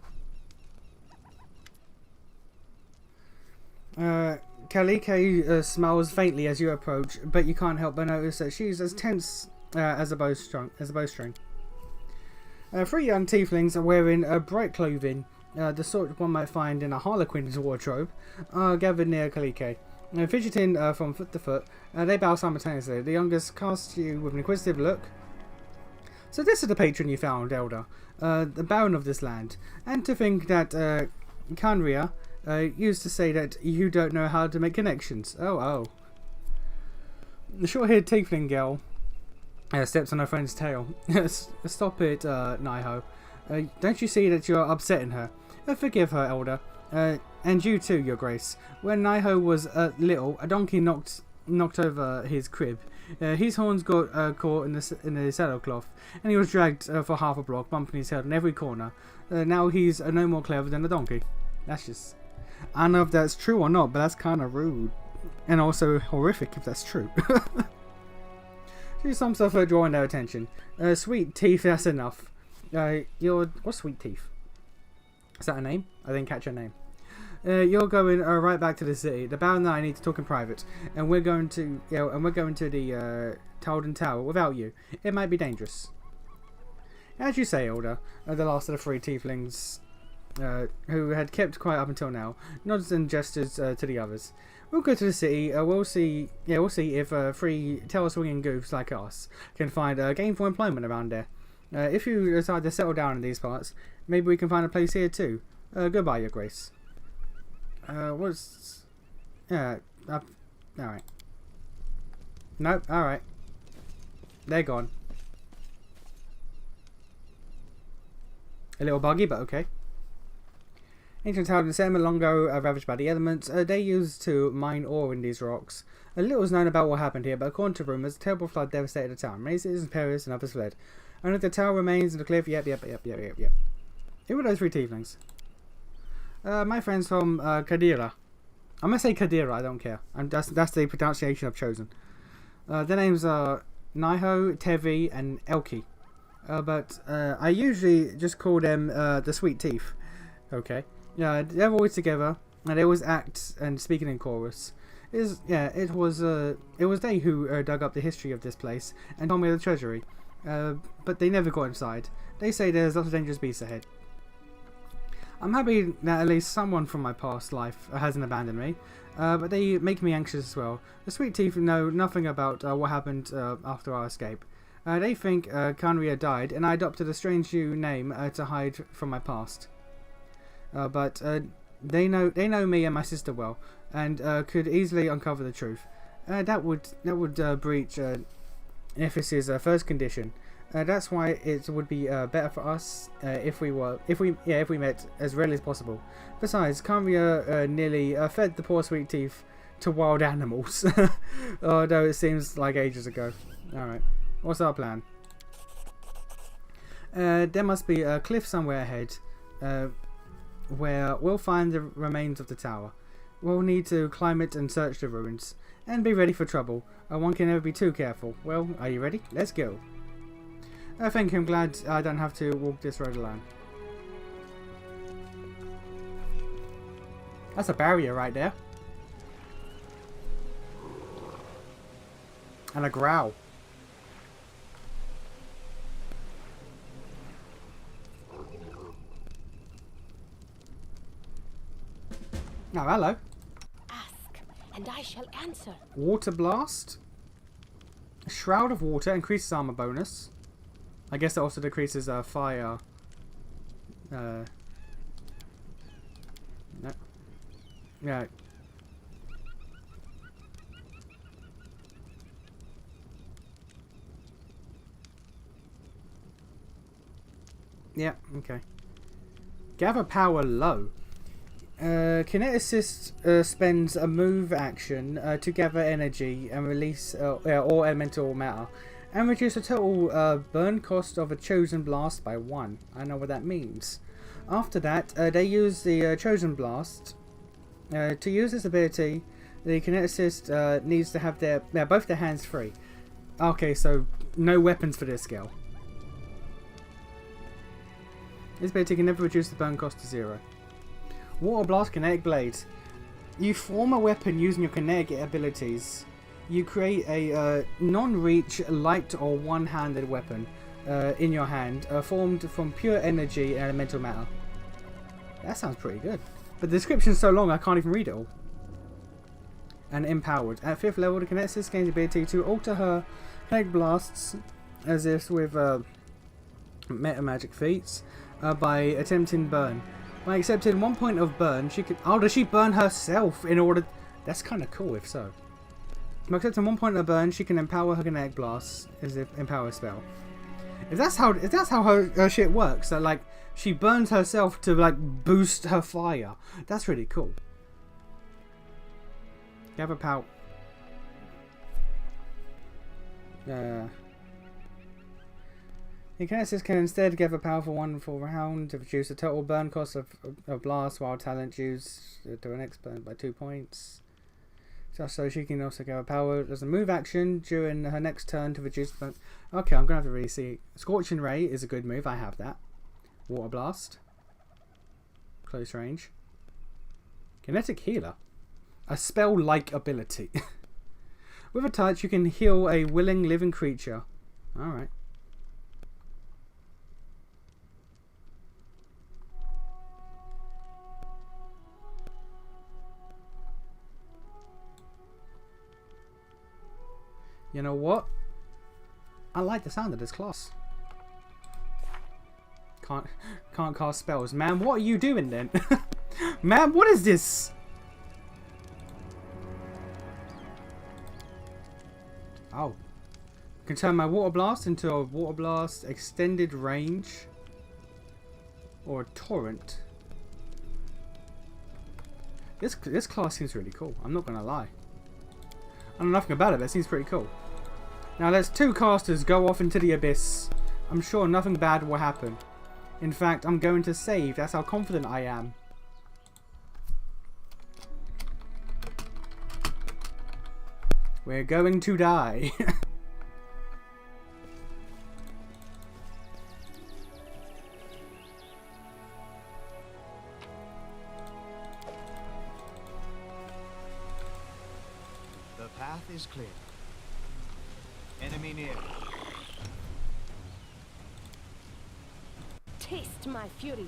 Kalike smiles faintly as you approach, but you can't help but notice that she's as tense as a bowstring. Three young Tieflings are wearing bright clothing, the sort one might find in a Harlequin's wardrobe, are gathered near Kalike. Fidgeting from foot to foot, they bow simultaneously. The youngest casts you with an inquisitive look. So this is the patron you found, Elder, the Baron of this land. And to think that Kanria used to say that you don't know how to make connections. Oh. The short-haired Tiefling girl steps on her friend's tail. Stop it, Naiho. Don't you see that you're upsetting her? Forgive her, Elder. And you too, Your Grace. When Naiho was little, a donkey knocked over his crib. His horns got caught in the saddlecloth, and he was dragged for half a block, bumping his head on every corner. Now he's no more clever than a donkey. That's just... I don't know if that's true or not, but that's kind of rude. And also horrific if that's true. Do some stuff for drawing their attention. Sweet Teeth, that's enough. What's Sweet Teeth? Is that a name? I didn't catch her name. You're going right back to the city. The Baron and I need to talk in private, and we're going to the Talden Tower without you. It might be dangerous. As you say, Elder, the last of the three Tieflings, who had kept quiet up until now, nods and gestures to the others. We'll go to the city. We'll see if three tail-swinging goofs like us can find gainful employment around there. If you decide to settle down in these parts, maybe we can find a place here too. Goodbye, Your Grace. Alright. Nope, alright. They're gone. A little buggy, but okay. Ancient town and settlement long ago ravaged by the elements. They used to mine ore in these rocks. A little is known about what happened here, but according to rumours, a terrible flood devastated the town. Many citizens perished and others fled. Only the tower remains in the cliff. Yep. Who are those three tieflings? My friends from Kadira. I'm gonna say Kadira, I don't care. That's the pronunciation I've chosen. Their names are Niho, Tevi, and Elki. But I usually just call them the Sweet Teeth. Okay. Yeah, they're always together, and they always act and speaking in chorus. It was they who dug up the history of this place and told me the treasury. But they never got inside. They say there's lots of dangerous beasts ahead. I'm happy that at least someone from my past life hasn't abandoned me, but they make me anxious as well. The Sweet Teeth know nothing about what happened after our escape. They think Kanria died, and I adopted a strange new name to hide from my past. But they know me and my sister well, and could easily uncover the truth. That would breach Nephis' first condition. That's why it would be better for us if we met as rarely as possible. Besides, Kanria nearly fed the poor Sweet Teeth to wild animals, although it seems like ages ago. All right, what's our plan? There must be a cliff somewhere ahead, where we'll find the remains of the tower. We'll need to climb it and search the ruins, and be ready for trouble. One can never be too careful. Well, are you ready? Let's go. Thank you, I'm glad I don't have to walk this road alone. That's a barrier right there. And a growl. Oh, hello. Ask, and I shall answer. Water Blast. A Shroud of Water increases armor bonus. I guess that also decreases fire. No. Yeah. Yeah, okay. Gather power low. Kineticist spends a move action to gather energy and release all elemental matter, and reduce the total burn cost of a chosen blast by 1. I know what that means. After that, they use the chosen blast. To use this ability, the kineticist needs to have both their hands free. Okay, so no weapons for this skill. This ability can never reduce the burn cost to 0. Water Blast Kinetic Blade. You form a weapon using your kinetic abilities. You create a non-reach, light or one-handed weapon in your hand, formed from pure energy and elemental matter. That sounds pretty good. But the description's so long I can't even read it all. And empowered. At 5th level, the kineticist gains the ability to alter her kinetic blasts, as if with meta magic feats, by attempting burn. By accepting 1 point of burn, she could... Oh, does she burn herself in order... That's kind of cool if so. By accepting 1 point of burn, she can empower her kinetic blasts as if empower spell. If that's how her shit works, that like she burns herself to like boost her fire. That's really cool. Gather power. The kineticist can instead gather power for 1 full round to reduce the total burn cost of blast, while talent used to an next burn by 2 points. Just so she can also gather power as a move action during her next turn to reduce the burn. Okay, I'm gonna have to really see. Scorching Ray is a good move. I have that. Water Blast. Close range. Kinetic Healer. A spell-like ability. With a touch, you can heal a willing living creature. Alright. You know what? I like the sound of this class. Can't cast spells. Man, what are you doing then? Man, what is this? Oh. I can turn my water blast into a water blast extended range. Or a torrent. This class seems really cool. I'm not going to lie. I know nothing about it, but it seems pretty cool. Now let's 2 casters go off into the abyss. I'm sure nothing bad will happen. In fact, I'm going to save. That's how confident I am. We're going to die. The path is clear. Enemy near. Taste my fury.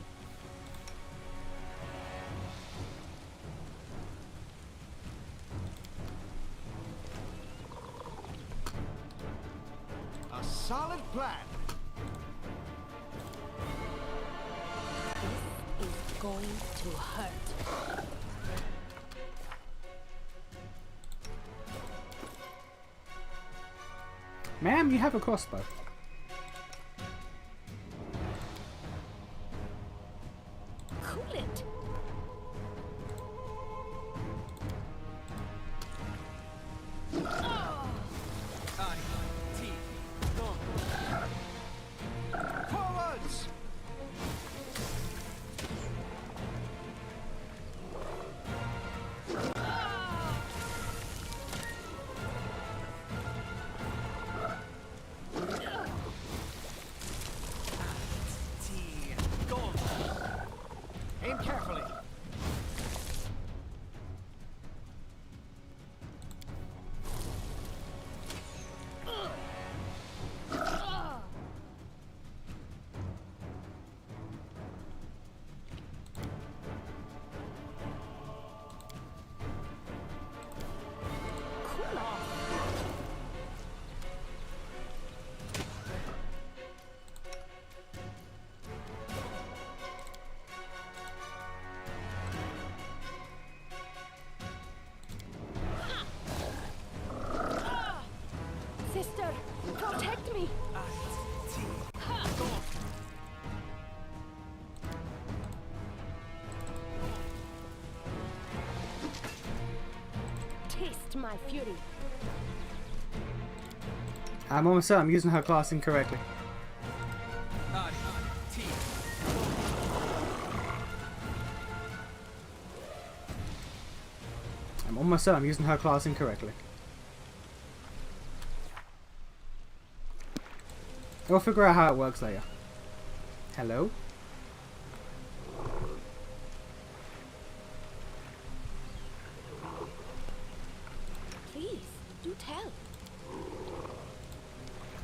A solid plan. This is going to hurt. Ma'am, you have a crossbow. Cool it. Forwards! Aim carefully. Cool off. Sister, protect me. Taste my fury. I'm almost certain I'm using her class incorrectly. I'm almost certain I'm using her class incorrectly. We'll figure out how it works later. Hello? Please, do tell.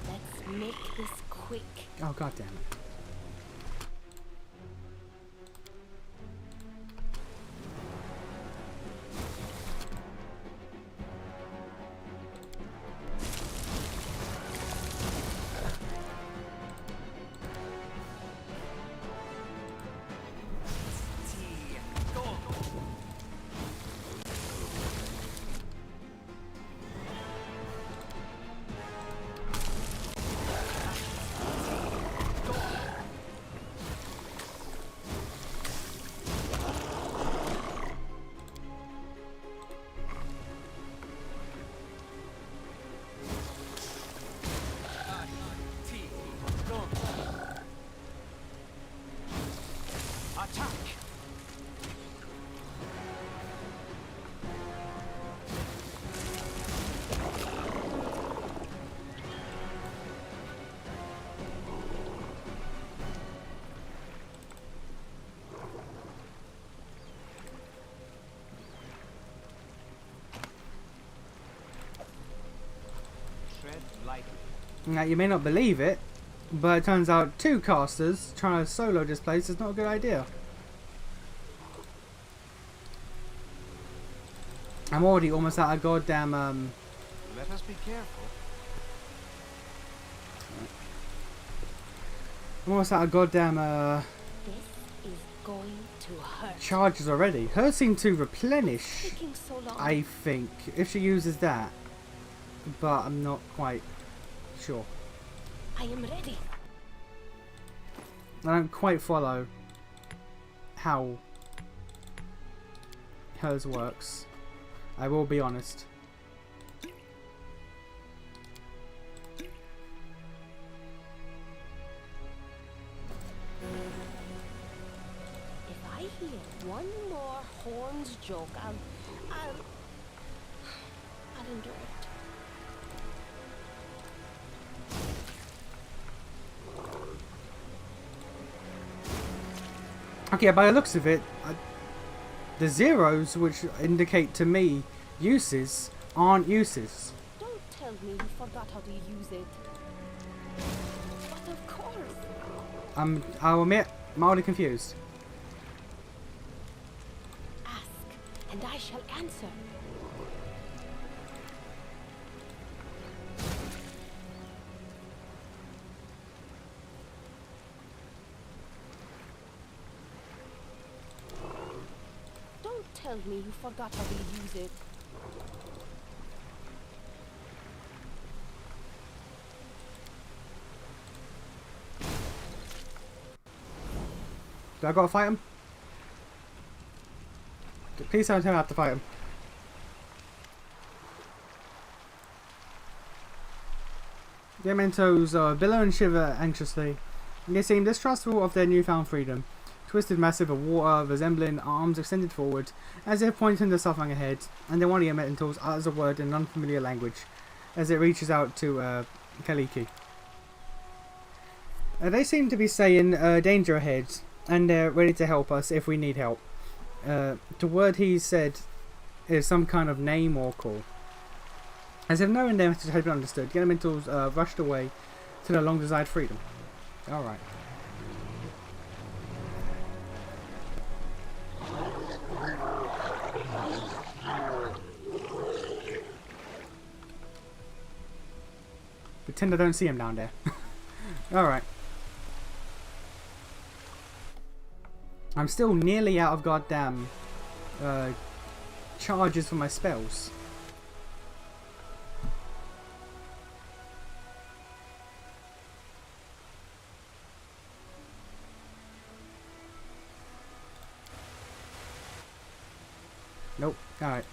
Let's make this quick. Oh, god damn it. Attack! Tread lightly. Now, you may not believe it, but it turns out 2 casters trying to solo this place is not a good idea. I'm already almost out of goddamn, Let us be careful. I'm almost out of goddamn, This is going to hurt. charges already. Hers seem to replenish, Taking so long. I think, if she uses that. but I'm not quite sure. I am ready. I don't quite follow how hers works. I will be honest. If I hear one more horns joke, I'll endure it. Okay, by the looks of it, the zeros, which indicate to me uses, aren't uses. Don't tell me you forgot how to use it. But of course. I'll admit, mildly confused. Ask, and I shall answer. Don't tell me you forgot how to use it. Do I gotta fight him? Please don't tell me I have to fight him. The Mentos billow and shiver anxiously. They seem distrustful of their newfound freedom. Twisted massive of water, resembling arms extended forward, as if pointing to something ahead, and then one of the Elementals utters a word in an unfamiliar language, as it reaches out to Kaliki. They seem to be saying danger ahead, and they're ready to help us if we need help. The word he said is some kind of name or call. As if knowing their message had been understood, the Elementals rushed away to their long-desired freedom. Alright. Pretend I don't see him down there. Alright. I'm still nearly out of goddamn charges for my spells. Nope. Alright.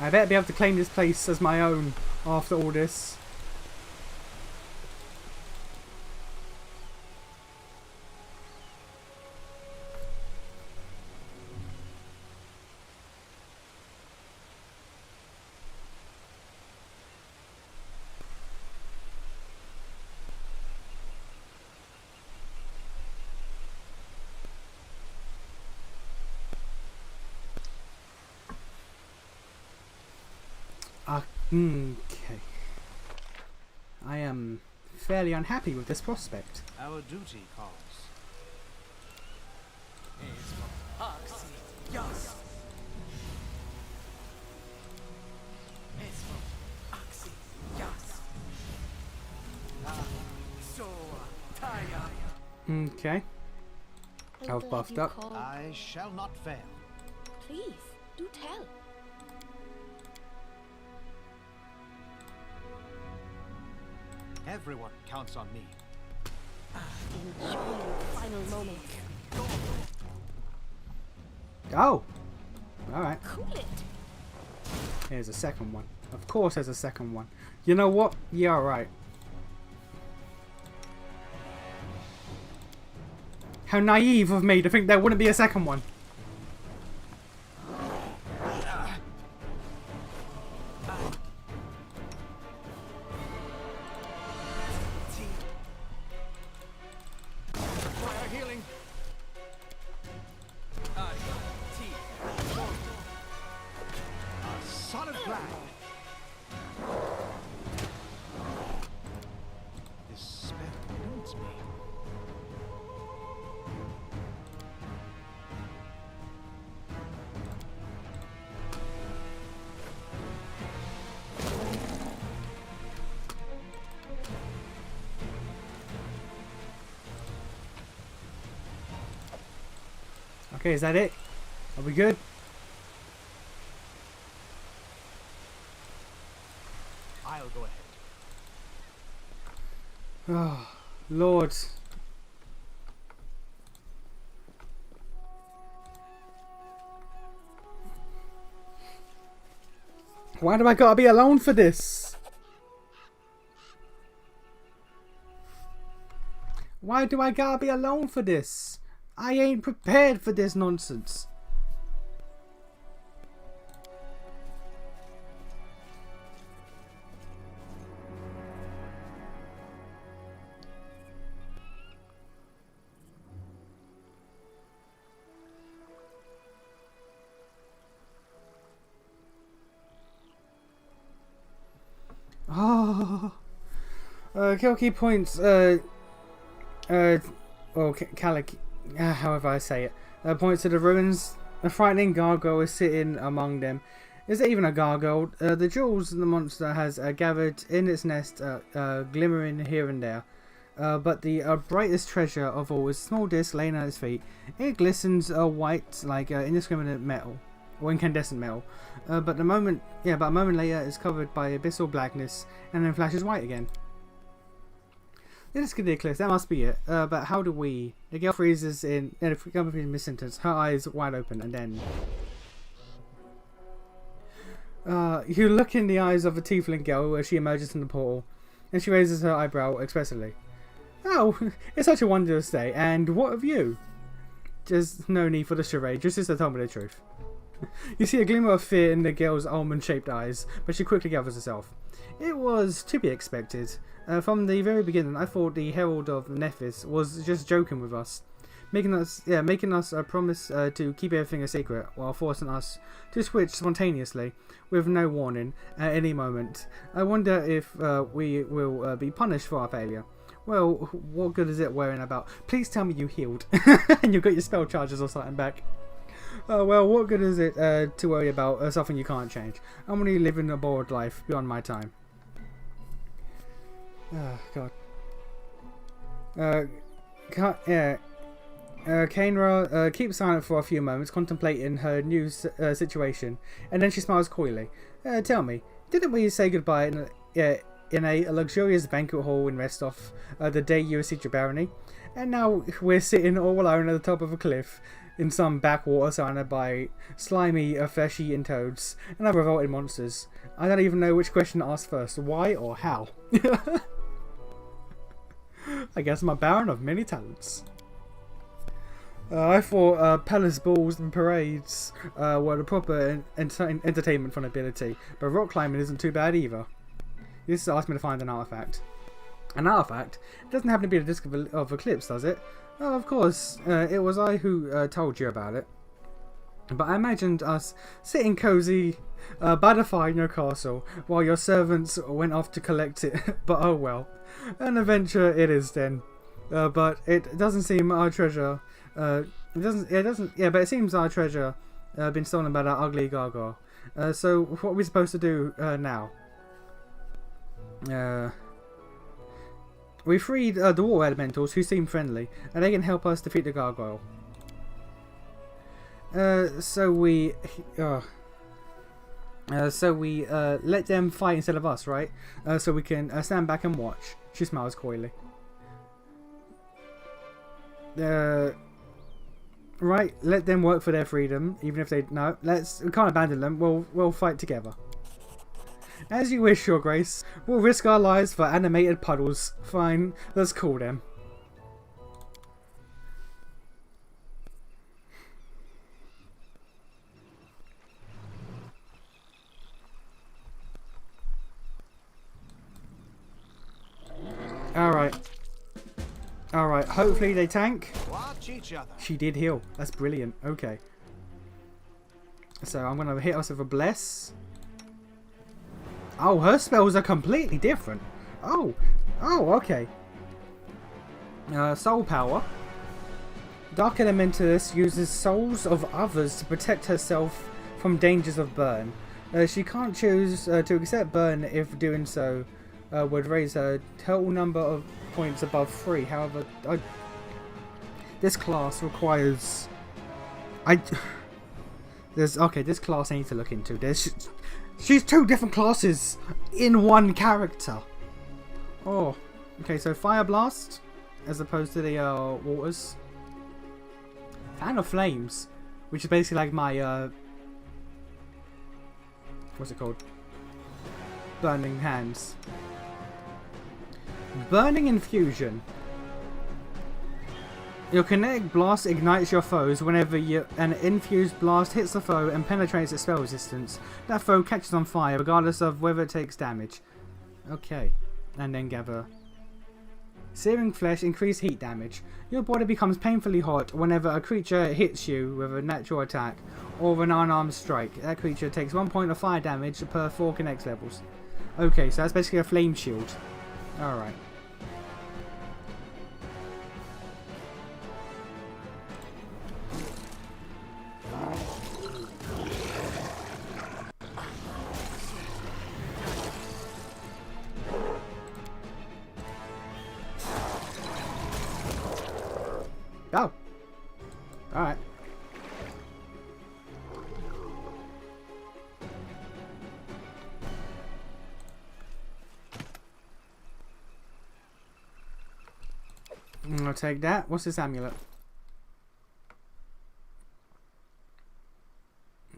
I better be able to claim this place as my own after all this. Okay. I am fairly unhappy with this prospect. Our duty calls. Okay. I've buffed up. I shall not fail. Please, do tell. Everyone counts on me. Enjoy your final moment. Oh! Alright. Cool it. Here's a second one. Of course there's a second one. You know what? Yeah, alright. How naive of me to think there wouldn't be a second one. Solid plan. This spell won't Okay, is that it? Are we good? I'll go ahead. Oh, Lord. Why do I gotta be alone for this? Why do I gotta be alone for this? I ain't prepared for this nonsense. Oh, kill key points. Or Calic, however I say it. Points to the ruins. A frightening gargoyle is sitting among them. Is it even a gargoyle? The jewels the monster has gathered in its nest, glimmering here and there. But the brightest treasure of all is a small disc laying at its feet. It glistens white like indiscriminate metal. Or incandescent metal, but a moment later it's covered by abyssal blackness and then flashes white again. Let's get the eclipse, that must be it. But how do we? The girl freezes in mid-sentence, her eyes wide open, and then you look in the eyes of a tiefling girl as she emerges from the portal, and she raises her eyebrow expressively. Oh, it's such a wondrous day, and what of you? Just no need for the charade, just to tell me the truth. You see a glimmer of fear in the girl's almond-shaped eyes, but she quickly gathers herself. It was to be expected. From the very beginning, I thought the Herald of Nephis was just joking with us, making us promise to keep everything a secret, while forcing us to switch spontaneously, with no warning, at any moment. I wonder if we will be punished for our failure. Well, what good is it worrying about? Please tell me you healed, and you got your spell charges or something back. Well, what good is it to worry about something you can't change? I'm only living a bored life beyond my time. Oh, God. Kainra keeps silent for a few moments, contemplating her new situation, and then she smiles coyly. Tell me, didn't we say goodbye in a luxurious banquet hall in Restov the day you received your barony? And now we're sitting all alone at the top of a cliff, in some backwater surrounded by slimy, flesh-eating toads and other revolting monsters. I don't even know which question to ask first, why or how. I guess I'm a baron of many talents. I thought palace balls and parades were the proper entertainment for nobility, but rock climbing isn't too bad either. You just asked me to find an artifact. An artifact? It doesn't happen to be the disc of Eclipse, does it? Oh, of course, it was I who told you about it. But I imagined us sitting cozy by the fire in your castle while your servants went off to collect it. But oh well, an adventure it is then. But it doesn't seem our treasure. But it seems our treasure been stolen by that ugly gargoyle. So what are we supposed to do now? We freed the water elementals who seem friendly, and they can help us defeat the gargoyle. So we let them fight instead of us, right? So we can stand back and watch. She smiles coyly. Right, let them work for their freedom, even if they we can't abandon them. We'll fight together. As you wish, Your Grace. We'll risk our lives for animated puddles. Fine, let's call them. Alright. Alright, hopefully they tank. Watch each other. She did heal. That's brilliant. Okay. So I'm going to hit us with a bless. Oh, her spells are completely different. Oh, okay. Soul power. Dark Elementalist uses souls of others to protect herself from dangers of burn. She can't choose to accept burn if doing so would raise her total number of points above 3. However, this class requires This class I need to look into. She's 2 different classes in one character. Oh, okay. So fire blast as opposed to the waters. Fan of flames, which is basically like my what's it called? Burning hands. Burning infusion. Your kinetic blast ignites your foes whenever an infused blast hits the foe and penetrates its spell resistance. That foe catches on fire regardless of whether it takes damage. Okay. And then gather. Searing flesh, increase heat damage. Your body becomes painfully hot whenever a creature hits you with a natural attack or an unarmed strike. That creature takes 1 point of fire damage per 4 kinetic levels. Okay, so that's basically a flame shield. Alright. Oh. Alright. I'll take that. What's this amulet?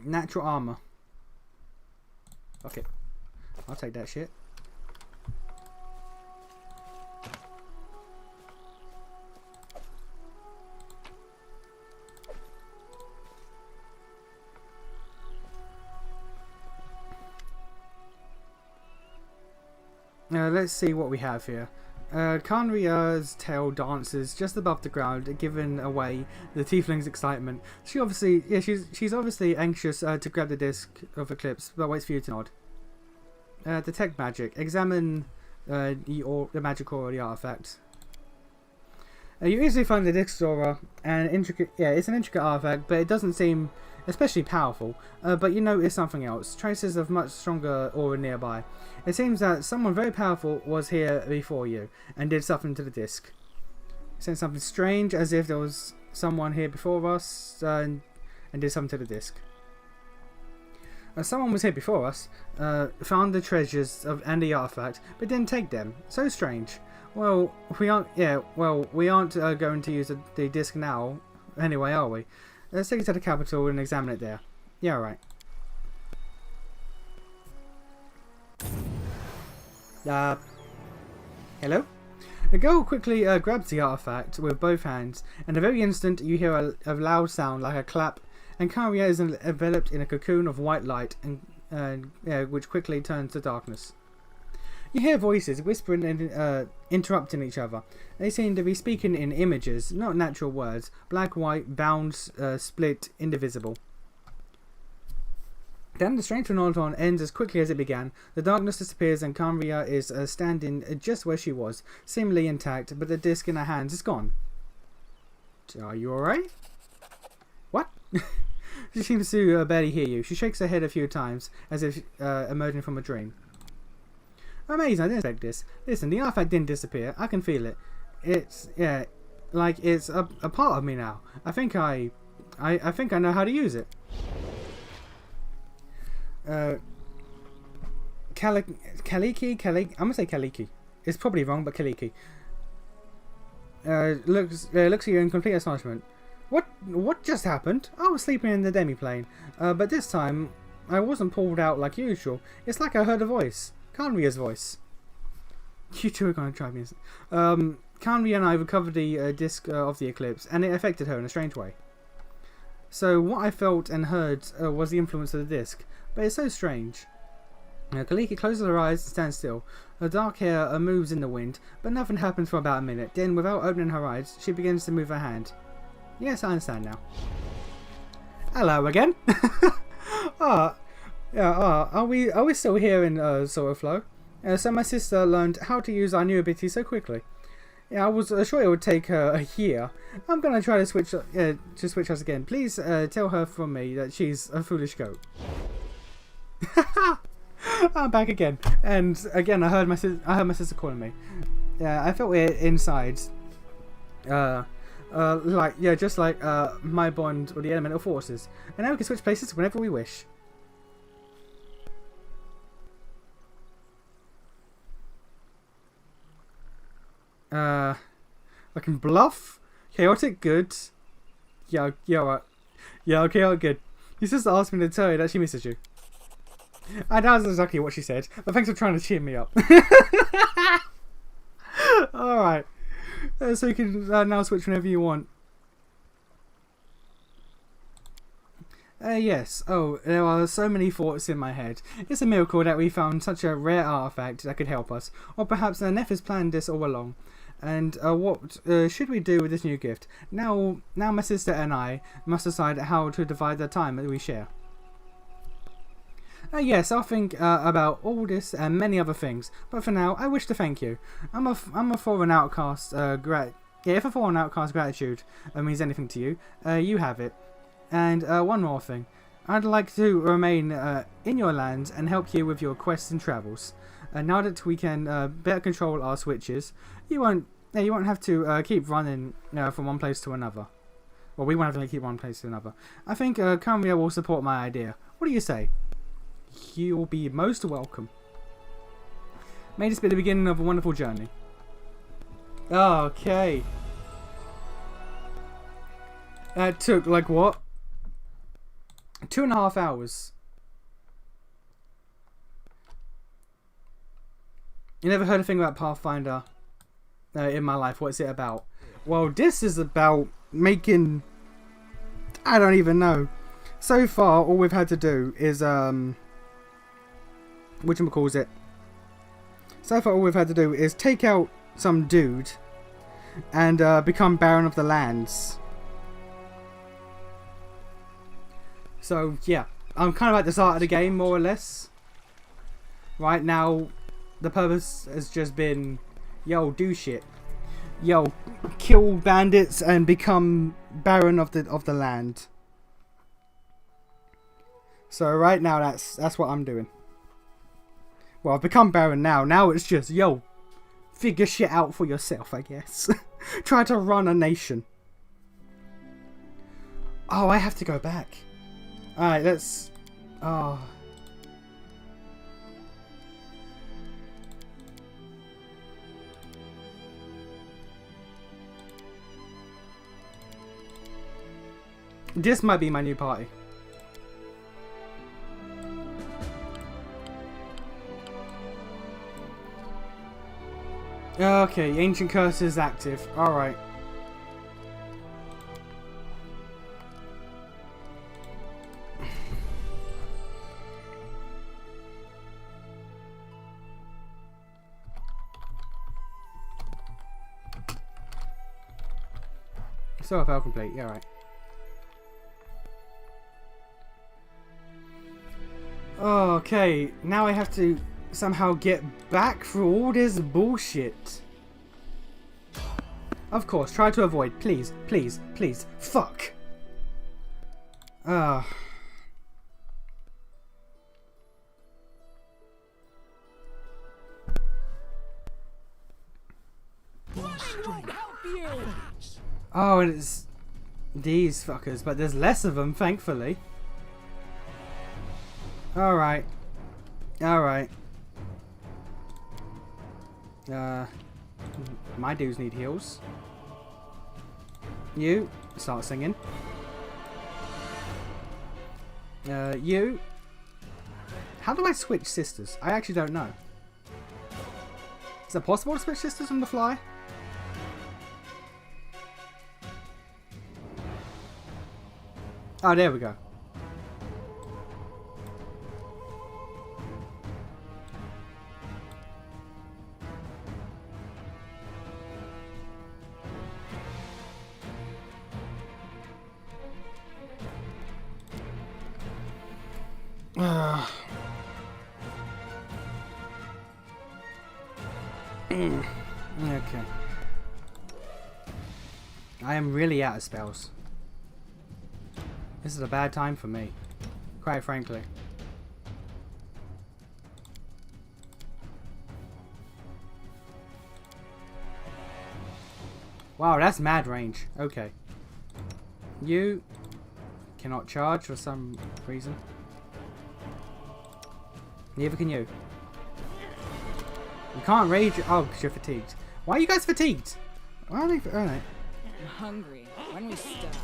Natural armor. Okay. I'll take that shit. Let's see what we have here. Kanria's tail dances just above the ground, giving away the Tiefling's excitement. She's obviously anxious to grab the disc of Eclipse, but waits for you to nod. Detect magic. Examine the magic or the artifact. You easily find the disc aura, and it's an intricate artifact, but it doesn't seem especially powerful. But you notice something else. Traces of much stronger aura nearby. It seems that someone very powerful was here before you and did something to the disc. Said something strange, as if there was someone here before us and did something to the disc. Someone was here before us, found the treasures and the artifact, but didn't take them. So strange. Well, we aren't. Yeah, well, we aren't going to use the disc now, anyway, are we? Let's take it to the capital and examine it there. Yeah, right. Hello? The girl quickly grabs the artifact with both hands, and the very instant you hear a loud sound like a clap, and Karia is enveloped in a cocoon of white light, which quickly turns to darkness. You hear voices whispering and interrupting each other. They seem to be speaking in images, not natural words. Black, white, bound, split, indivisible. Then the strange phenomenon ends as quickly as it began. The darkness disappears and Kanria is standing just where she was, seemingly intact, but the disc in her hands is gone. Are you alright? What? She seems to barely hear you. She shakes her head a few times, as if emerging from a dream. Amazing, I didn't expect this. Listen, the artifact didn't disappear. I can feel it. It's, yeah, like it's a part of me now. I think I know how to use it. Kaliki, I'm gonna say Kaliki. It's probably wrong, but Kaliki. Looks at you in complete astonishment. What just happened? I was sleeping in the demi-plane, but this time I wasn't pulled out like usual. It's like I heard a voice. Kanria's voice. You two are gonna drive me. Kanria and I recovered the disc of the Eclipse, and it affected her in a strange way. So what I felt and heard was the influence of the disc, but it's so strange. Kaliki closes her eyes and stands still. Her dark hair moves in the wind, but nothing happens for about a minute. Then, without opening her eyes, she begins to move her hand. Yes, I understand now. Hello again. Are we still here in Solar Flow? So my sister learned how to use our new ability so quickly. Yeah, I was sure it would take her a year. I'm gonna try to switch us again. Please tell her from me that she's a foolish goat. I'm back again, and again I heard my sister calling me. Yeah, I felt it inside. Just like my bond with the elemental forces. And now we can switch places whenever we wish. I can bluff, chaotic good. Yeah, right. Yeah, okay, good. He's just asked me to tell you that she misses you. And that was exactly what she said. But thanks for trying to cheer me up. Alright. So you can now switch whenever you want. Yes. Oh, there are so many thoughts in my head. It's a miracle that we found such a rare artifact that could help us. Or perhaps Neff has planned this all along. And what should we do with this new gift? Now my sister and I must decide how to divide the time that we share. Yes, I'll think about all this and many other things. But for now, I wish to thank you. I'm a foreign outcast. If a foreign outcast gratitude means anything to you, you have it. And one more thing, I'd like to remain in your lands and help you with your quests and travels. Now that we can better control our switches, you won't have to keep running from one place to another. Well, we won't have to keep one place to another. I think Cumbria will support my idea. What do you say? You'll be most welcome. May this be the beginning of a wonderful journey. Okay. That took, like, what? 2.5 hours. You never heard a thing about Pathfinder in my life. What's it about? Well, this is about making... I don't even know. So far, all we've had to do is... whatchamacallit. So far, all we've had to do is take out some dude and become Baron of the Lands. So, yeah. I'm kind of at the start of the game, more or less. Right now, the purpose has just been, yo, do shit. Yo, kill bandits and become Baron of the land. So right now, that's what I'm doing. Well, I've become Baron now. Now it's just, yo, figure shit out for yourself, I guess. Try to run a nation. Oh, I have to go back. Alright, let's... Oh... This might be my new party. Okay, Ancient Curse is active. Alright. So I felt complete. Yeah, right. Okay, now I have to somehow get back through all this bullshit. Of course, try to avoid. Please, please, please. Fuck. Why won't help you? Oh, and it's these fuckers, but there's less of them, thankfully. Alright. Alright. My dudes need heals. You, start singing. You. How do I switch sisters? I actually don't know. Is it possible to switch sisters on the fly? Oh, there we go. Okay. I am really out of spells. This is a bad time for me, quite frankly. Wow, that's mad range. Okay. You cannot charge for some reason. Neither can you. You can't rage. Oh, because you're fatigued. Why are you guys fatigued? Why are they? Alright. I'm hungry. When we stop.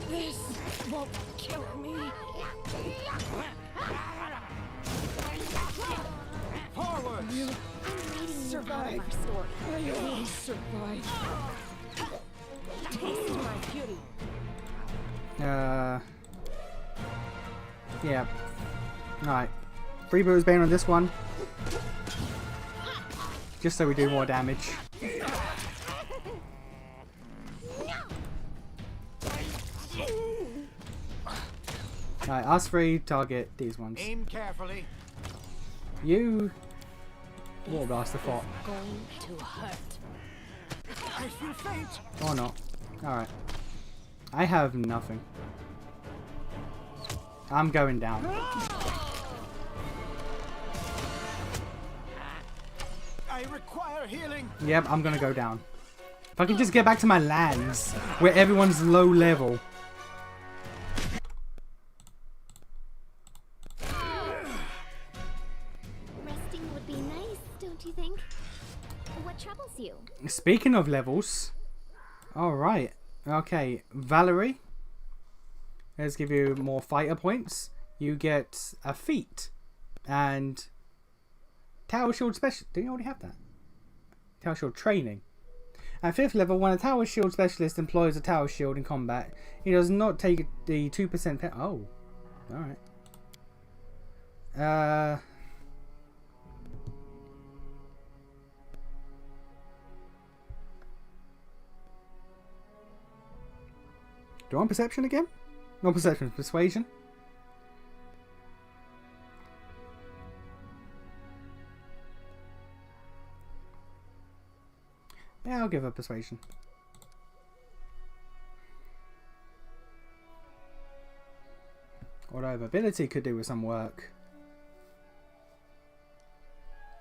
This won't kill me. Forward! Survive. Our story. I will survive. Taste my beauty. Yeah. Alright. Freebooter's bane on this one. Just so we do more damage. Alright, us three target these ones. Aim carefully. You Water Blast the fort. Going to hurt. I feel faint. Or not. Alright. I have nothing. I'm going down. I require healing. Yep, I'm gonna go down. If I can just get back to my lands, where everyone's low level. Resting would be nice, don't you think? What troubles you? Speaking of levels. Alright. Okay, Valerie. Let's give you more fighter points. You get a feat. And Tower Shield Special. Do you already have that? Tower Shield Training. At 5th level, when a Tower Shield Specialist employs a Tower Shield in combat, he does not take the 2% Oh. Alright. Do I want Perception again? Not Perception, Persuasion. Yeah, I'll give her Persuasion. Although ability could do with some work.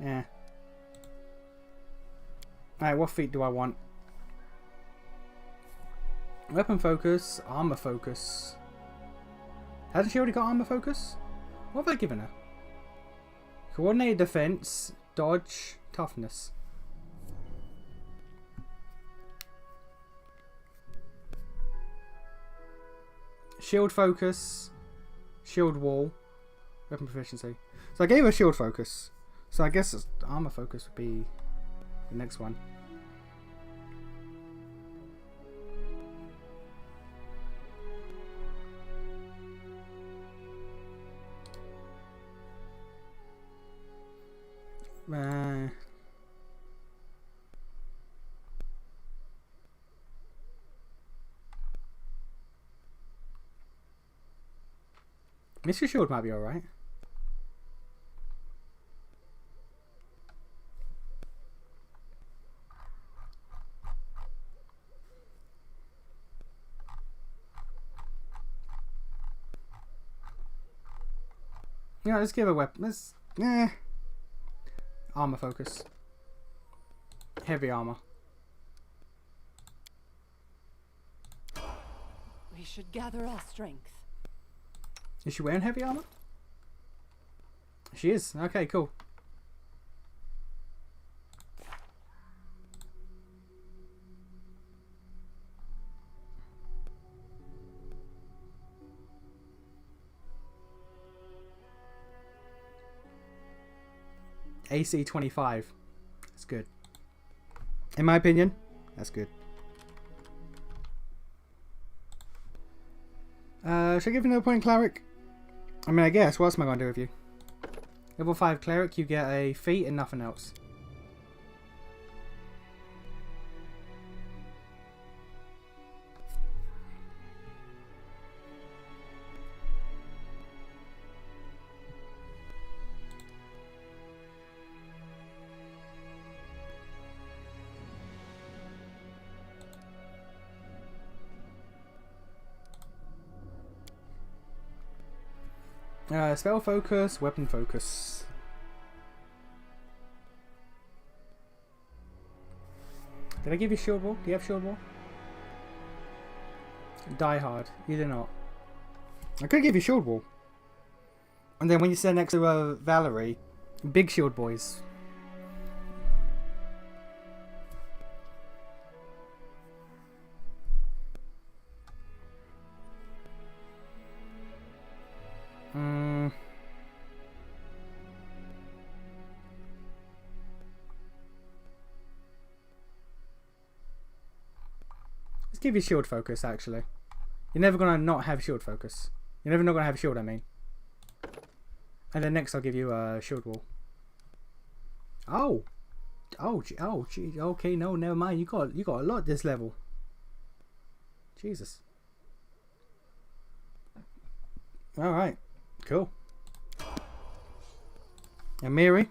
Yeah. Alright, what feat do I want? Weapon focus, armor focus. Hasn't she already got armor focus? What have I given her? Coordinated defense, dodge, toughness. Shield focus, shield wall, weapon proficiency. So I gave her shield focus. So I guess armor focus would be the next one. Mr. Shield might be alright. Yeah, let's give a weapon. Let's armor focus. Heavy armor. We should gather our strength. Is she wearing heavy armor? She is. Okay, cool. AC 25. That's good. In my opinion, that's good. Should I give you another point, Cleric? I mean, I guess. What else am I going to do with you? Level 5 Cleric, you get a feat and nothing else. Spell focus, weapon focus. Did I give you shield wall? Do you have shield wall? Die hard. You do not. I could give you shield wall. And then when you stand next to Valerie, big shield boys. Let's give you shield focus, actually. You're never going to not have shield focus. You're never not going to have shield, I mean. And then next I'll give you a shield wall. Oh! Oh, gee. Okay, no, never mind. You got a lot this level. Jesus. Alright. Cool. And Miri?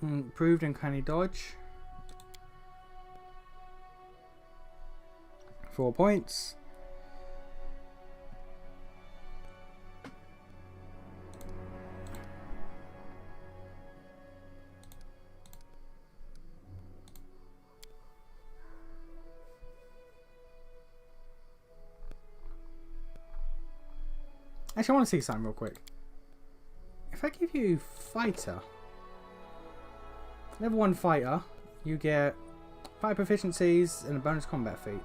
Improved uncanny dodge. 4 points. Actually, I want to see something real quick. If I give you fighter, level 1 fighter, you get 5 proficiencies and a bonus combat feat.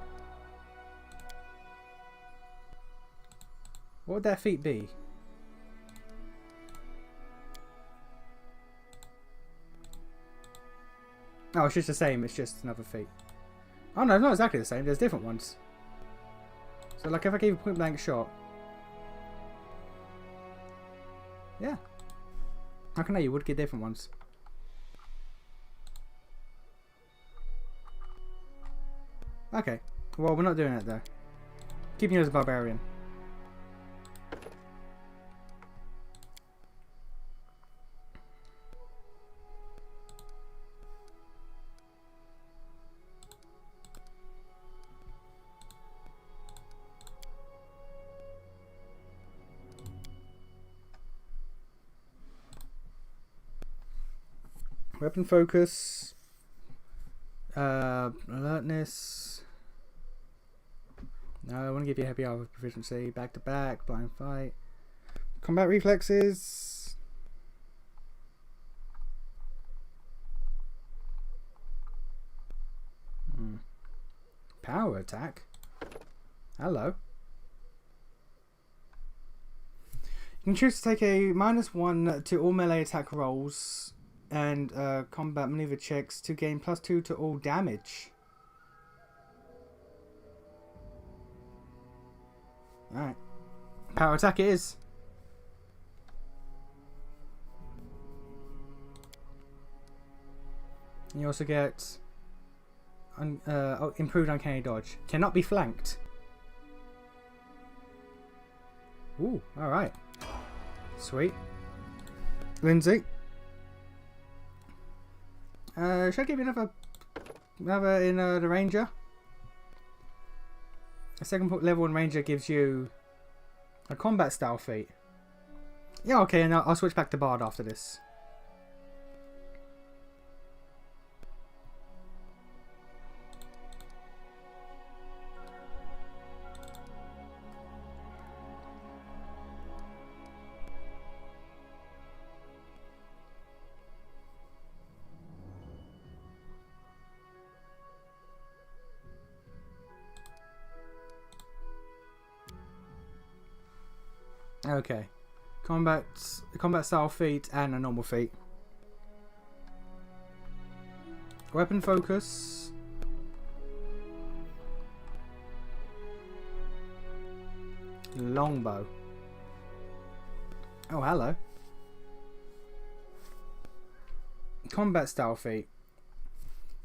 What would that feat be? Oh, it's just the same, it's just another feat. Oh no, it's not exactly the same, there's different ones. So like if I gave you point blank shot. Yeah. How can I? You would get different ones. Okay. Well, we're not doing it though. Keeping you as a barbarian. Weapon focus, alertness. No, I want to give you heavy armor proficiency, back to back, blind fight, combat reflexes. Power attack. Hello. You can choose to take a -1 to all melee attack rolls and combat maneuver checks to gain +2 to all damage. Alright. Power attack it is. And you also get improved uncanny dodge. Cannot be flanked. Ooh, alright. Sweet. Lindsay. Should I give you another in the Ranger? A second level in Ranger gives you a combat style feat. Yeah, okay, and I'll switch back to Bard after this. Okay, combat style feat and a normal feat. Weapon focus. Longbow. Oh, hello. Combat style feat.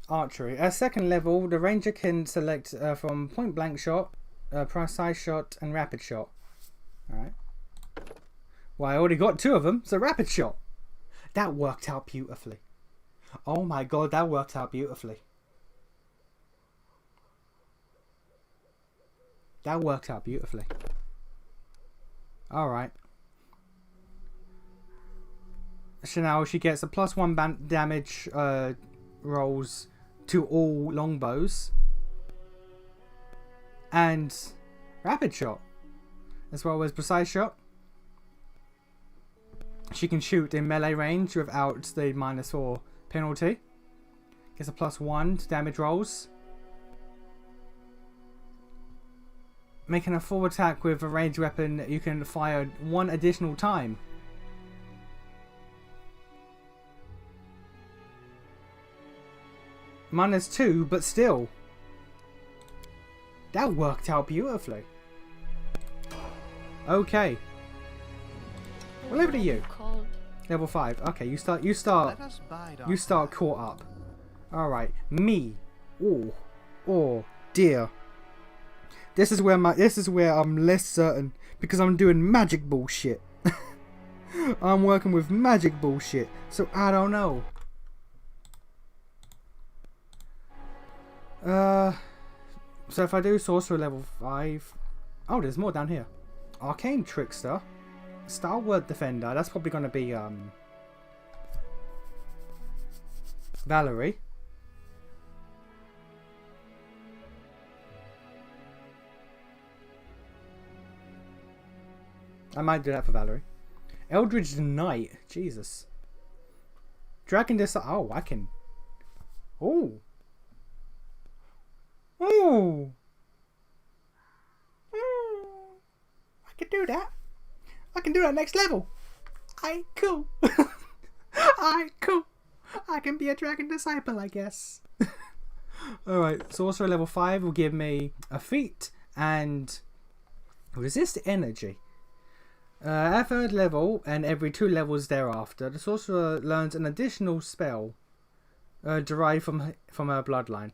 Archery. At second level, the ranger can select from point blank shot, precise shot, and rapid shot. Alright. Well, I already got 2 of them, so rapid shot. That worked out beautifully. Oh my god, that worked out beautifully. That worked out beautifully. Alright. So now she gets a +1 damage rolls to all longbows. And rapid shot. As well as precise shot. She can shoot in melee range without the -4 penalty. Gets a +1 to damage rolls. Making a full attack with a ranged weapon, you can fire 1 additional time. -2, but still. That worked out beautifully. Okay. What level are you? Level 5. Okay, you start caught up. Alright. Me. Oh dear. This is where I'm less certain because I'm doing magic bullshit. I'm working with magic bullshit, so I don't know. So if I do sorcerer level 5, oh, there's more down here. Arcane trickster, stalwart defender. That's probably gonna be Valerie. I might do that for Valerie. Eldritch Knight. Jesus. Dragon Disciple. Oh, I can. Oh. Oh. I can do that. I can do that next level. I cool. Cool. I can be a Dragon Disciple, I guess. Alright, Sorcerer level 5 will give me a feat and resist energy. At 3rd level and every 2 levels thereafter, the sorcerer learns an additional spell derived from her bloodline.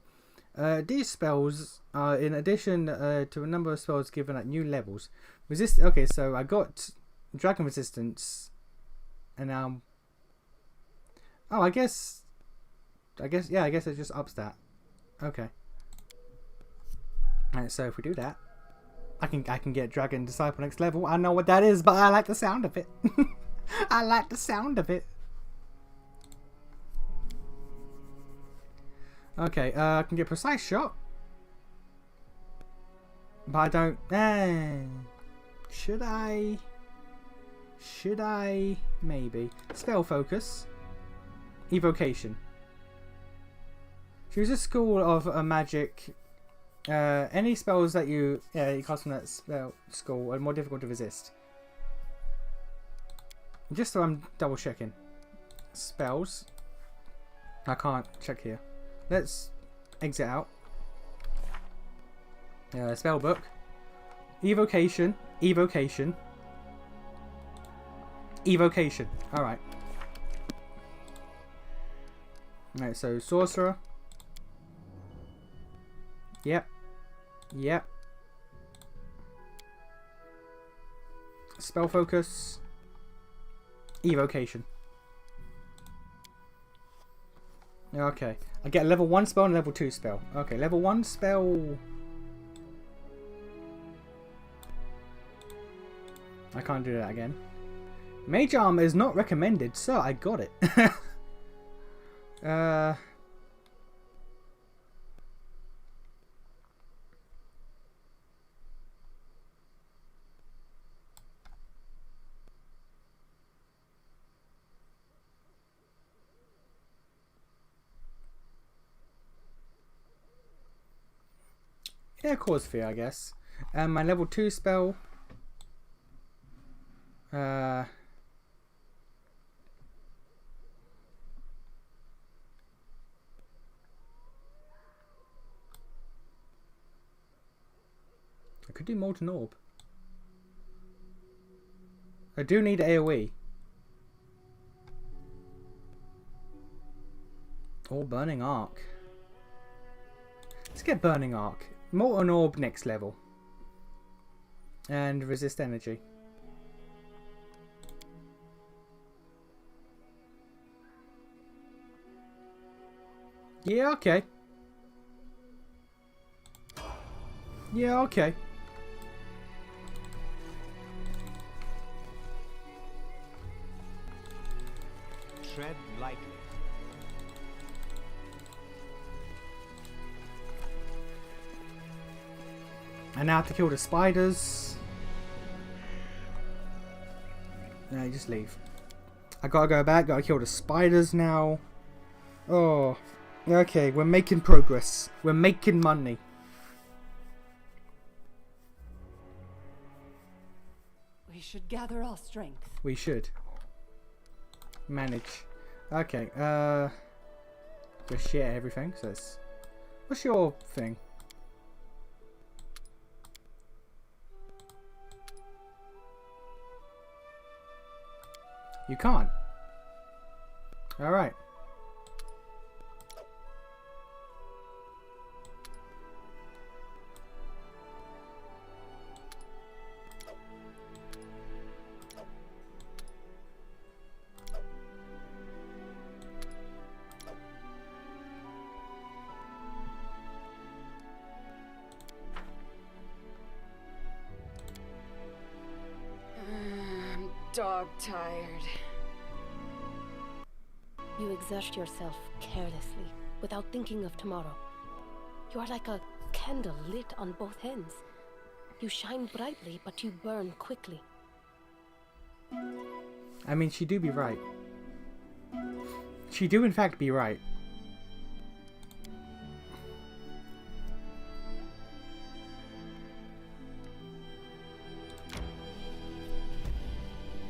These spells are in addition to a number of spells given at new levels. Okay, so I got dragon resistance, and now, oh, I guess it just ups that. Okay. Alright, so if we do that, I can get Dragon Disciple next level. I know what that is, but I like the sound of it. I like the sound of it. Okay, I can get precise shot, but I don't. Should I? Should I? Maybe. Spell focus. Evocation. Choose a school of a magic. Any spells that you cast from that spell school are more difficult to resist. Just so I'm double checking. Spells. I can't check here. Let's exit out. Spell book. Evocation. Evocation. Evocation. Alright. Alright, so sorcerer. Yep. Yep. Spell focus. Evocation. Okay. I get a level 1 spell and level 2 spell. Okay, level 1 spell. I can't do that again. Mage armor is not recommended, so I got it. Yeah, cause fear, I guess. My level 2 spell. I could do Molten Orb. I do need AoE. Or Burning Arc. Let's get Burning Arc. Molten Orb next level. And resist energy. Yeah, okay. Yeah, okay. Tread lightly. I now have to kill the spiders. No, you just leave. I gotta go back, gotta kill the spiders now. Oh. Okay, we're making progress. We're making money. We should gather our strength. We should. Manage. Okay, just share everything, so it's... What's your thing? You can't. Alright. I'm dog tired. You exert yourself carelessly, without thinking of tomorrow. You are like a candle lit on both ends. You shine brightly, but you burn quickly. I mean, she do be right. She do in fact be right.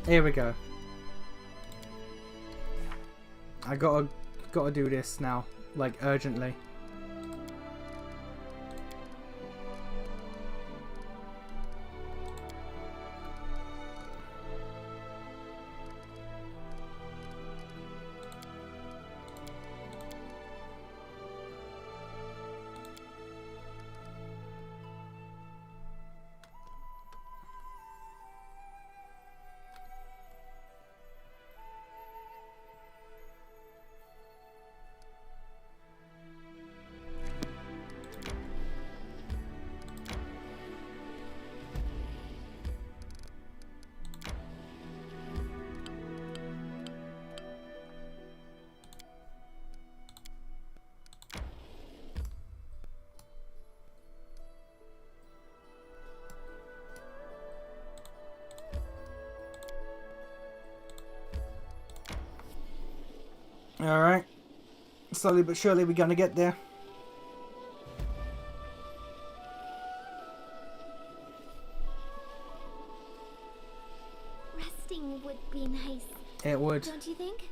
Here we go. I gotta do this now, like urgently. Alright. Slowly but surely we're gonna get there. Resting would be nice. It would. Don't you think?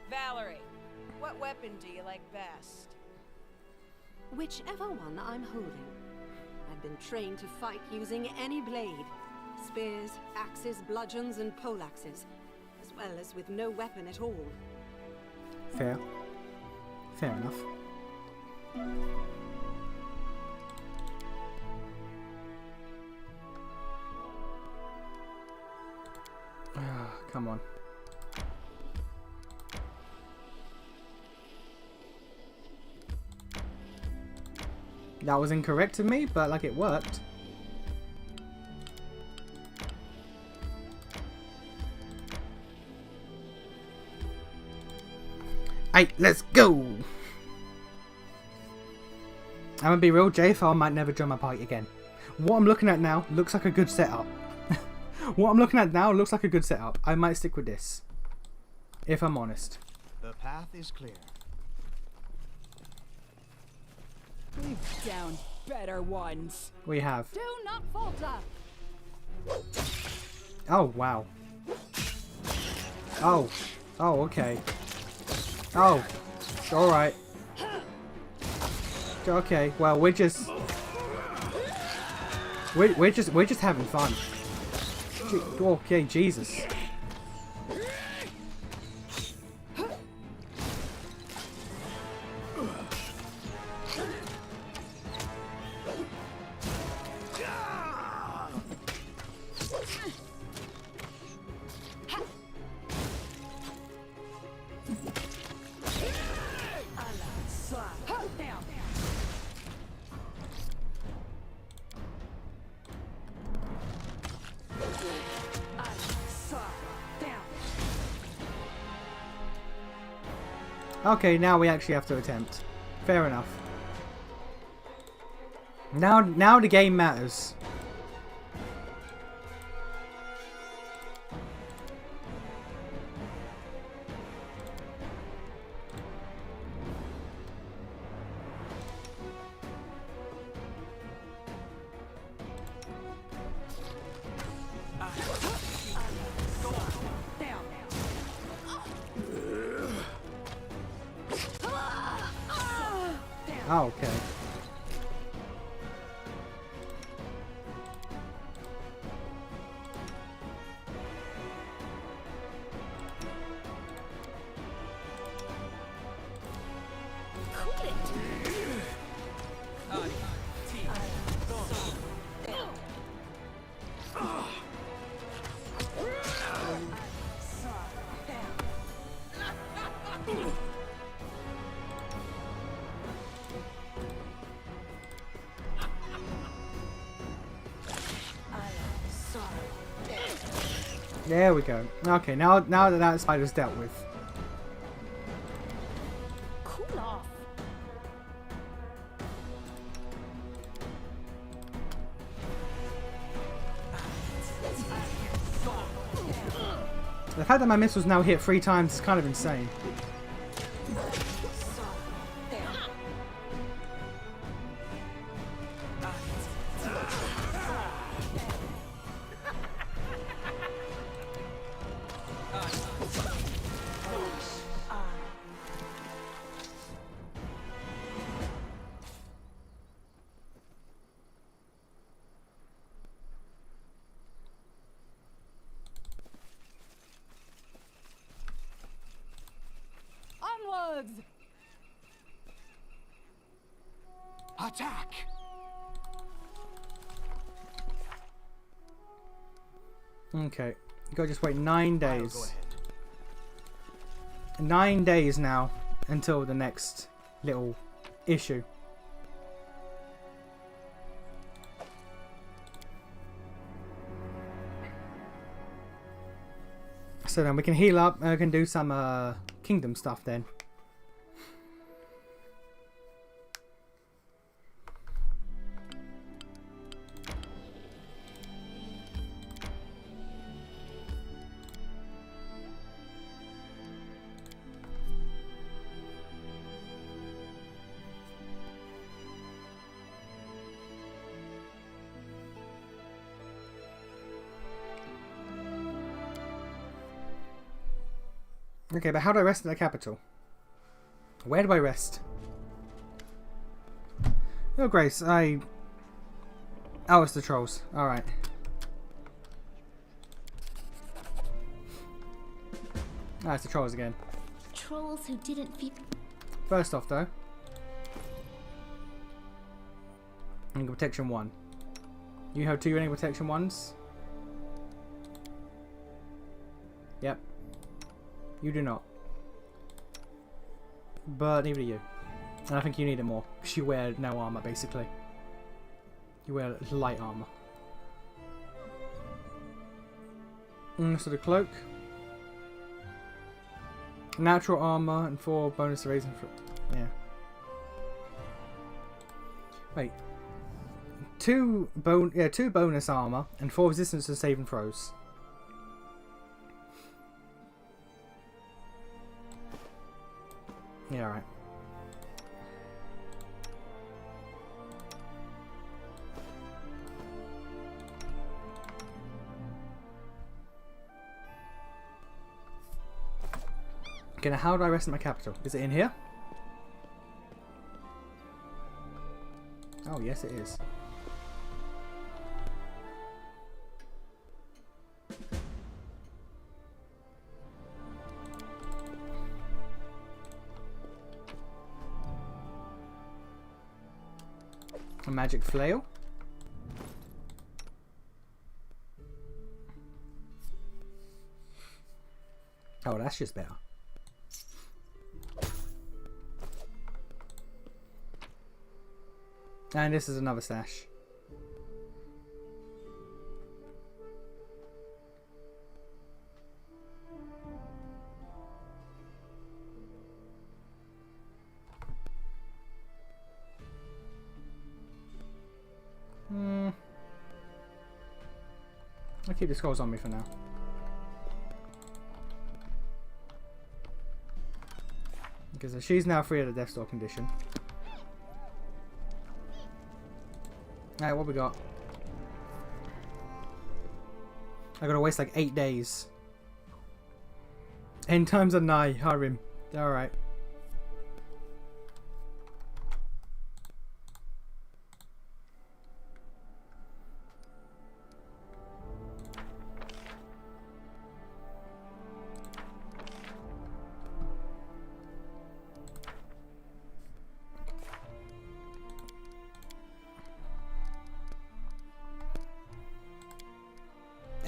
Valerie, what weapon do you like best? Whichever one I'm holding. I've been trained to fight using any blade. Spears, axes, bludgeons, and poleaxes. As well as with no weapon at all. Fair. Fair enough. Come on. That was incorrect of me, but like it worked. Hey, let's go! I'm gonna be real, JFR might never join my party again. What I'm looking at now looks like a good setup. What I'm looking at now looks like a good setup. I might stick with this. If I'm honest. The path is clear. We've downed better ones. We have. Do not falter. Oh, wow. Oh. Oh, okay. Oh. Alright. Okay, well, we're just having fun. Okay, Jesus. Okay, now we actually have to attempt. Fair enough. Now the game matters. Oh, okay. There we go. Okay, now that spider's dealt with. Cool off. The fact that my missiles now hit 3 times is kind of insane. Onwards! Attack! Okay. You gotta just wait 9 Go days. ahead. 9 days now until the next little issue. So then we can heal up and we can do some kingdom stuff then. Okay, but how do I rest in the capital? Where do I rest? Oh, Grace, Oh, it's the trolls. Alright. Ah, it's the trolls again. Trolls who didn't feed. First off, though. Angle protection 1. You have 2 angle protection 1s? Yep. You do not. But neither do you. And I think you need it more. Because you wear no armor, basically. You wear light armor. So the cloak. Natural armor and 4 bonus raising for... Yeah. Wait. 2 bonus armor and 4 resistance to saving throws. Yeah, alright. Okay, now how do I rest in my capital? Is it in here? Oh, yes it is. A magic flail. Oh, that's just better. And this is another stash. I'll keep the scrolls on me for now. Because she's now free of the Death Store condition. Alright, what we got? I gotta waste like 8 days. End times are nigh, Harim. Alright.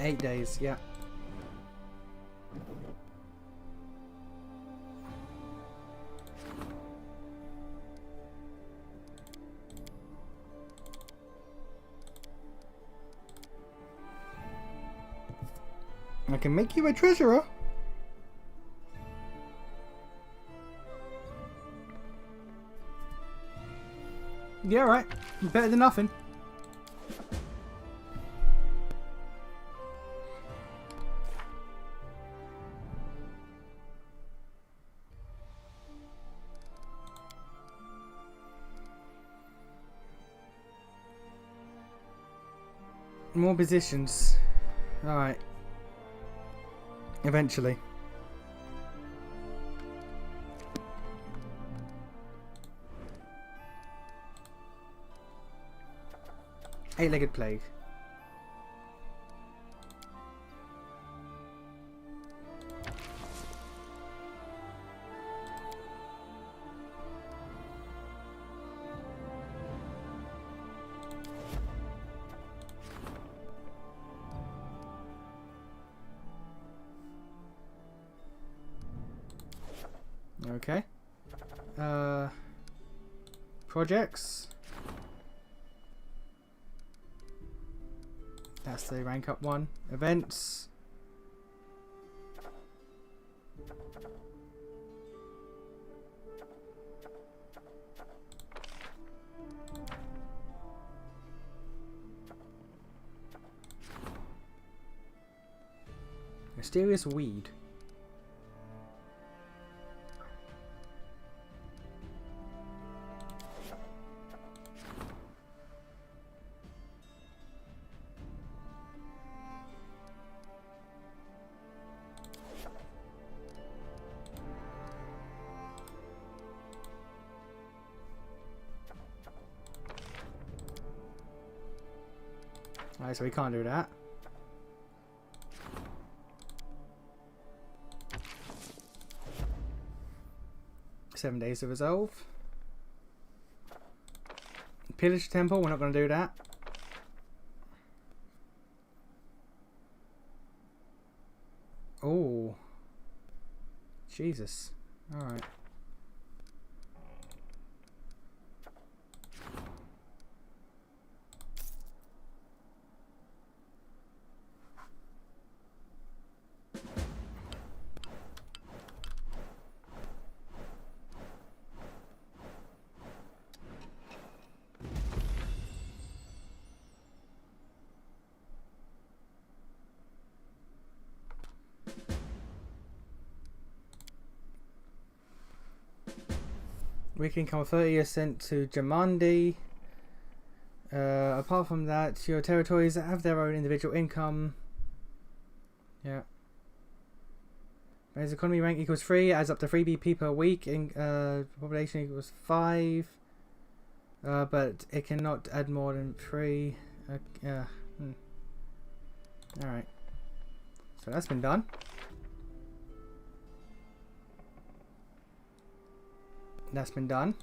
Eight days, yeah. I can make you a treasurer. Yeah, right. Better than nothing. More positions. Alright. Eventually. Eight-legged plague. Okay. Projects. That's the rank up one. Events. Mysterious weed. Alright, so we can't do that. Seven days to resolve. Pillage temple, we're not going to do that. Oh. Jesus. Alright. Weekly income of 30 is sent to Jamandi. Apart from that, your territories have their own individual income. Yeah. As economy rank equals 3, adds up to 3 BP per week. In population equals 5. But it cannot add more than 3. Alright. So that's been done. That's been done.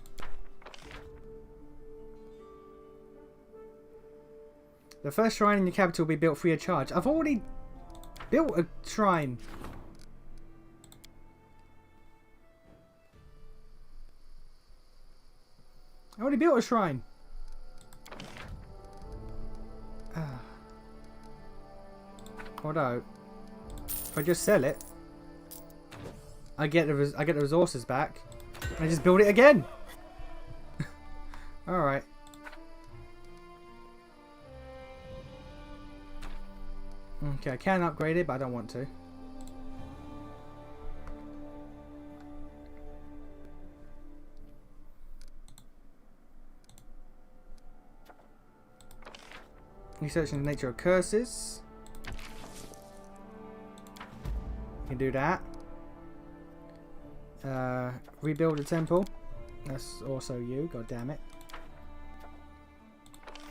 The first shrine in your capital will be built free of charge. I've already built a shrine. I already built a shrine. Although, if I just sell it, I get the resources back. I just build it again. Alright. Okay, I can upgrade it, but I don't want to. Researching the nature of curses. You can do that. Rebuild a temple. That's also you, god damn it.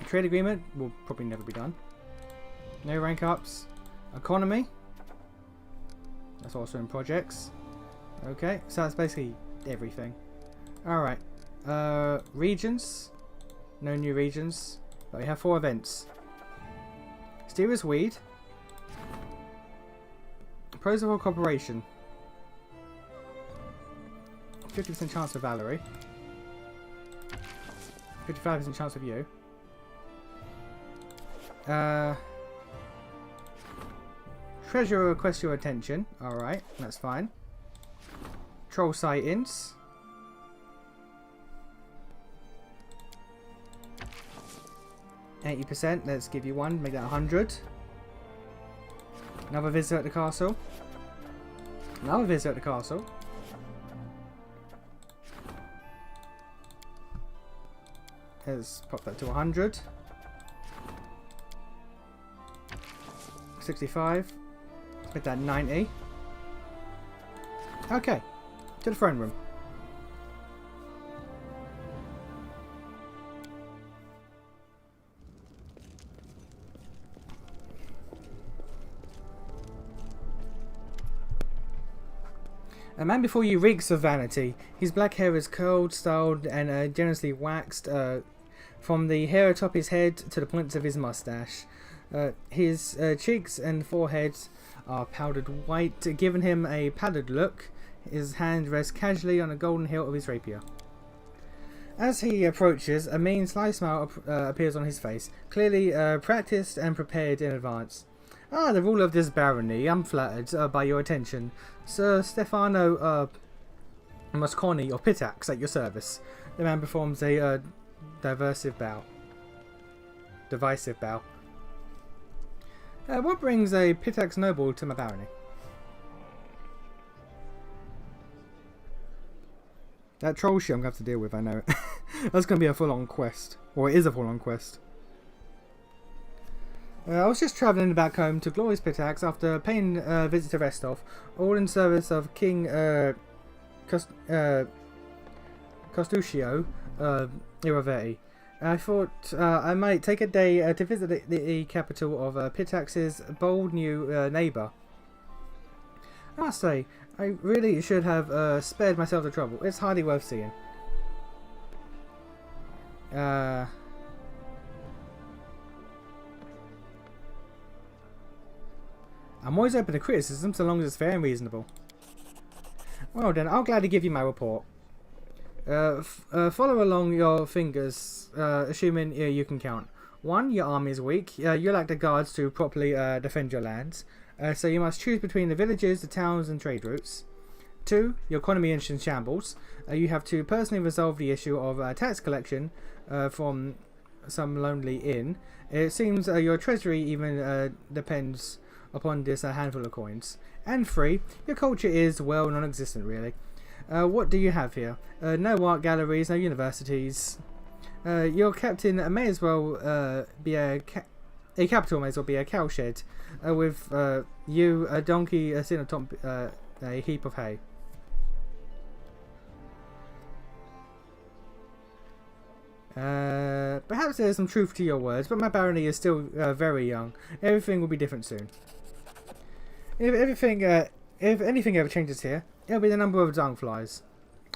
A trade agreement will probably never be done. No rank ups. Economy. That's also in projects. Okay, so that's basically everything. Alright. Regions. No new regions. But we have 4 events. Mysterious Weed. Protocol Cooperation. 50% chance for Valerie. 55% chance of you. Treasure requests your attention. Alright, that's fine. Troll sightings. %. Let's give you one. Make that 100. Another visitor at the castle. Another visitor at the castle. Let's pop that to 100. 65. Let's make that 90. Okay. To the throne room. A man before you reeks of vanity. His black hair is curled, styled, and generously waxed from the hair atop his head to the points of his mustache. His cheeks and forehead are powdered white, giving him a pallid look. His hand rests casually on the golden hilt of his rapier. As he approaches, a mean, sly smile appears on his face, clearly practiced and prepared in advance. Ah, the ruler of this barony. I'm flattered by your attention. Sir Stefano Mosconi or Pitax at your service. The man performs a divisive bow. What brings a Pitax noble to my barony? That troll shit I'm going to have to deal with, I know. That's going to be a full-on quest. Or it is a full-on quest. I was just travelling back home to glorious Pitax after paying a visit to Restov, all in service of King Costuccio Iraverti. I thought I might take a day to visit the capital of Pitax's bold new neighbour. I must say, I really should have spared myself the trouble. It's hardly worth seeing. I'm always open to criticism so long as it's fair and reasonable. Well then, I'll gladly give you my report. Follow along your fingers, assuming you can count. 1. Your army is weak. You lack the guards to properly defend your lands. So you must choose between the villages, the towns and trade routes. 2. Your economy is in shambles. You have to personally resolve the issue of tax collection from some lonely inn. It seems your treasury even depends upon this handful of coins. And 3. Your culture is, well, non-existent really. What do you have here? No art galleries, no universities. Your captain may as well be a capital may as well be a cowshed, with you a donkey sitting atop a heap of hay. Perhaps there's some truth to your words, but my barony is still very young. Everything will be different soon. If anything ever changes here, it'll be the number of dung-flies,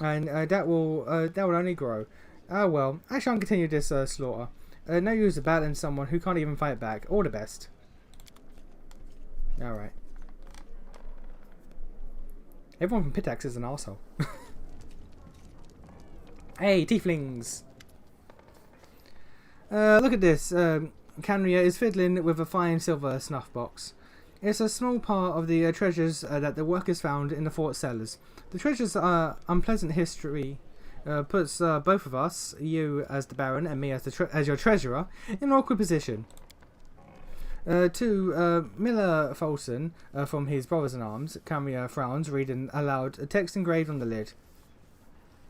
and that will only grow. Well, I shan't continue this slaughter. No use of battling someone who can't even fight back. All the best. Alright. Everyone from Pitax is an arsehole. Hey, Tieflings! Look at this. Canria is fiddling with a fine silver snuff box. It's a small part of the treasures that the workers found in the fort cellars. The treasure's unpleasant history puts both of us, you as the Baron and me as your treasurer, in an awkward position. To Miller Folsom from his Brothers-in-Arms, Camilla frowns, reading aloud a text engraved on the lid.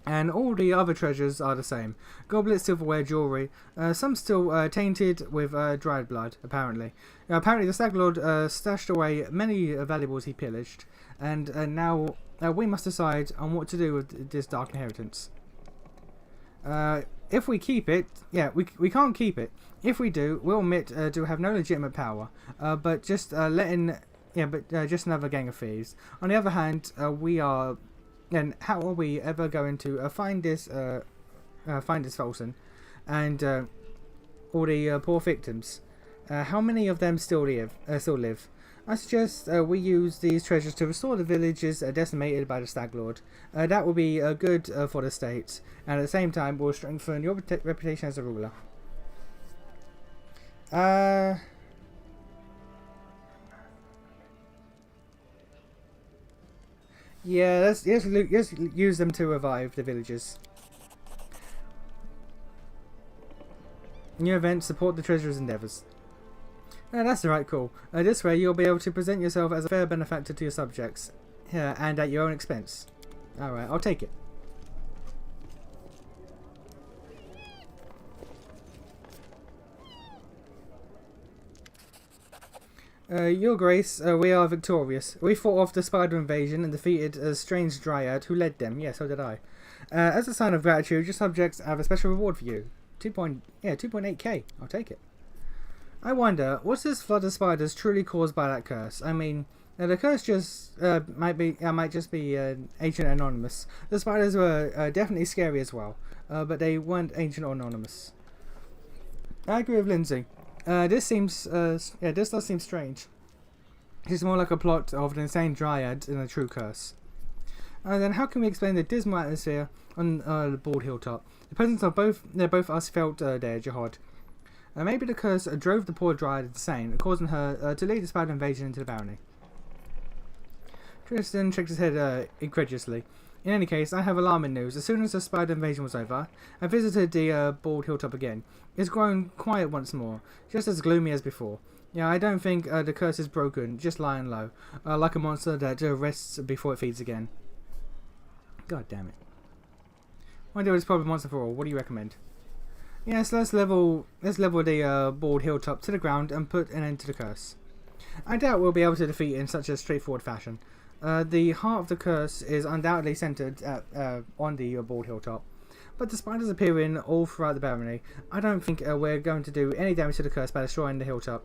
And all the other treasures are the same. Goblets, silverware, jewellery, some still tainted with dried blood, apparently. Apparently the Stag Lord stashed away many valuables he pillaged, and now we must decide on what to do with this dark inheritance. If we keep it, we can't keep it. If we do, we'll admit to have no legitimate power, but just just another gang of thieves. On the other hand, we are. Then how are we ever going to find this Folsom and all the poor victims? How many of them still live? I suggest we use these treasures to restore the villages decimated by the Stag Lord. That will be good for the state, and at the same time will strengthen your reputation as a ruler. Yeah, let's use them to revive the villagers. New event, support the treasurer's endeavours. That's alright, cool. This way you'll be able to present yourself as a fair benefactor to your subjects. And at your own expense. Alright, I'll take it. Your Grace, we are victorious. We fought off the spider invasion and defeated a strange dryad who led them. Yeah, so did I. As a sign of gratitude, your subjects have a special reward for you. 2.8k. I'll take it. I wonder, was this flood of spiders truly caused by that curse? I mean, the curse just might just be Ancient Anonymous. The spiders were definitely scary as well, but they weren't Ancient Anonymous. I agree with Lindsay. This does seem strange. It's more like a plot of an insane dryad than a true curse. Then how can we explain the dismal atmosphere on the bald hilltop? The presence of both us felt there, Jihad. Maybe the curse drove the poor dryad insane, causing her to lead the spider invasion into the barony. Tristan shook his head incredulously. In any case, I have alarming news. As soon as the spider invasion was over, I visited the bald hilltop again. It's grown quiet once more, just as gloomy as before. Yeah, I don't think the curse is broken, just lying low, like a monster that rests before it feeds again. God damn it. I do this problem once and for all. What do you recommend? Yes, let's level the bald hilltop to the ground and put an end to the curse. I doubt we'll be able to defeat it in such a straightforward fashion. The heart of the curse is undoubtedly centered on the bald hilltop, but the spiders appearing all throughout the barony, I don't think we're going to do any damage to the curse by destroying the hilltop.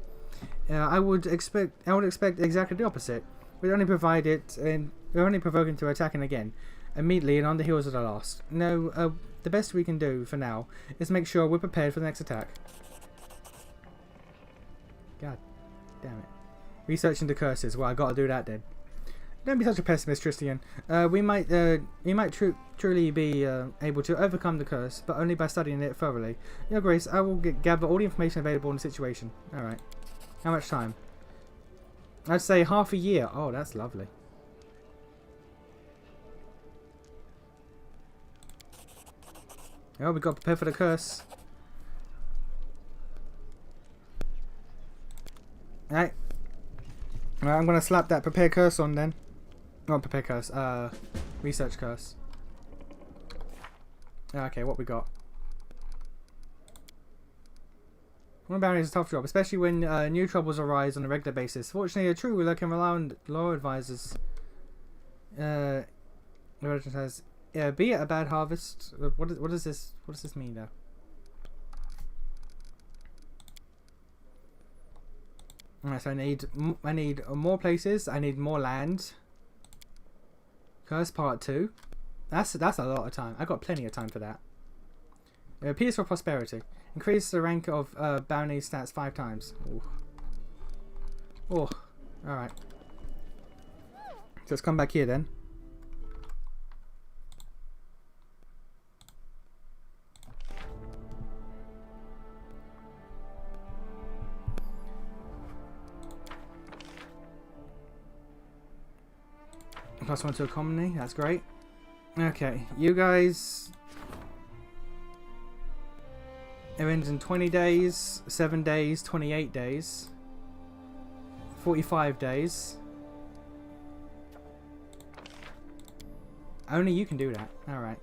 I would expect exactly the opposite. We'd only provide it, and we're only provoking to attacking again, immediately and on the heels of the last. No, the best we can do for now is make sure we're prepared for the next attack. God damn it! Researching the curses. Well, I got to do that then. Don't be such a pessimist, Tristan. We might truly be able to overcome the curse, but only by studying it thoroughly. Your Grace, I will gather all the information available in the situation. Alright. How much time? I'd say half a year. Oh, that's lovely. Oh, we've got to prepare for the curse. Alright. Alright, I'm going to slap that prepare curse on then. Not prepare curse, research curse. Okay, what we got? One bounty is a tough job, especially when new troubles arise on a regular basis. Fortunately, a true ruler can rely on law advisors. The legend says, be it a bad harvest. What does this mean though? Alright, so I need more places. I need more land. Curse part 2. That's a lot of time. I got plenty of time for that. Peace for prosperity. Increase the rank of bounty stats 5 times. Ooh. Oh, alright. So let's come back here then. +1 to economy, that's great. Okay, you guys. It ends in 20 days, 7 days, 28 days. 45 days. Only you can do that. Alright.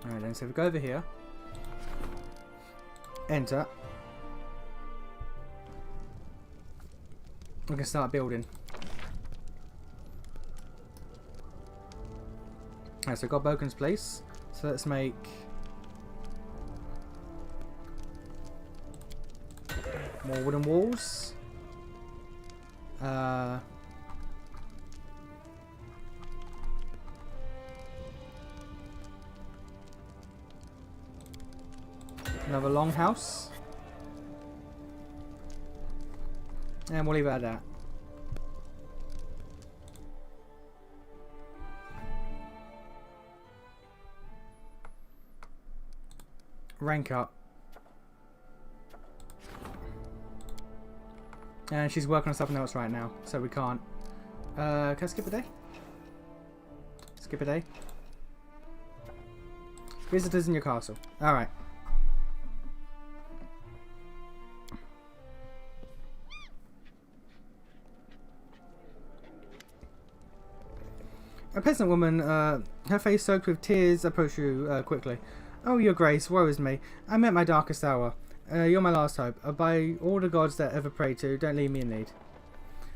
Alright then, so we go over here. Enter. We can start building. Alright, so we've got Boken's place. So let's make more wooden walls. Another longhouse. And we'll leave it at that. Rank up. And she's working on something else right now, so we can't. Can I skip a day? Skip a day. Visitors in your castle. Alright. A peasant woman, her face soaked with tears, approached you quickly. Oh, your grace, woe is me. I'm at my darkest hour. You're my last hope. By all the gods that ever prayed to, don't leave me in need.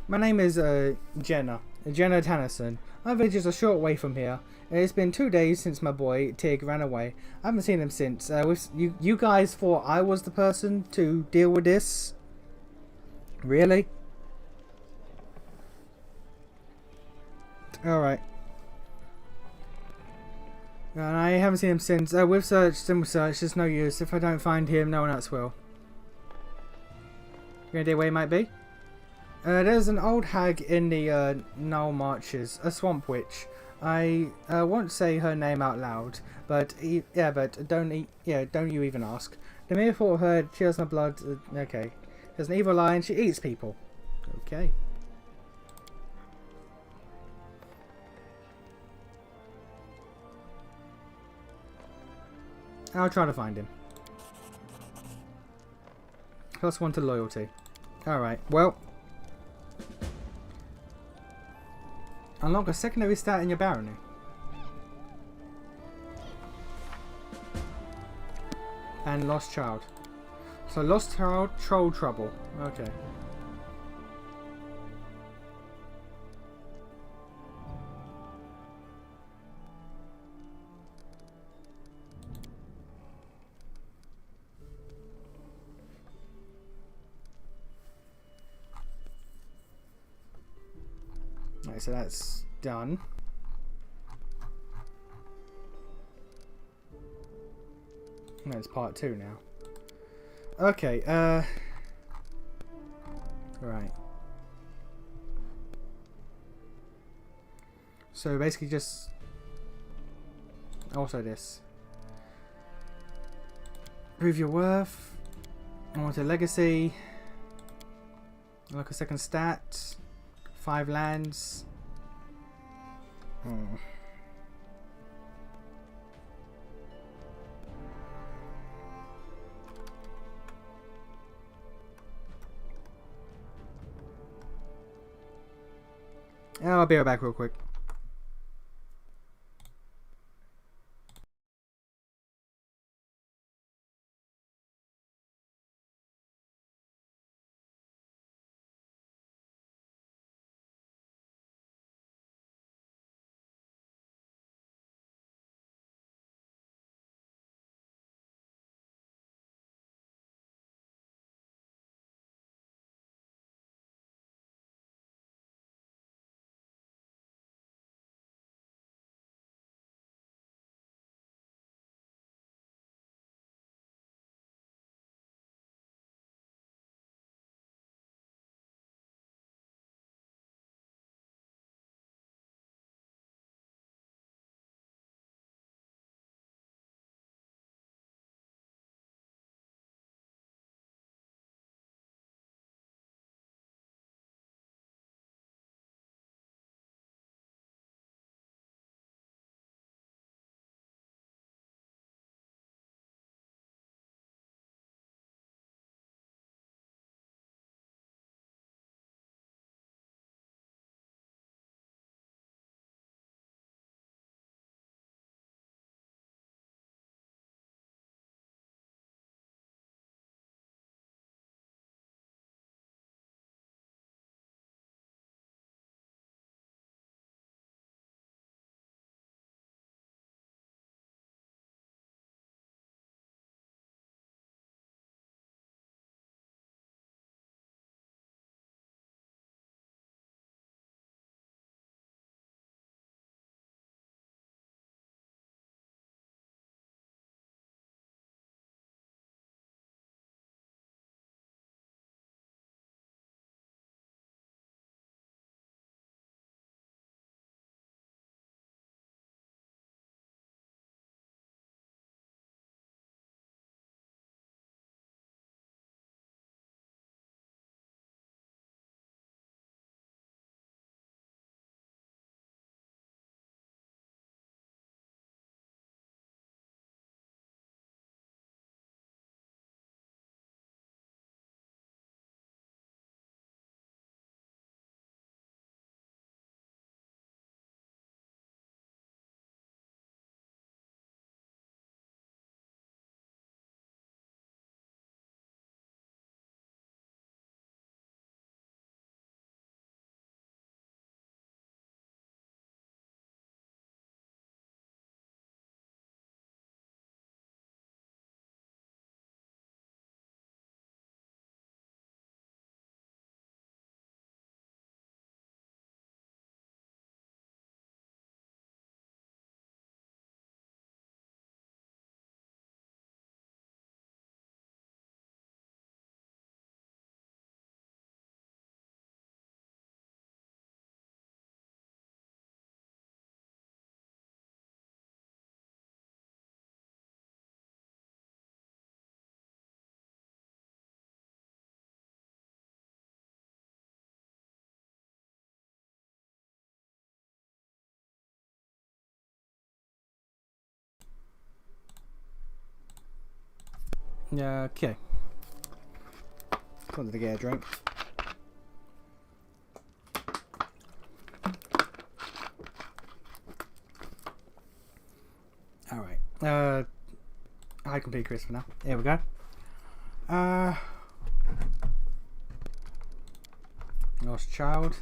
My name is Jenna Tennyson. My village is a short way from here. It's been 2 days since my boy, Tig, ran away. I haven't seen him since. You guys thought I was the person to deal with this? Really? Alright. And I haven't seen him since. We've searched and we've searched. There's no use. If I don't find him, no one else will. Any idea where he might be? There's an old hag in the Null Marches, a swamp witch. I won't say her name out loud, but don't you even ask. The mere thought of her chills my blood. Okay, there's an evil eye and she eats people. Okay. I'll try to find him. +1 to loyalty. Alright, well. Unlock a secondary stat in your barony. And lost child. So lost child, troll trouble. Okay. Right, so that's done. No, it's part 2 now. Okay, right. So basically just also this. Prove your worth. I want a legacy. Like a second stat. 5 lands. I'll be right back real quick. Okay. Wanted to get a drink. Alright. I complete Chris for now. Here we go. Lost child.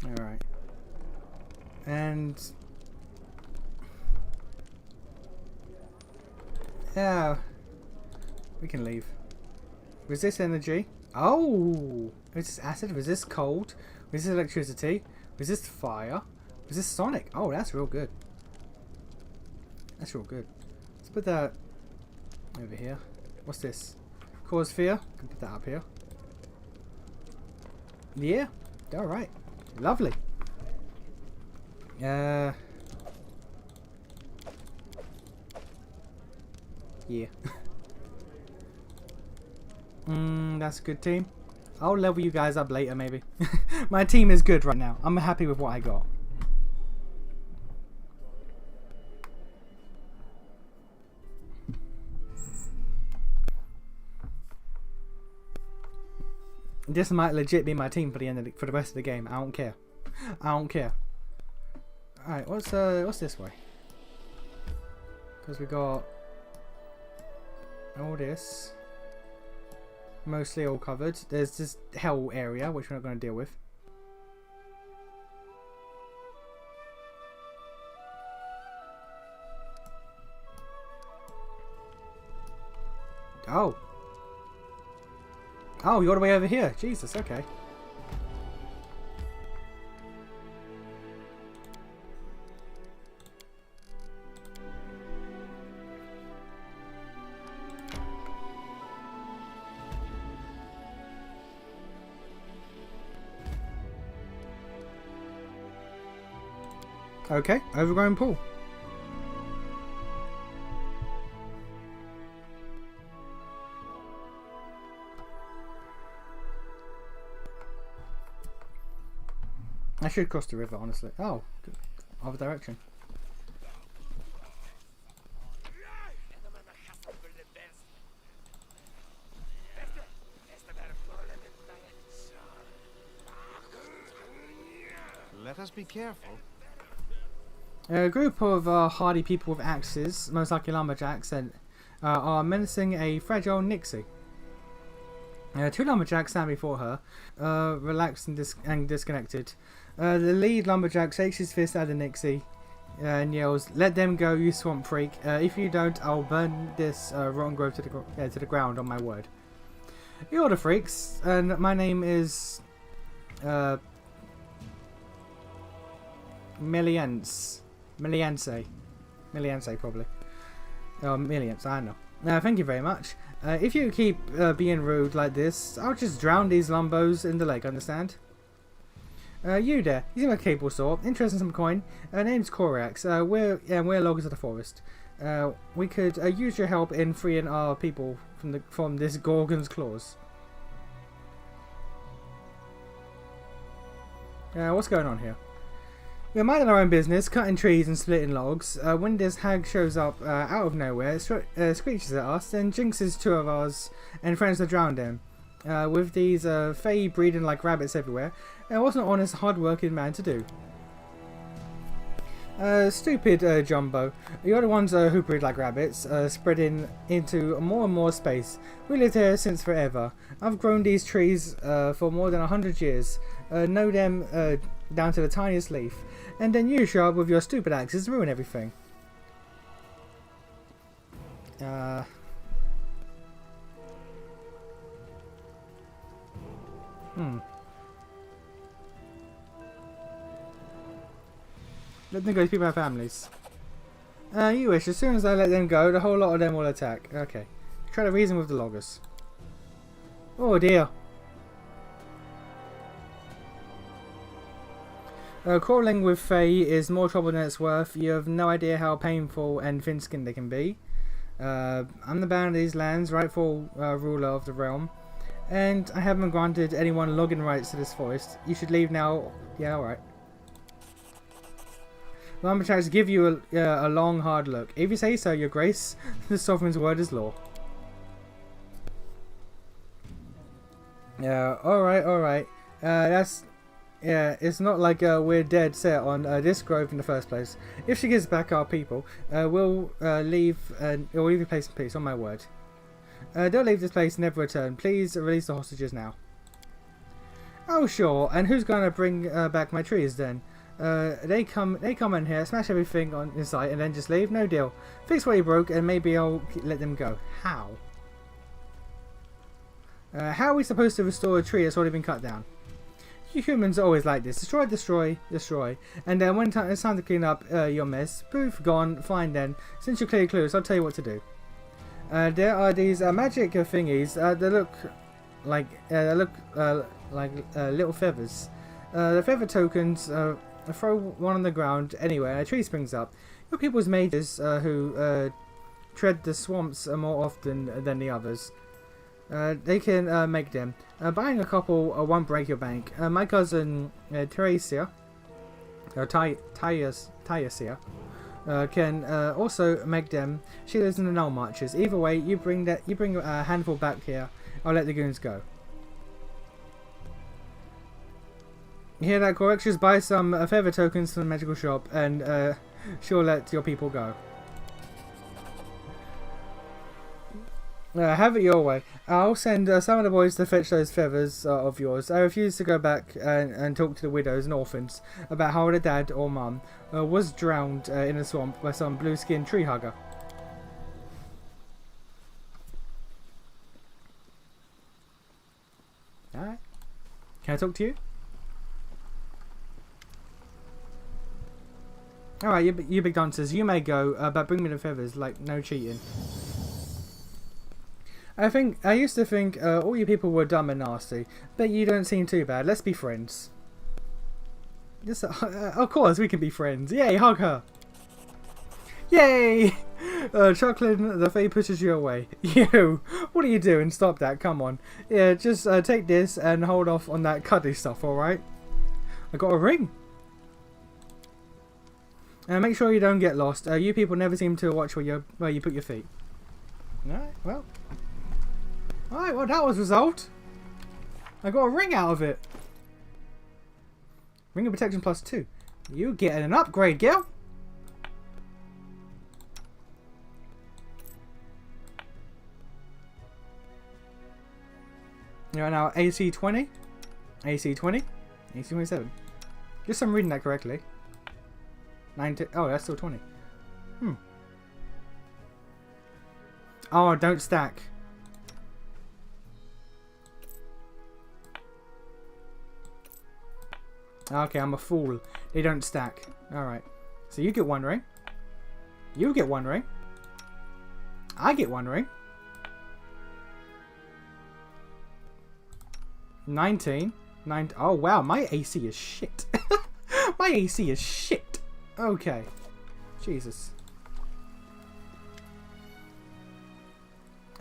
Alright. And yeah, we can leave. Resist energy. Oh! Resist acid, resist cold, resist electricity, resist fire, resist sonic. Oh, that's real good. That's real good. Let's put that over here. What's this? Cause fear. Can put that up here. Yeah. Alright. Lovely. Yeah. That's a good team. I'll level you guys up later, maybe. My team is good right now. I'm happy with what I got. This might legit be my team for the end of for the rest of the game. I don't care. I don't care. All right, what's this way? Because we got all this, mostly all covered. There's this hell area which we're not going to deal with. Oh. Oh, you're all the way over here. Jesus, okay. Okay, overgrown pool. I should cross the river, honestly. Oh, good. Other direction. Let us be careful. A group of hardy people with axes, most likely lumberjacks, are menacing a fragile Nixie. Two lumberjacks stand before her, relaxed and disconnected. The lead lumberjack shakes his fist at the Nixie and yells, "Let them go, you swamp freak! If you don't, I'll burn this rotten grove to the ground, on my word." You're the freaks, and my name is Milliance, probably. Milliance, I know. Thank you very much. If you keep being rude like this, I'll just drown these lumbos in the lake, understand? You there, you seem like a capable sort, interested in some coin. Name's Korax. We're loggers of the forest. We could use your help in freeing our people from this Gorgon's claws. What's going on here? We're minding our own business, cutting trees and splitting logs, when this hag shows up out of nowhere, screeches at us, then jinxes two of ours and threatens to drown them. With these fae breeding like rabbits everywhere, what's an honest, hard-working man to do? Stupid Jumbo, you're the ones who breed like rabbits, spreading into more and more space. We lived here since forever. I've grown these trees for more than 100 years, know them down to the tiniest leaf. And then you show up with your stupid axes and ruin everything. Let them go, people have families. You wish, as soon as I let them go, the whole lot of them will attack. Okay. Try to reason with the loggers. Oh dear. Crawling with fae is more trouble than it's worth. You have no idea how painful and thin-skinned they can be. I'm the baron of these lands, rightful ruler of the realm, and I haven't granted anyone logging rights to this forest. You should leave now. Yeah, alright. The arbitraries give you a long, hard look. If you say so, your grace, the sovereign's word is law. Yeah, alright. Yeah, it's not like we're dead set on this grove in the first place. If she gives back our people, we'll leave the place in peace, on my word. Don't leave this place and never return. Please release the hostages now. Oh sure, and who's gonna bring back my trees then? They come in here, smash everything in sight, and then just leave? No deal. Fix what you broke, and maybe I'll let them go. How? How are we supposed to restore a tree that's already been cut down? You humans are always like this. Destroy, destroy, destroy. And then when it's time to clean up your mess, poof, gone, fine then. Since you're clearly clueless, I'll tell you what to do. There are these magic thingies that look like little feathers. The feather tokens throw one on the ground anywhere and a tree springs up. Your people's mages who tread the swamps more often than the others. They can make them. Buying a couple won't break your bank. My cousin Teresia, or Tyasia, can also make them. She lives in the Null Marches. Either way, you bring a handful back here. I'll let the goons go. You hear that, correct? Just buy some feather tokens from the magical shop, and she'll let your people go. Have it your way. I'll send some of the boys to fetch those feathers of yours. I refuse to go back and talk to the widows and orphans about how their dad or mum was drowned in a swamp by some blue-skinned tree hugger. Alright. Can I talk to you? Alright, you big dancers, you may go, but bring me the feathers, like, no cheating. I used to think all you people were dumb and nasty, but you don't seem too bad. Let's be friends. Yes, of course we can be friends. Yay, hug her. Yay! Chuckling, the Fae pushes you away. You, what are you doing? Stop that, come on. Yeah, just take this and hold off on that cuddly stuff, alright? I got a ring. Make sure you don't get lost. You people never seem to watch where you put your feet. Alright, well. Alright, well that was resolved. I got a ring out of it. Ring of Protection +2. You getting an upgrade, girl. You're now AC 20, AC 20, AC 27. Just so I'm reading that correctly. 19. Oh, that's still 20. Oh, don't stack. Okay, I'm a fool. They don't stack. Alright. So you get one ring. You get one ring. I get one ring. 19. Oh wow, my AC is shit. My AC is shit. Okay. Jesus.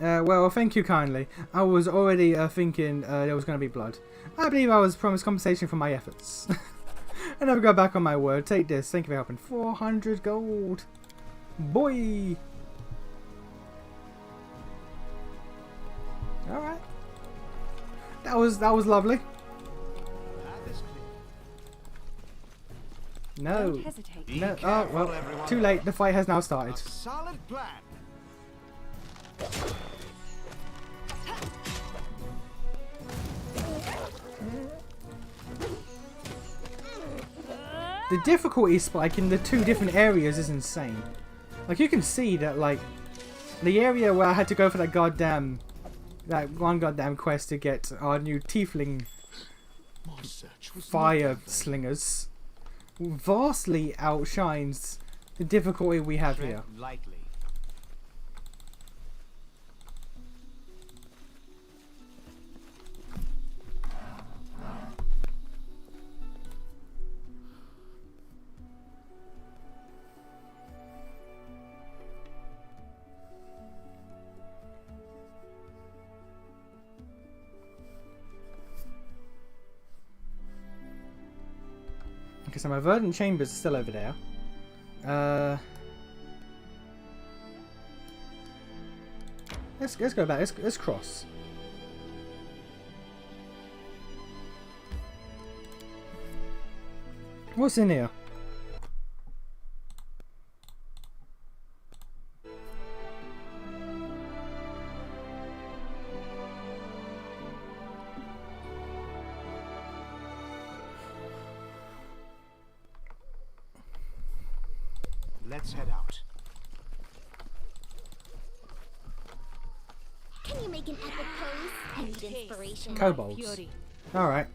Well, thank you kindly. I was already thinking there was going to be blood. I believe I was promised compensation for my efforts. I never go back on my word. Take this. Thank you for helping. 400 gold. Boy. Alright. That was lovely. No. Don't hesitate. No. Oh, well, too late. The fight has now started. Solid plan. The difficulty spike in the two different areas is insane. Like, you can see that, like, the area where I had to go for that one goddamn quest to get our new Tiefling fire slingers vastly outshines the difficulty we have here. Lightly. Okay, so my verdant chambers are still over there. Let's go back. Let's cross. What's in here? Let's head out. Can you make an epic pose? I need inspiration. Kobolds. Alright.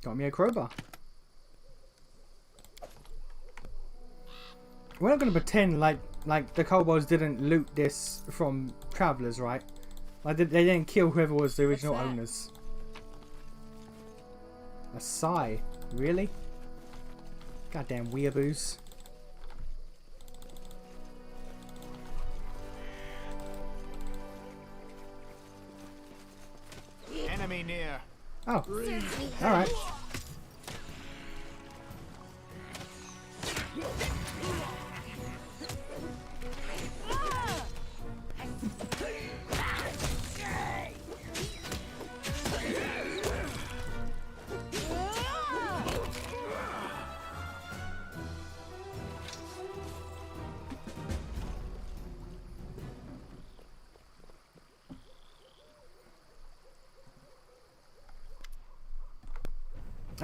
Got me a crowbar. We're not going to pretend like the kobolds didn't loot this from travelers, right? Like they didn't kill whoever was the original owners. A sigh, really? Goddamn weeaboos. Enemy near. Oh, alright.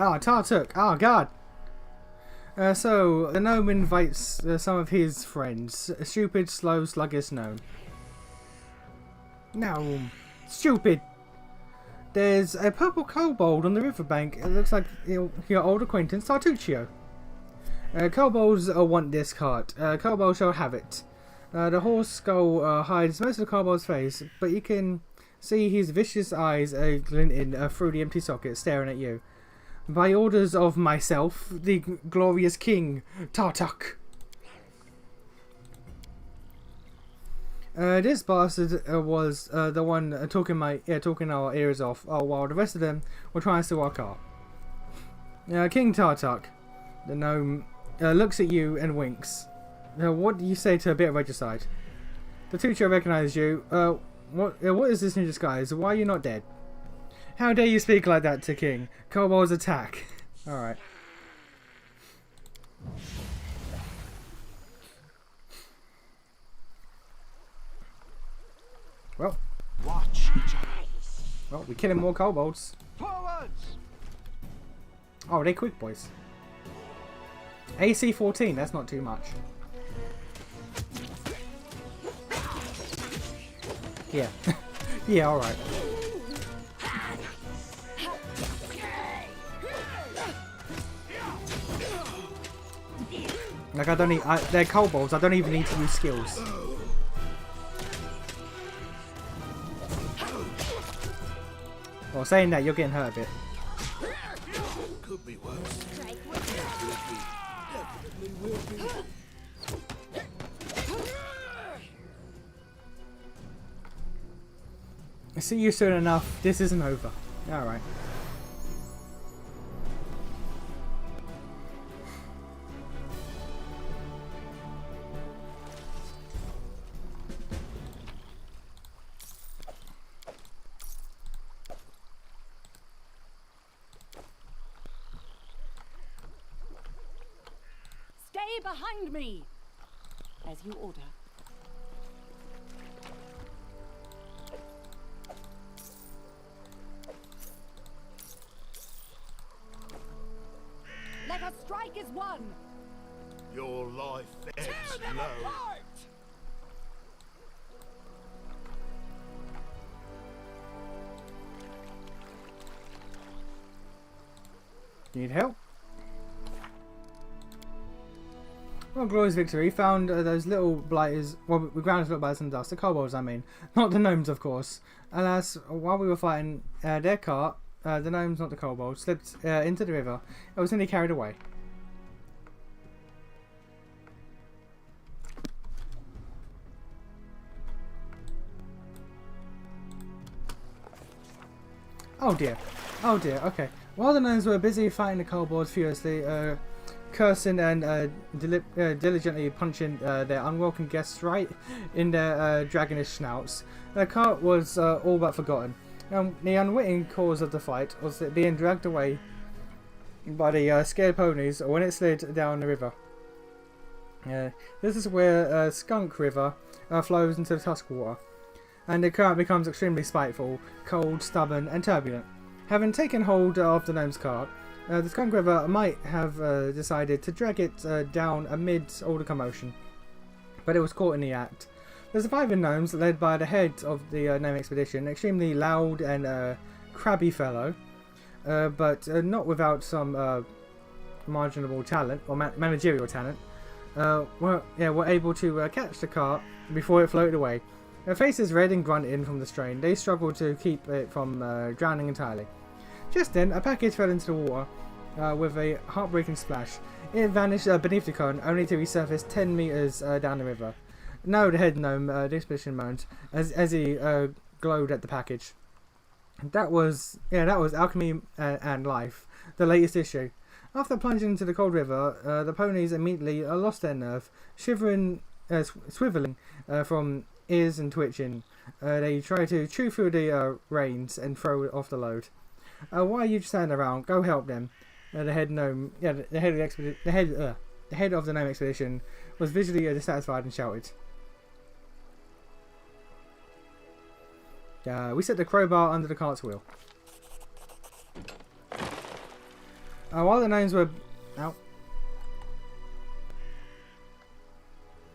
Oh, Tartuk. Oh, God. So, the gnome invites some of his friends. A stupid, slow, sluggish gnome. No. Stupid. There's a purple kobold on the riverbank. It looks like your old acquaintance, Tartuccio. Kobolds want this cart. Kobold shall have it. The horse skull hides most of the kobold's face, but you can see his vicious eyes glinting through the empty socket, staring at you. By orders of myself, the glorious king, Tartuk. This bastard was the one talking our ears off, while the rest of them were trying to steal our cart. King Tartuk, the gnome, looks at you and winks. What do you say to a bit of regicide? The teacher recognizes you. What is this new disguise? Why are you not dead? How dare you speak like that to King? Kobolds attack. Alright. Well. Watch. Well, we're killing more kobolds. Forwards. Oh, they're quick boys. AC 14, that's not too much. Yeah. Yeah, alright. Like I don't need, they're kobolds, I don't even need to use skills. Well, saying that, you're getting hurt a bit. Could be worse. I see you soon enough, this isn't over. Alright. Stay behind me! As you order. Let us strike as one! Your life ebbs low. Need help? Well, glorious victory. We found those little blighters. Well, we grounded little blighters in the dust. The kobolds, I mean. Not the gnomes, of course. Alas, while we were fighting their cart, the gnomes, not the kobolds, slipped into the river. It was nearly carried away. Oh dear. Oh dear, okay. While the gnomes were busy fighting the kobolds furiously, cursing and diligently punching their unwelcome guests right in their dragonish snouts, the cart was all but forgotten. The unwitting cause of the fight was it being dragged away by the scared ponies when it slid down the river. This is where Skunk River flows into the Tuskwater, and the current becomes extremely spiteful, cold, stubborn, and turbulent. Having taken hold of the gnome's cart, the Skunk River might have decided to drag it down amid all the commotion, but it was caught in the act. The surviving gnomes, led by the head of the gnome expedition, extremely loud and crabby fellow, but not without some marginal talent or managerial talent, were able to catch the cart before it floated away. Their faces red and grunting from the strain, they struggled to keep it from drowning entirely. Just then, a package fell into the water with a heartbreaking splash. It vanished beneath the current, only to resurface 10 meters down the river. No, the head gnome, the expedition moaned, as he glowed at the package. That was Alchemy and Life, the latest issue. After plunging into the cold river, the ponies immediately lost their nerve, shivering, swiveling from ears and twitching. They try to chew through the reins and throw it off the load. Why are you standing around? Go help them. The head gnome, the head of the gnome expedition was visually dissatisfied and shouted. We set the crowbar under the cart's wheel. While the gnomes were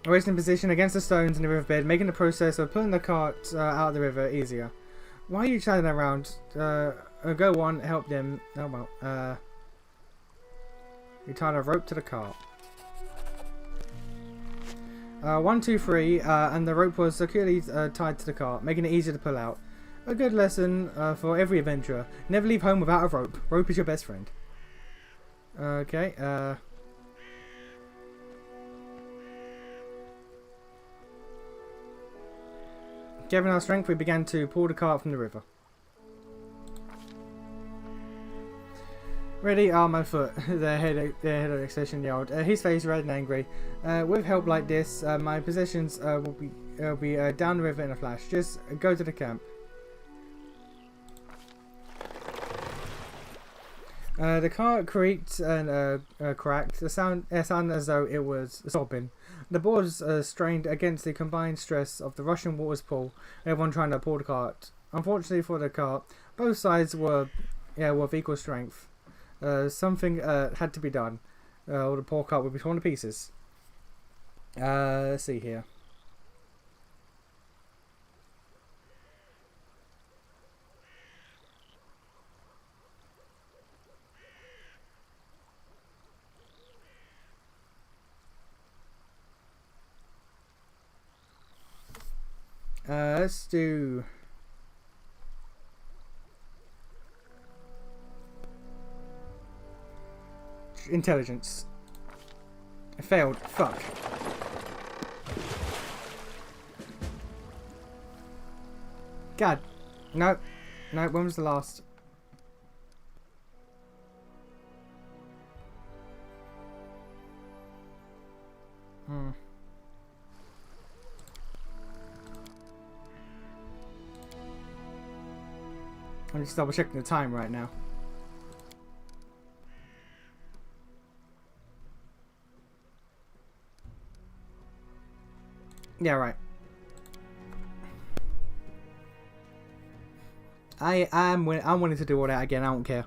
racing in position against the stones in the riverbed, making the process of pulling the cart out of the river easier. Why are you standing around? Go on, help them. Oh well. You tied a rope to the cart. 1, 2, 3, and the rope was securely tied to the cart, making it easier to pull out. A good lesson for every adventurer. Never leave home without a rope. Rope is your best friend. Okay, gathering our strength, we began to pull the cart from the river. Ready, arm and foot, the head of the expedition yelled, his face red and angry. With help like this, my possessions will be down the river in a flash. Just go to the camp. The cart creaked and cracked. The sound sounded as though it was sobbing. The boards strained against the combined stress of the rushing water's pull, and everyone trying to pull the cart. Unfortunately for the cart, both sides were of equal strength. Something had to be done, or the poor cart would be torn to pieces. Let's see here. Let's do... Intelligence. I failed. Fuck. God. No. No, when was the last? I'm just double checking the time right now. Yeah, right. I'm willing to do all that again. I don't care.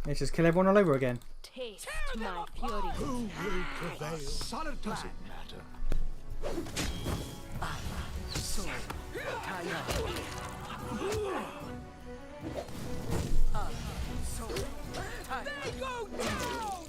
Let's just kill everyone all over again. Taste my fury. Who will prevail? Solid plan. Doesn't matter. So, they go down!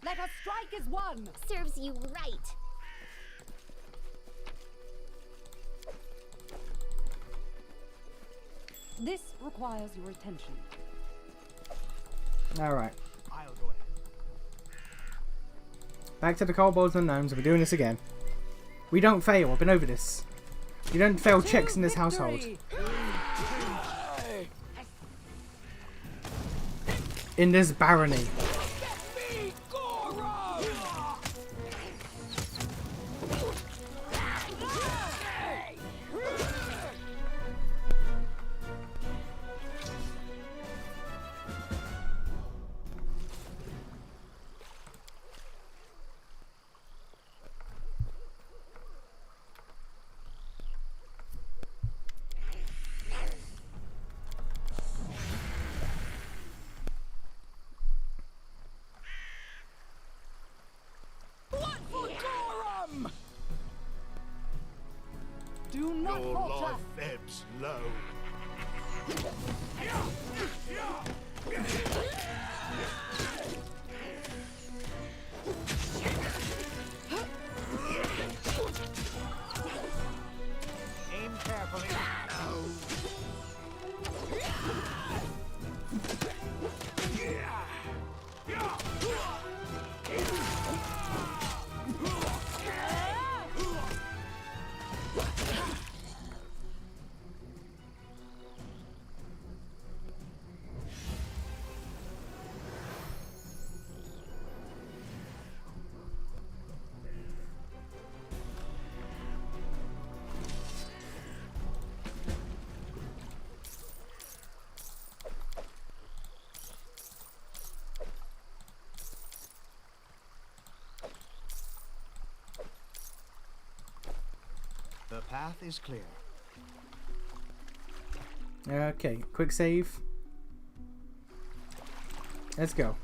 Let us strike as one! Serves you right. This requires your attention. Alright. I'll go ahead. Back to the kobolds and gnomes. We're doing this again. We don't fail. I've been over this. You don't fail checks in this household. In this barony. Do not Your falter! life ebbs low. Aim carefully. The path is clear. Okay, quick save. Let's go.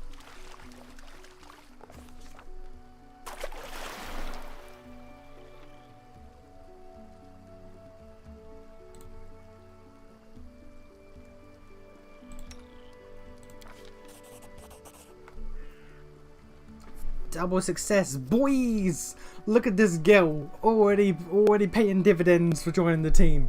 Double success, boys! Look at this girl, already paying dividends for joining the team.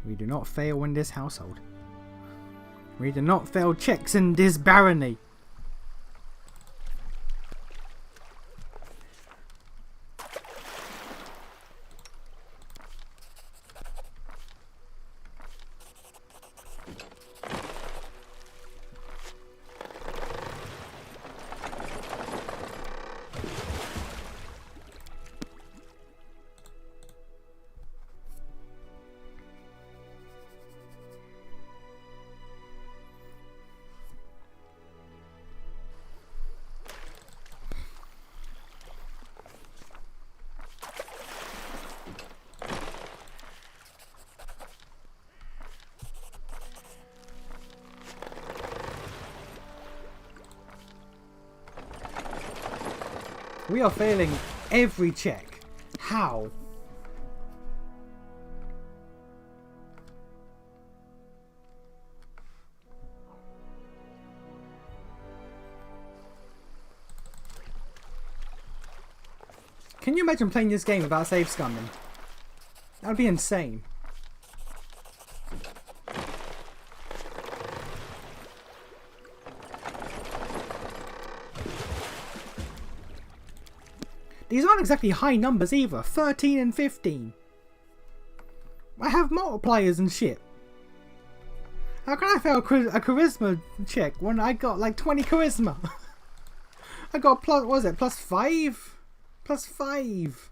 We do not fail in this household. We do not fail checks in this barony. We are failing every check. How? Can you imagine playing this game without save scumming? That would be insane. These aren't exactly high numbers either. 13 and 15. I have multipliers and shit. How can I fail a charisma check when I got like 20 charisma? I got plus, what was it, plus 5? Plus 5.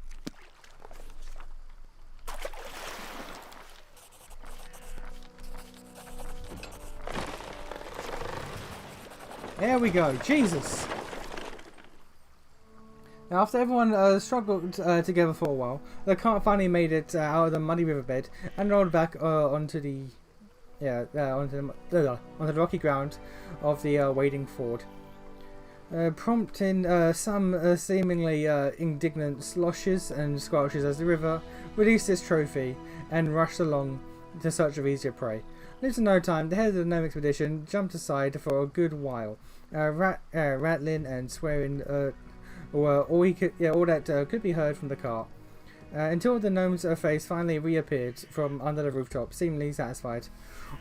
There we go. Jesus. Now, after everyone struggled together for a while, the cart finally made it out of the muddy riverbed and rolled back onto the onto the rocky ground of the wading ford, prompting some seemingly indignant sloshes and squelches as the river released its trophy and rushed along to search of easier prey. Losing no time, the head of the gnome expedition jumped aside for a good while, rattling and swearing. Or all that could be heard from the cart, until the gnome's face finally reappeared from under the rooftop, seemingly satisfied.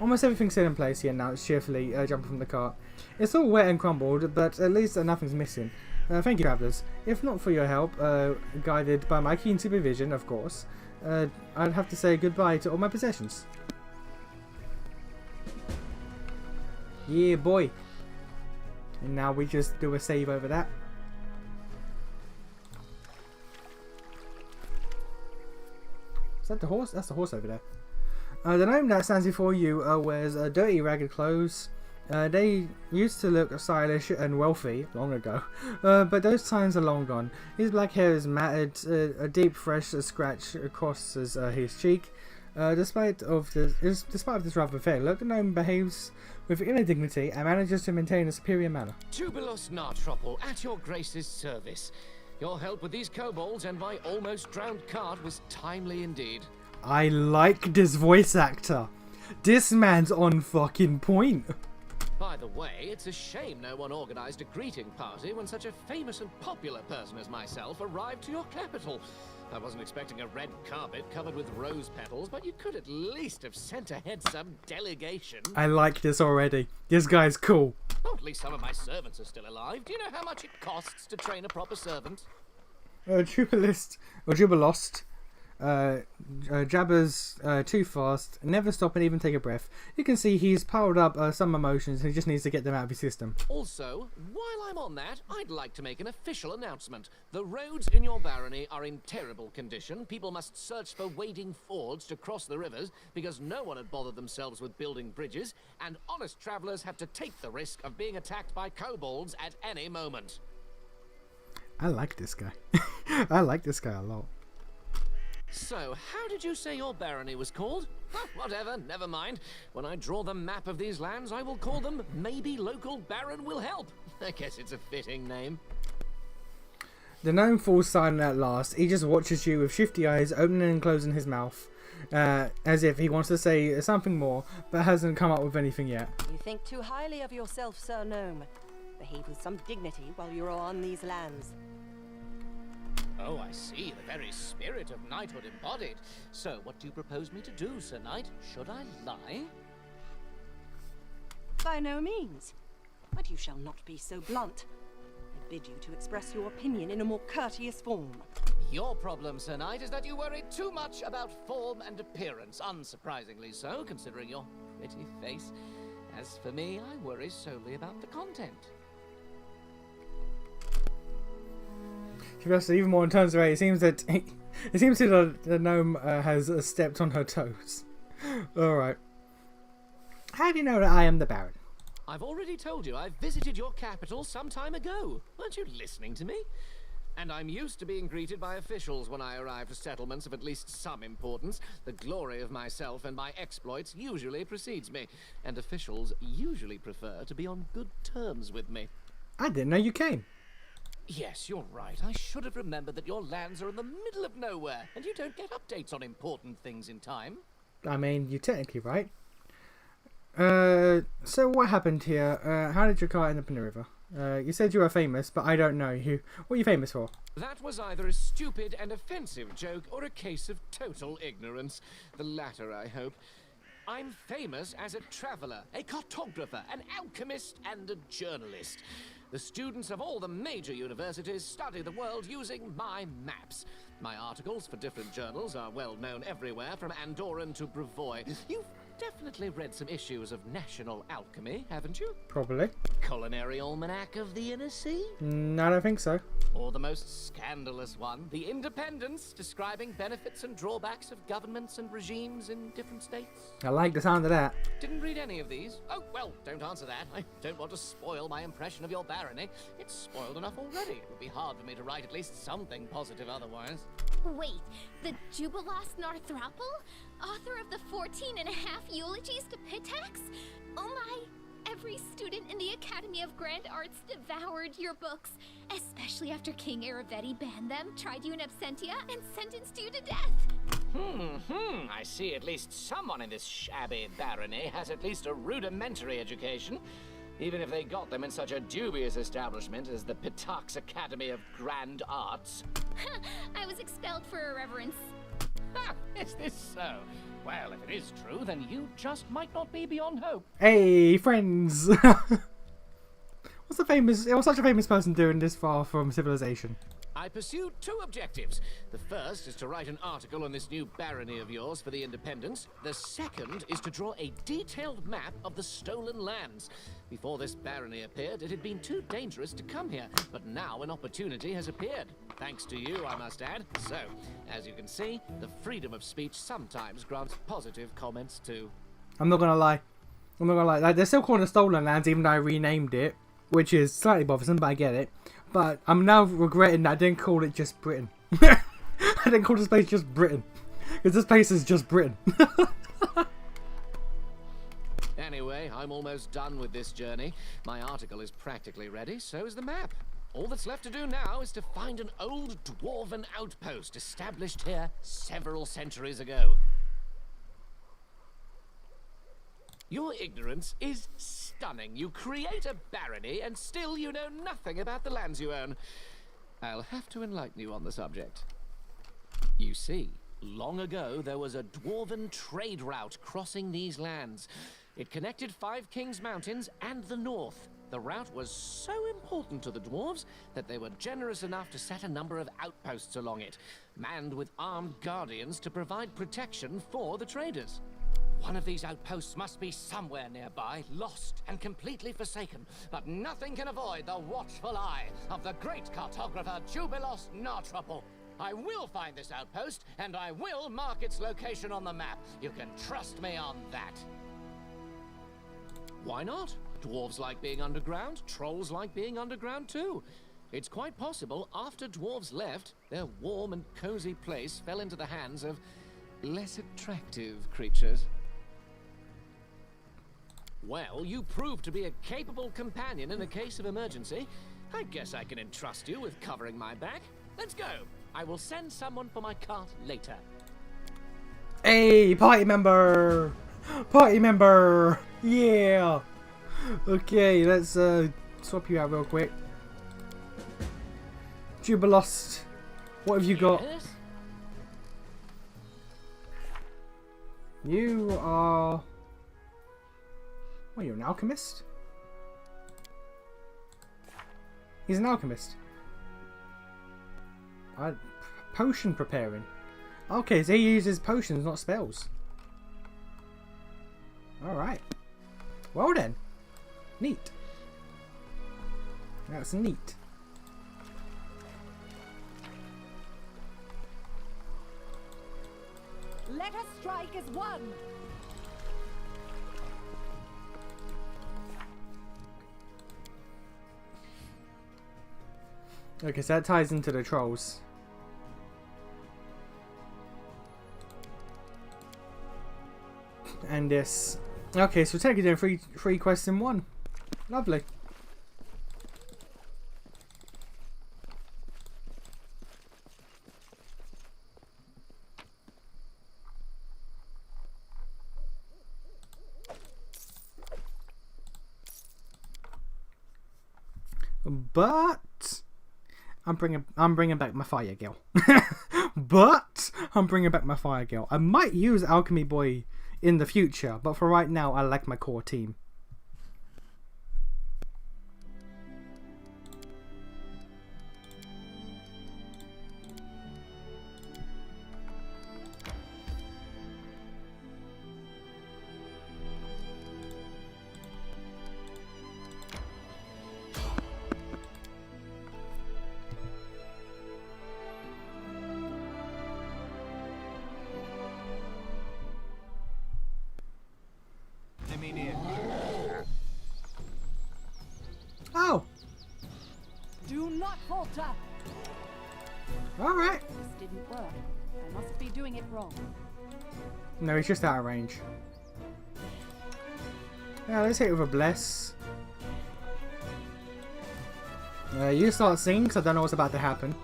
Almost everything's still in place, he announced cheerfully, jumping from the cart. It's all wet and crumbled, but at least nothing's missing. Thank you, travellers. If not for your help, guided by my keen supervision, of course, I'd have to say goodbye to all my possessions. Yeah, boy. And now we just do a save over that. Is that the horse? That's the horse over there. The gnome that stands before you wears dirty, ragged clothes. They used to look stylish and wealthy long ago, but those times are long gone. His black hair is matted, a deep, fresh scratch crosses his cheek. Despite of this rather pathetic look, the gnome behaves with inner dignity and manages to maintain a superior manner. Tubulus Nartropple, at your grace's service. Your help with these kobolds and my almost drowned cart was timely indeed. I like this voice actor. This man's on fucking point. By the way, it's a shame no one organized a greeting party when such a famous and popular person as myself arrived to your capital. I wasn't expecting a red carpet covered with rose petals, but you could at least have sent ahead some delegation. I like this already. This guy's cool. Oh, at least some of my servants are still alive. Do you know how much it costs to train a proper servant? Jubilost jabbers too fast, never stop and even take a breath. You can see he's piled up some emotions and he just needs to get them out of his system. Also, while I'm on that, I'd like to make an official announcement. The roads in your barony are in terrible condition. People must search for wading fords to cross the rivers because no one had bothered themselves with building bridges, and honest travellers have to take the risk of being attacked by kobolds at any moment. I like this guy. I like this guy a lot. So, how did you say your barony was called? Oh, whatever, never mind. When I draw the map of these lands, I will call them Maybe Local Baron Will Help. I guess it's a fitting name. The gnome falls silent at last. He just watches you with shifty eyes, opening and closing his mouth, as if he wants to say something more, but hasn't come up with anything yet. You think too highly of yourself, Sir Gnome. Behave with some dignity while you're on these lands. Oh, I see. The very spirit of knighthood embodied. So, what do you propose me to do, Sir Knight? Should I lie? By no means. But you shall not be so blunt. I bid you to express your opinion in a more courteous form. Your problem, Sir Knight, is that you worry too much about form and appearance. Unsurprisingly so, considering your pretty face. As for me, I worry solely about the content. Even more in terms of it seems that the gnome has stepped on her toes. Alright. How do you know that I am the Baron? I've already told you I visited your capital some time ago. Weren't you listening to me? And I'm used to being greeted by officials when I arrive to settlements of at least some importance. The glory of myself and my exploits usually precedes me, and officials usually prefer to be on good terms with me. I didn't know you came. Yes, you're right. I should have remembered that your lands are in the middle of nowhere, and you don't get updates on important things in time. I mean, you're technically right. So what happened here? How did your car end up in the river? You said you were famous, but I don't know you. What are you famous for? That was either a stupid and offensive joke or a case of total ignorance. The latter, I hope. I'm famous as a traveler, a cartographer, an alchemist, and a journalist. The students of all the major universities study the world using my maps. My articles for different journals are well known everywhere, from Andorran to Brevoy. You've definitely read some issues of National Alchemy, haven't you? Probably. Culinary Almanac of the Inner Sea? No, I don't think so. Or the most scandalous one, The Independence, describing benefits and drawbacks of governments and regimes in different states. I like the sound of that. Didn't read any of these. Oh, well, don't answer that. I don't want to spoil my impression of your barony. It's spoiled enough already. It would be hard for me to write at least something positive otherwise. Wait, the Jubilost Northropple? Author of the 14.5 eulogies to Pitax? Oh my! Every student in the Academy of Grand Arts devoured your books, especially after King Aravetti banned them, tried you in absentia, and sentenced you to death. I see at least someone in this shabby barony has at least a rudimentary education, even if they got them in such a dubious establishment as the Pitax Academy of Grand Arts. I was expelled for irreverence. Is this so? Well, if it is true, then you just might not be beyond hope. Hey, friends! What's such a famous person doing this far from civilization? I pursued two objectives. The first is to write an article on this new barony of yours for the Independence. The second is to draw a detailed map of the stolen lands. Before this barony appeared, it had been too dangerous to come here, but now an opportunity has appeared. Thanks to you, I must add. So, as you can see, the freedom of speech sometimes grants positive comments too. I'm not gonna lie. Like, they're still calling it stolen lands, even though I renamed it, which is slightly bothersome, but I get it. But I'm now regretting that I didn't call it just Britain. I didn't call this place just Britain. Because this place is just Britain. Anyway, I'm almost done with this journey. My article is practically ready, so is the map. All that's left to do now is to find an old dwarven outpost established here several centuries ago. Your ignorance is stunning. You create a barony, and still you know nothing about the lands you own. I'll have to enlighten you on the subject. You see, long ago there was a dwarven trade route crossing these lands. It connected Five Kings Mountains and the north. The route was so important to the dwarves that they were generous enough to set a number of outposts along it, manned with armed guardians to provide protection for the traders. One of these outposts must be somewhere nearby, lost and completely forsaken, but nothing can avoid the watchful eye of the great cartographer Jubilost Northropple. I will find this outpost, and I will mark its location on the map. You can trust me on that. Why not? Dwarves like being underground, trolls like being underground too. It's quite possible after dwarves left, their warm and cozy place fell into the hands of less attractive creatures. Well, you proved to be a capable companion in a case of emergency. I guess I can entrust you with covering my back. Let's go. I will send someone for my cart later. Hey, party member! Party member! Yeah! Okay, let's swap you out real quick. Jubilost, what have you got? Yes? You are... What, you're an alchemist? He's an alchemist. Potion preparing. Okay, so he uses potions, not spells. Alright. Well then. Neat. That's neat. Let us strike as one! Okay, so that ties into the trolls. And this. Okay, so we're technically doing three quests in one. Lovely. but I'm bringing back my fire girl. But I'm bringing back my fire girl. I might use Alchemy Boy in the future, but for right now, I like my core team. Oh! Do not falter! Alright. This didn't work. I must be doing it wrong. No, he's just out of range. Yeah, let's hit it with a bless. You start singing because I don't know what's about to happen.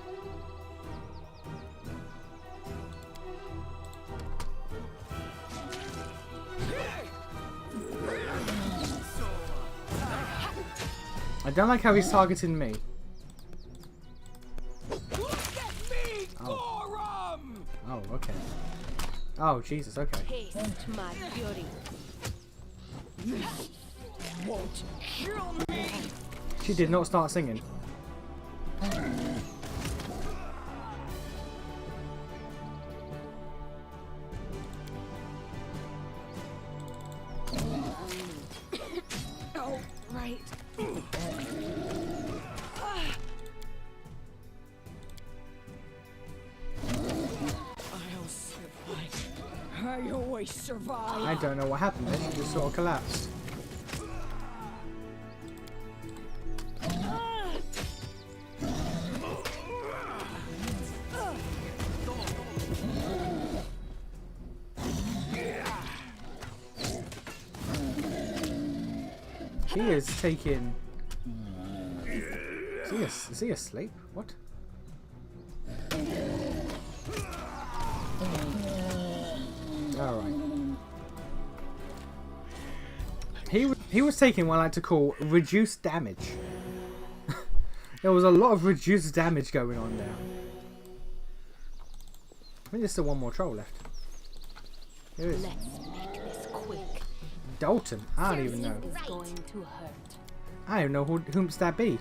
I don't like how he's targeting me. Oh, oh okay. Oh, Jesus, okay. Taste my fury. Won't kill me. She did not start singing. Oh, right. I'll survive. I always survive. I don't know what happened there. She just sort of collapsed. He is taking... Is he asleep? What? Alright. He was taking what I like to call reduced damage. There was a lot of reduced damage going on there. I think there's still one more troll left. There is. Let's make this quick. Dalton? I don't even know. Is going to hurt. I don't know whom's that be.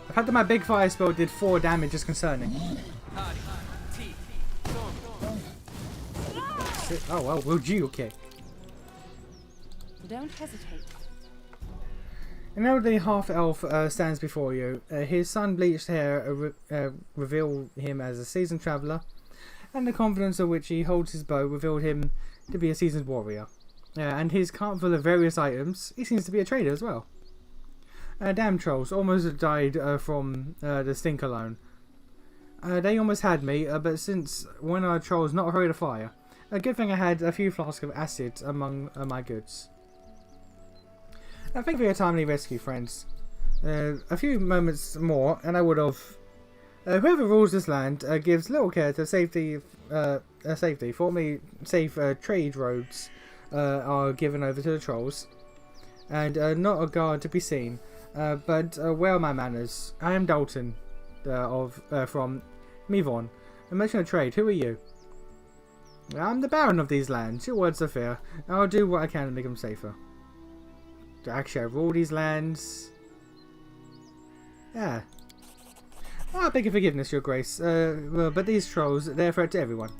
The fact that my big fire spell did 4 damage is concerning. Oh well, will you? Okay. Don't hesitate. An elderly half-elf stands before you. His sun-bleached hair reveal him as a seasoned traveller, and the confidence of which he holds his bow revealed him to be a seasoned warrior. And his cart full of various items, he seems to be a trader as well. Damn trolls, almost died from the stink alone. They almost had me, but since when are trolls not afraid of fire? A good thing I had a few flasks of acid among my goods. Thank you for your timely rescue, friends. A few moments more, and I would have. Whoever rules this land gives little care to safety. For me, safe trade roads are given over to the trolls, and not a guard to be seen. But where are my manners? I am Dalton, from Mivon, a merchant of trade. Who are you? I'm the Baron of these lands. Your words are fair. I'll do what I can to make them safer. Actually, I rule these lands. Yeah. I beg your forgiveness, your grace. But these trolls, they're a threat to everyone.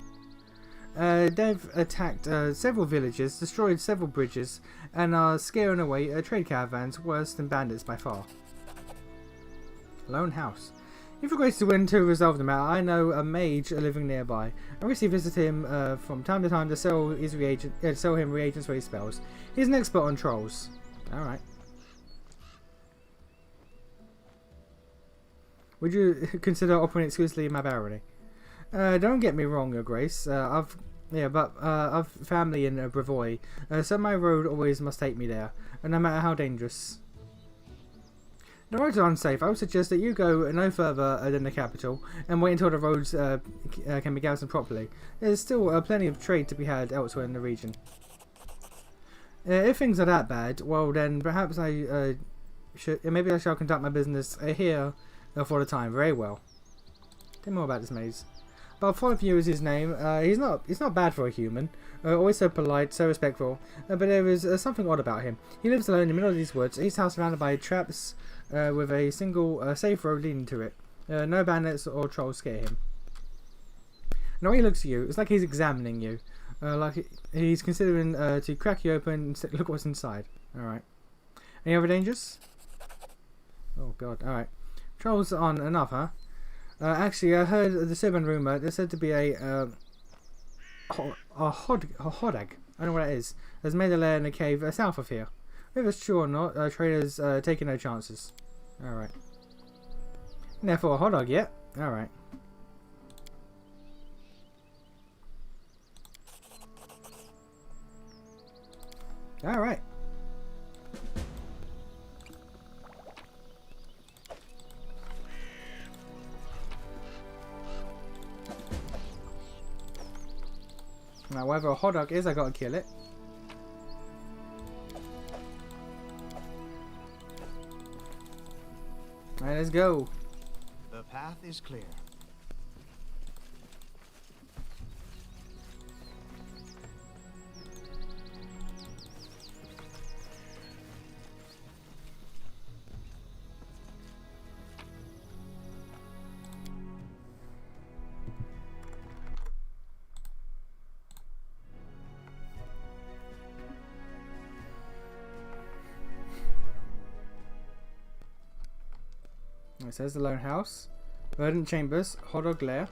They've attacked several villages, destroyed several bridges, and are scaring away trade caravans worse than bandits by far. Lone house. If your grace is willing to resolve the matter, I know a mage living nearby. I recently visit him from time to time to sell him reagents for his spells. He's an expert on trolls. Alright. Would you consider operating exclusively in my barony? Don't get me wrong, Your Grace. I've family in Bravoy, so my road always must take me there, no matter how dangerous. The roads are unsafe. I would suggest that you go no further than the capital and wait until the roads can be garrisoned properly. There's still plenty of trade to be had elsewhere in the region. If things are that bad, well then perhaps maybe I shall conduct my business here for the time. Very well. Tell me more about this maze. Bartholomew is his name. He's not bad for a human. Always so polite, so respectful. But there is something odd about him. He lives alone in the middle of these woods. His house surrounded by traps with a single safe road leading to it. No bandits or trolls scare him. Now he looks at you. It's like he's examining you. Like he's considering to crack you open and look what's inside. Alright. Any other dangers? Oh god, alright. Trolls aren't enough, huh? Actually, I heard the Sibban rumour. There's said to be a hodag. I don't know what that is. Has made a lair in a cave south of here. Whether it's true or not, traders taking no chances. Alright. Therefore, a hodag yet? Alright. Alright. Now, whatever a hot dog is, I gotta kill it. Alright, let's go. The path is clear. It says the Lone House, Verdant Chambers, Hot Dog Lair.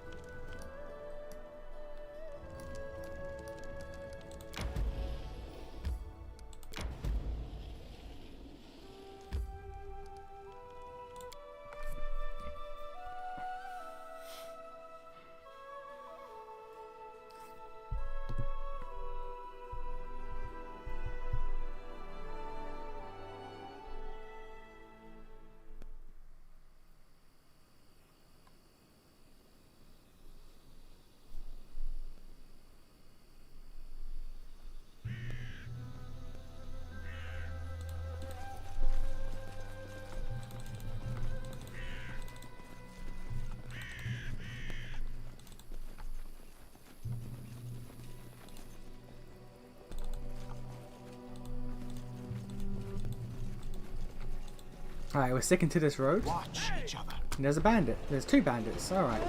Alright, we're sticking to this road. Watch each other. And there's a bandit. There's two bandits. Alright.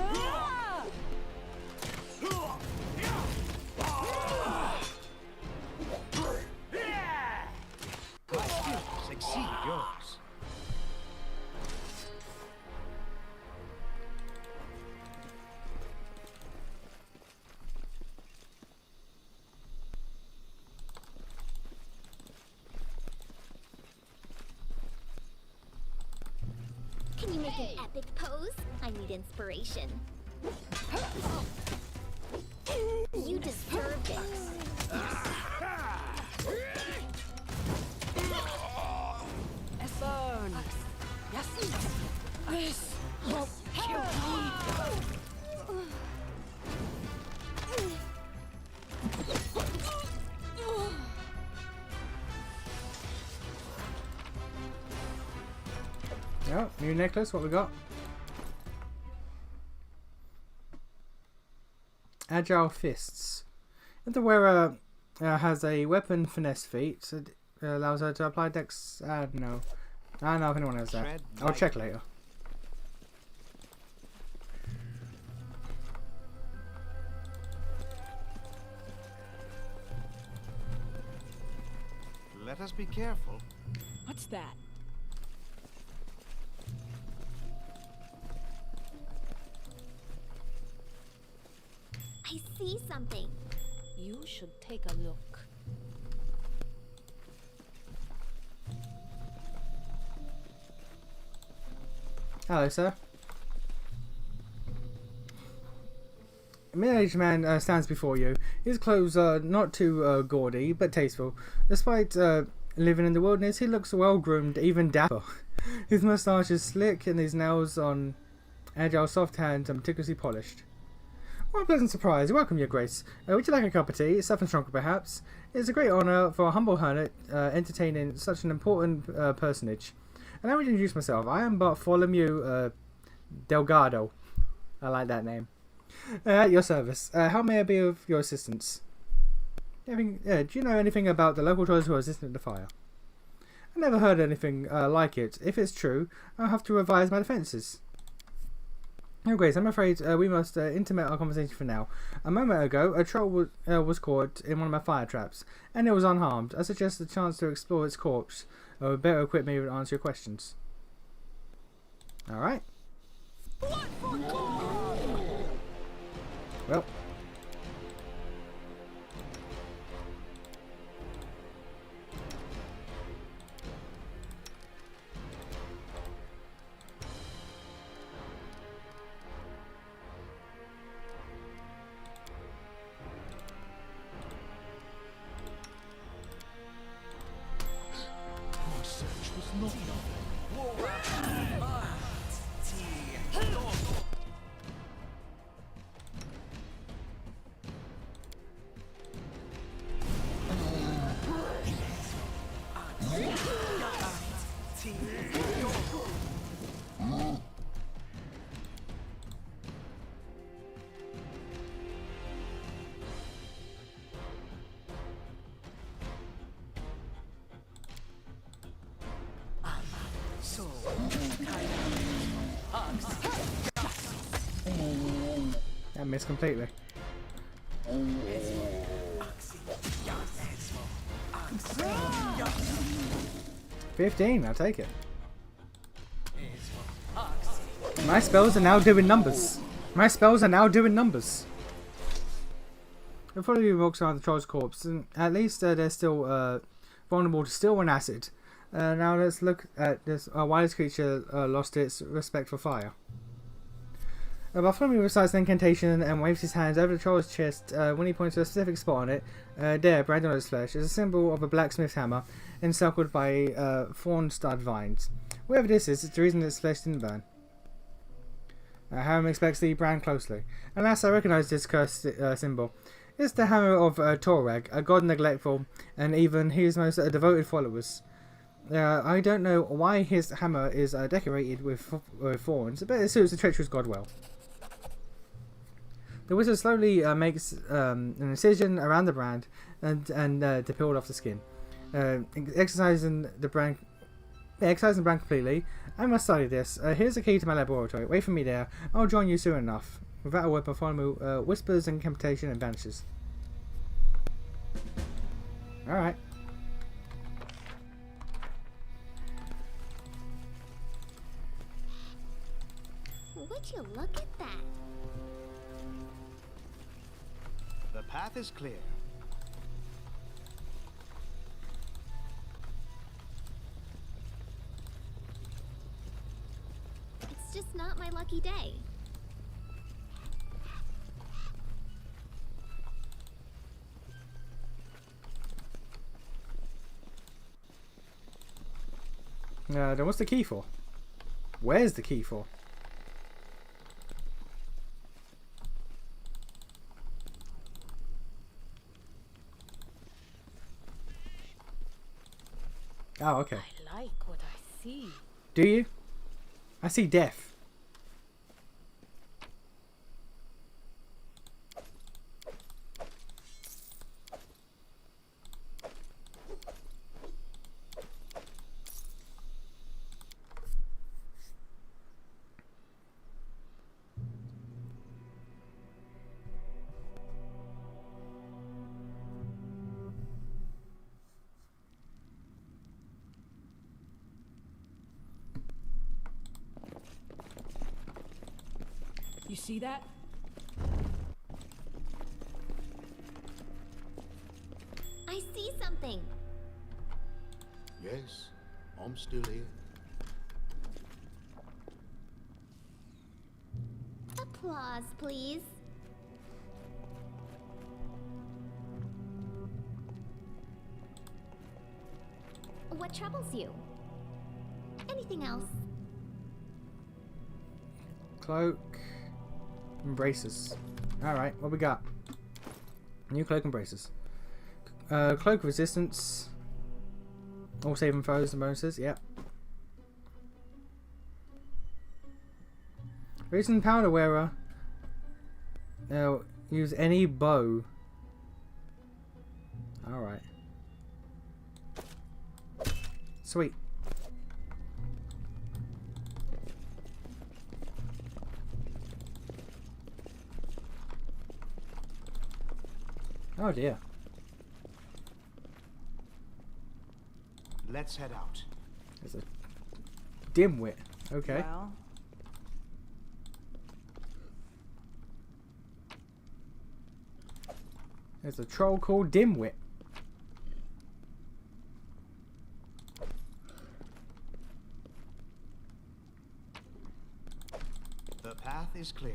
My skills exceed yours. Can you make an epic pose? I need inspiration. You deserve this. Burn. Yes. This will kill me. Yeah, new necklace, what we got? Agile Fists. If the wearer has a weapon finesse feat, it allows her to apply dex. No. I don't know if anyone has that. I'll check later. Let us be careful. What's that? I see something. You should take a look. Hello, sir. middle-aged man stands before you. His clothes are not too gaudy, but tasteful. Despite living in the wilderness, he looks well-groomed, even dapper. His moustache is slick, and his nails on agile, soft hands are meticulously polished. What a pleasant surprise. Welcome, Your Grace. Would you like a cup of tea? Something stronger, perhaps? It's a great honour for a humble hermit entertaining such an important personage. Allow me to introduce myself. I am Bartholomew Delgado. I like that name. At your service. How may I be of your assistance? Do you know anything about the local trolls who are resistant to fire? I never heard anything like it. If it's true, I'll have to revise my defences. Oh, Grace, I'm afraid we must intermit our conversation for now. A moment ago, a troll was caught in one of my fire traps, and it was unharmed. I suggest the chance to explore its corpse would better equip me to answer your questions. Alright. Well. That missed completely. 15, I'll take it. My spells are now doing numbers. My spells are now doing numbers. Before you walks around the troll's corpse, and at least they're still vulnerable to steel and acid. Now let's look at this. Why this creature lost its respect for fire. Bartholomew recites an incantation and waves his hands over the troll's chest when he points to a specific spot on it. There, branded on his flesh, is a symbol of a blacksmith's hammer encircled by thorn stud vines. Whatever this is, it's the reason its flesh didn't burn. Harem expects the brand closely. Alas, I recognize this cursed symbol. It's the hammer of Torag, a god neglectful, and even his most devoted followers. I don't know why his hammer is decorated with thorns, but it suits the treacherous god well. The wizard slowly makes an incision around the brand and to peel off the skin, exercising the brand completely. I must study this. Here's the key to my laboratory. Wait for me there. I'll join you soon enough. Without a word, Bartholomew whispers incantation and vanishes. Alright. Would you look at that? The path is clear. It's just not my lucky day. Then what's the key for? Where's the key for? Oh, okay. I like what I see. Do you? I see death. You see that? I see something. Yes, I'm still here. Applause, please. What troubles you? Anything else? Cloak and braces. Alright, what we got? New cloak and braces. Cloak resistance. All saving throws and bonuses, yep. Recent powder wearer. Now, use any bow. Alright. Sweet. Oh dear. Let's head out. There's a dimwit. Okay. Well, There's a troll called Dimwit. The path is clear.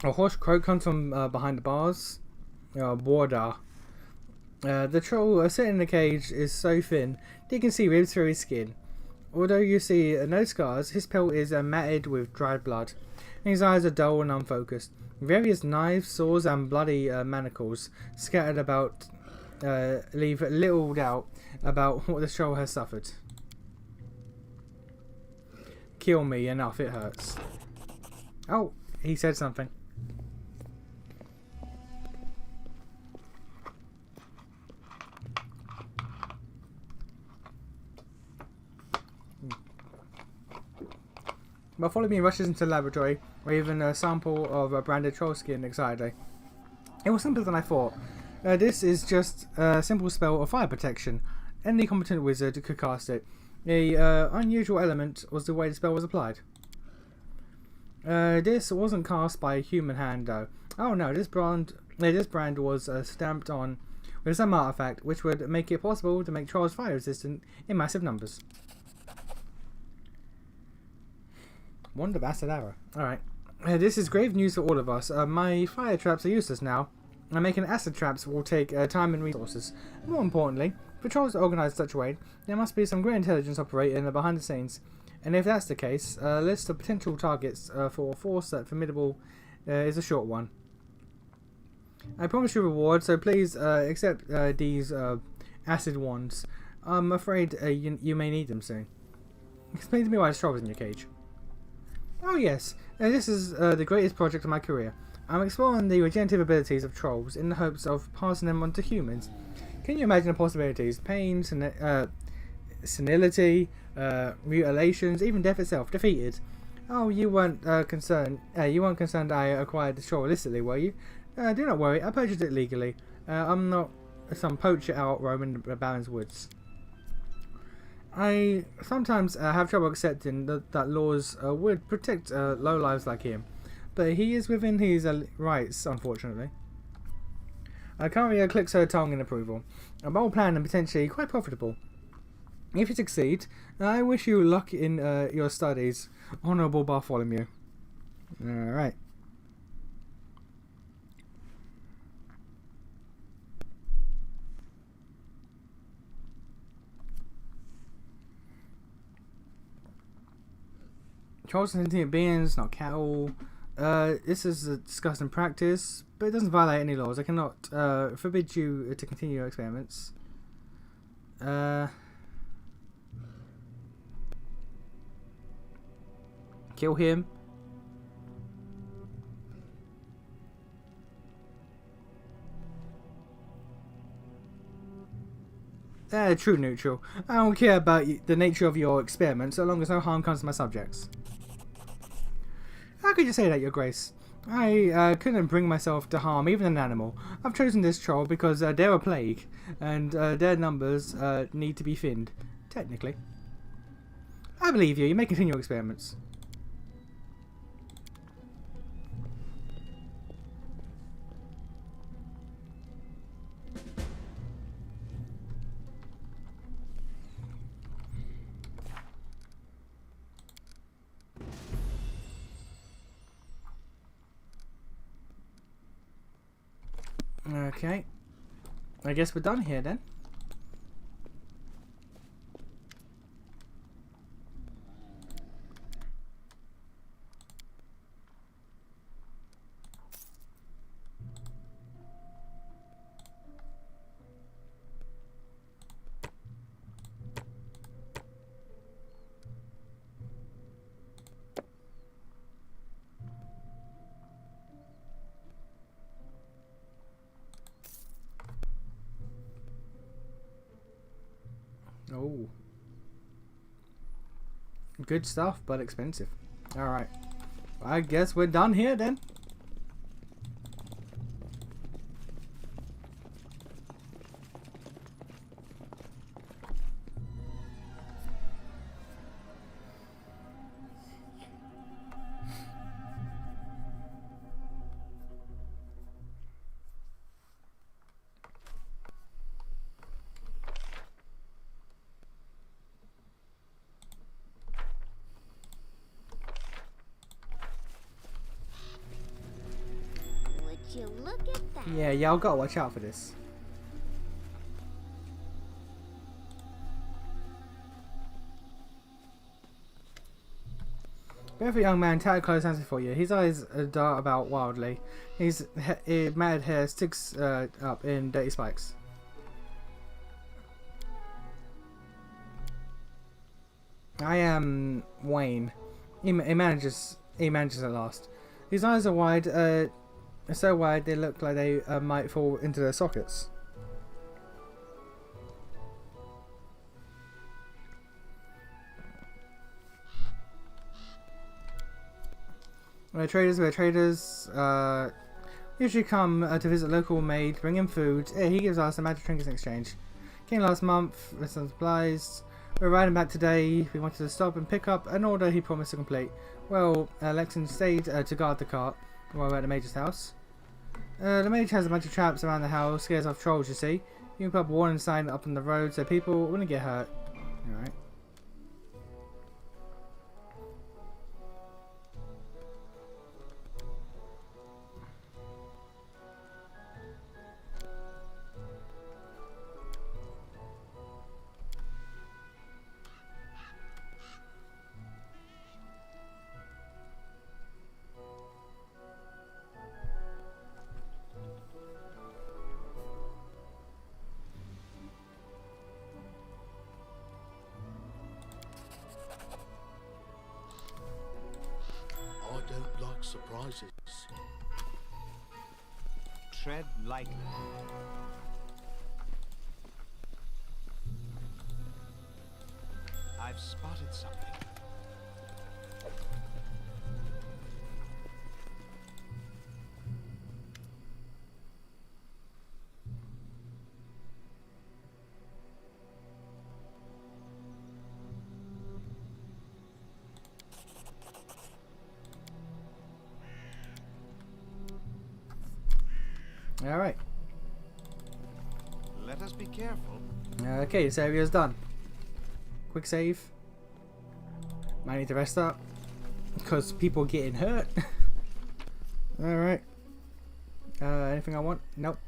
A hoarse croak comes from behind the bars. Border. The troll sitting in the cage is so thin that you can see ribs through his skin. Although you see no scars, his pelt is matted with dried blood, and his eyes are dull and unfocused. Various knives, saws, and bloody manacles scattered about leave little doubt about what the troll has suffered. Kill me, enough, it hurts. Oh, he said something. Bartholomew rushes into the laboratory, waving a sample of a branded troll skin excitedly. It was simpler than I thought. This is just a simple spell of fire protection. Any competent wizard could cast it. The unusual element was the way the spell was applied. This wasn't cast by a human hand, though. Oh no, this brand was stamped on with some artifact which would make it possible to make trolls fire resistant in massive numbers. Wonder bastard arrow. Alright. This is grave news for all of us. My fire traps are useless now. Making acid traps will take time and resources. More importantly, for trolls organised such a way, there must be some great intelligence operating behind the scenes. And if that's the case, a list of potential targets for a force that formidable is a short one. I promise you reward, so please accept these acid wands. I'm afraid you may need them soon. Explain to me why there's trolls in your cage. Oh yes, this is the greatest project of my career. I'm exploring the regenerative abilities of trolls in the hopes of passing them on to humans. Can you imagine the possibilities? Pain, senility, mutilations, even death itself. Defeated. Oh, you weren't concerned. You weren't concerned I acquired the troll illicitly, were you? Do not worry. I purchased it legally. I'm not some poacher out roaming the Baron's woods. I sometimes have trouble accepting that laws would protect lowlives like him, but he is within his rights, unfortunately. Karia clicks her tongue in approval. A bold plan and potentially quite profitable. If you succeed, I wish you luck in your studies, Honourable Bartholomew. Alright. Trolls are sentient beings, not cattle. This is a disgusting practice, but it doesn't violate any laws. I cannot forbid you to continue your experiments. Kill him. True neutral. I don't care about the nature of your experiments, so long as no harm comes to my subjects. How could you say that, Your Grace? I couldn't bring myself to harm even an animal. I've chosen this troll because they're a plague, and their numbers need to be thinned, technically. I believe you. You may continue your experiments. Okay. I guess we're done here then. Oh. Good stuff, but expensive. Alright. I guess we're done here then. You look at that. Yeah, y'all gotta watch out for this. Beautiful young man, tattered clothes answer for you. His eyes dart about wildly. His matted hair sticks up in dirty spikes. I am Wayne. He manages at last. His eyes are wide, so wide they look like they might fall into their sockets. We're traders usually come to visit local maid, bring in food. He gives us some magic trinkets in exchange. Came last month with some supplies. We're riding back today. We wanted to stop and pick up an order he promised to complete. Well, Lexington stayed to guard the cart while we're at the mage's house. The mage has a bunch of traps around the house, scares off trolls, you see. You can put up a warning sign up on the road so people wouldn't get hurt. Alright. I don't like surprises. Tread lightly. I've spotted something. Alright. Let us be careful. Okay, this area's done. Quick save. Might need to rest up. Because people are getting hurt. Alright. Anything I want? Nope.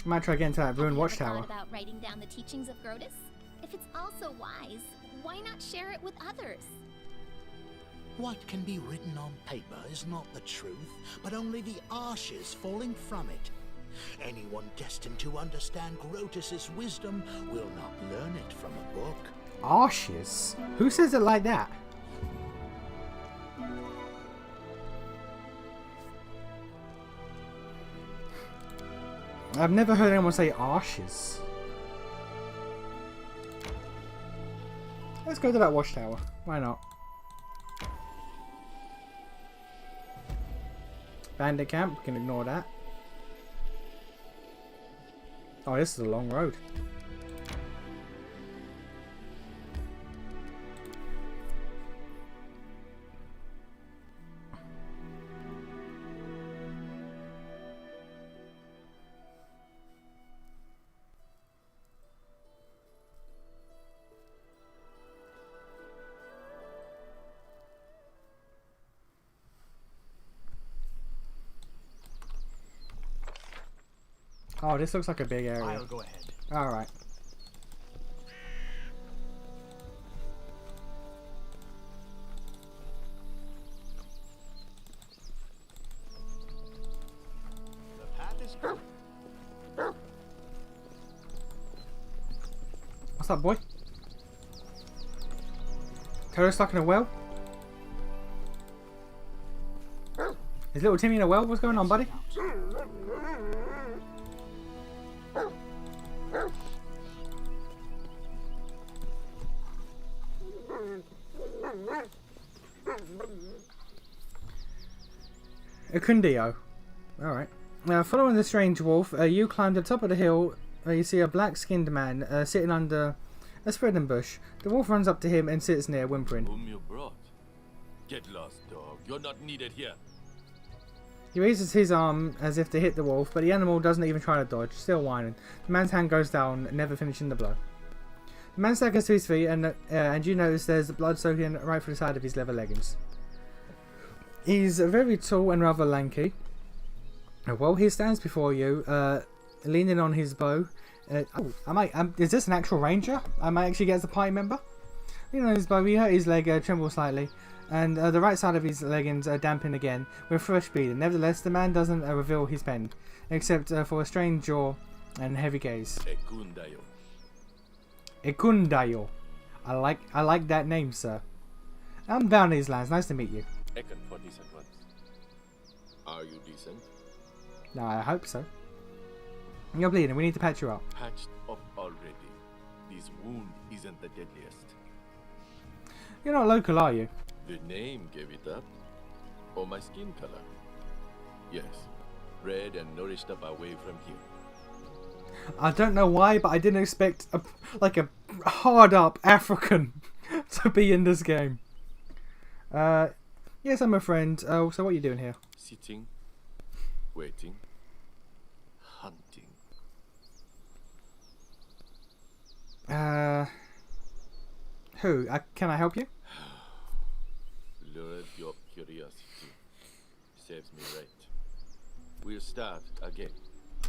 Might try getting to that ruined watchtower. About writing down the teachings of Grotus? If it's all so wise, why not share it with others? What can be written on paper is not the truth, but only the ashes falling from it. Anyone destined to understand Grotus's wisdom will not learn it from a book. Ashes? Who says it like that? I've never heard anyone say ashes. Let's go to that watchtower. Why not? Bandit camp, we can ignore that. Oh, this is a long road. Oh, this looks like a big area. I'll go ahead. Alright. The path is clear. What's up, boy? Toto stuck in a well? Is little Timmy in a well? What's going on, buddy? Akundio. Alright. Now, following the strange wolf, you climb to the top of the hill. You see a black-skinned man sitting under a spreading bush. The wolf runs up to him and sits near, whimpering. Whom you brought? Get lost, dog. You're not needed here. He raises his arm as if to hit the wolf, but the animal doesn't even try to dodge, still whining. The man's hand goes down, never finishing the blow. The man staggers to his feet, and you notice there's blood soaking right through the side of his leather leggings. He's very tall and rather lanky. While he stands before you, leaning on his bow. Is this an actual ranger? I might actually get as a party member. Leaning on his bow, he hurt his leg tremble slightly, and the right side of his leggings dampen again with fresh bleeding. Nevertheless, the man doesn't reveal his pain, except for a strange jaw and heavy gaze. Ekundayo. Ekundayo. I like that name, sir. I'm down these lands. Nice to meet you. Ekun for decent ones. Are you decent? No, I hope so. You're bleeding. We need to patch you up. Patched up already. This wound isn't the deadliest. You're not local, are you? The name gave it up. Or my skin color. Yes. Bred and nourished up away from here. I don't know why, but I didn't expect a hard-up African to be in this game. Yes, I'm a friend. So what are you doing here? Sitting. Waiting. Hunting. Who? Can I help you? Lured your curiosity. Serves me right. We'll start again.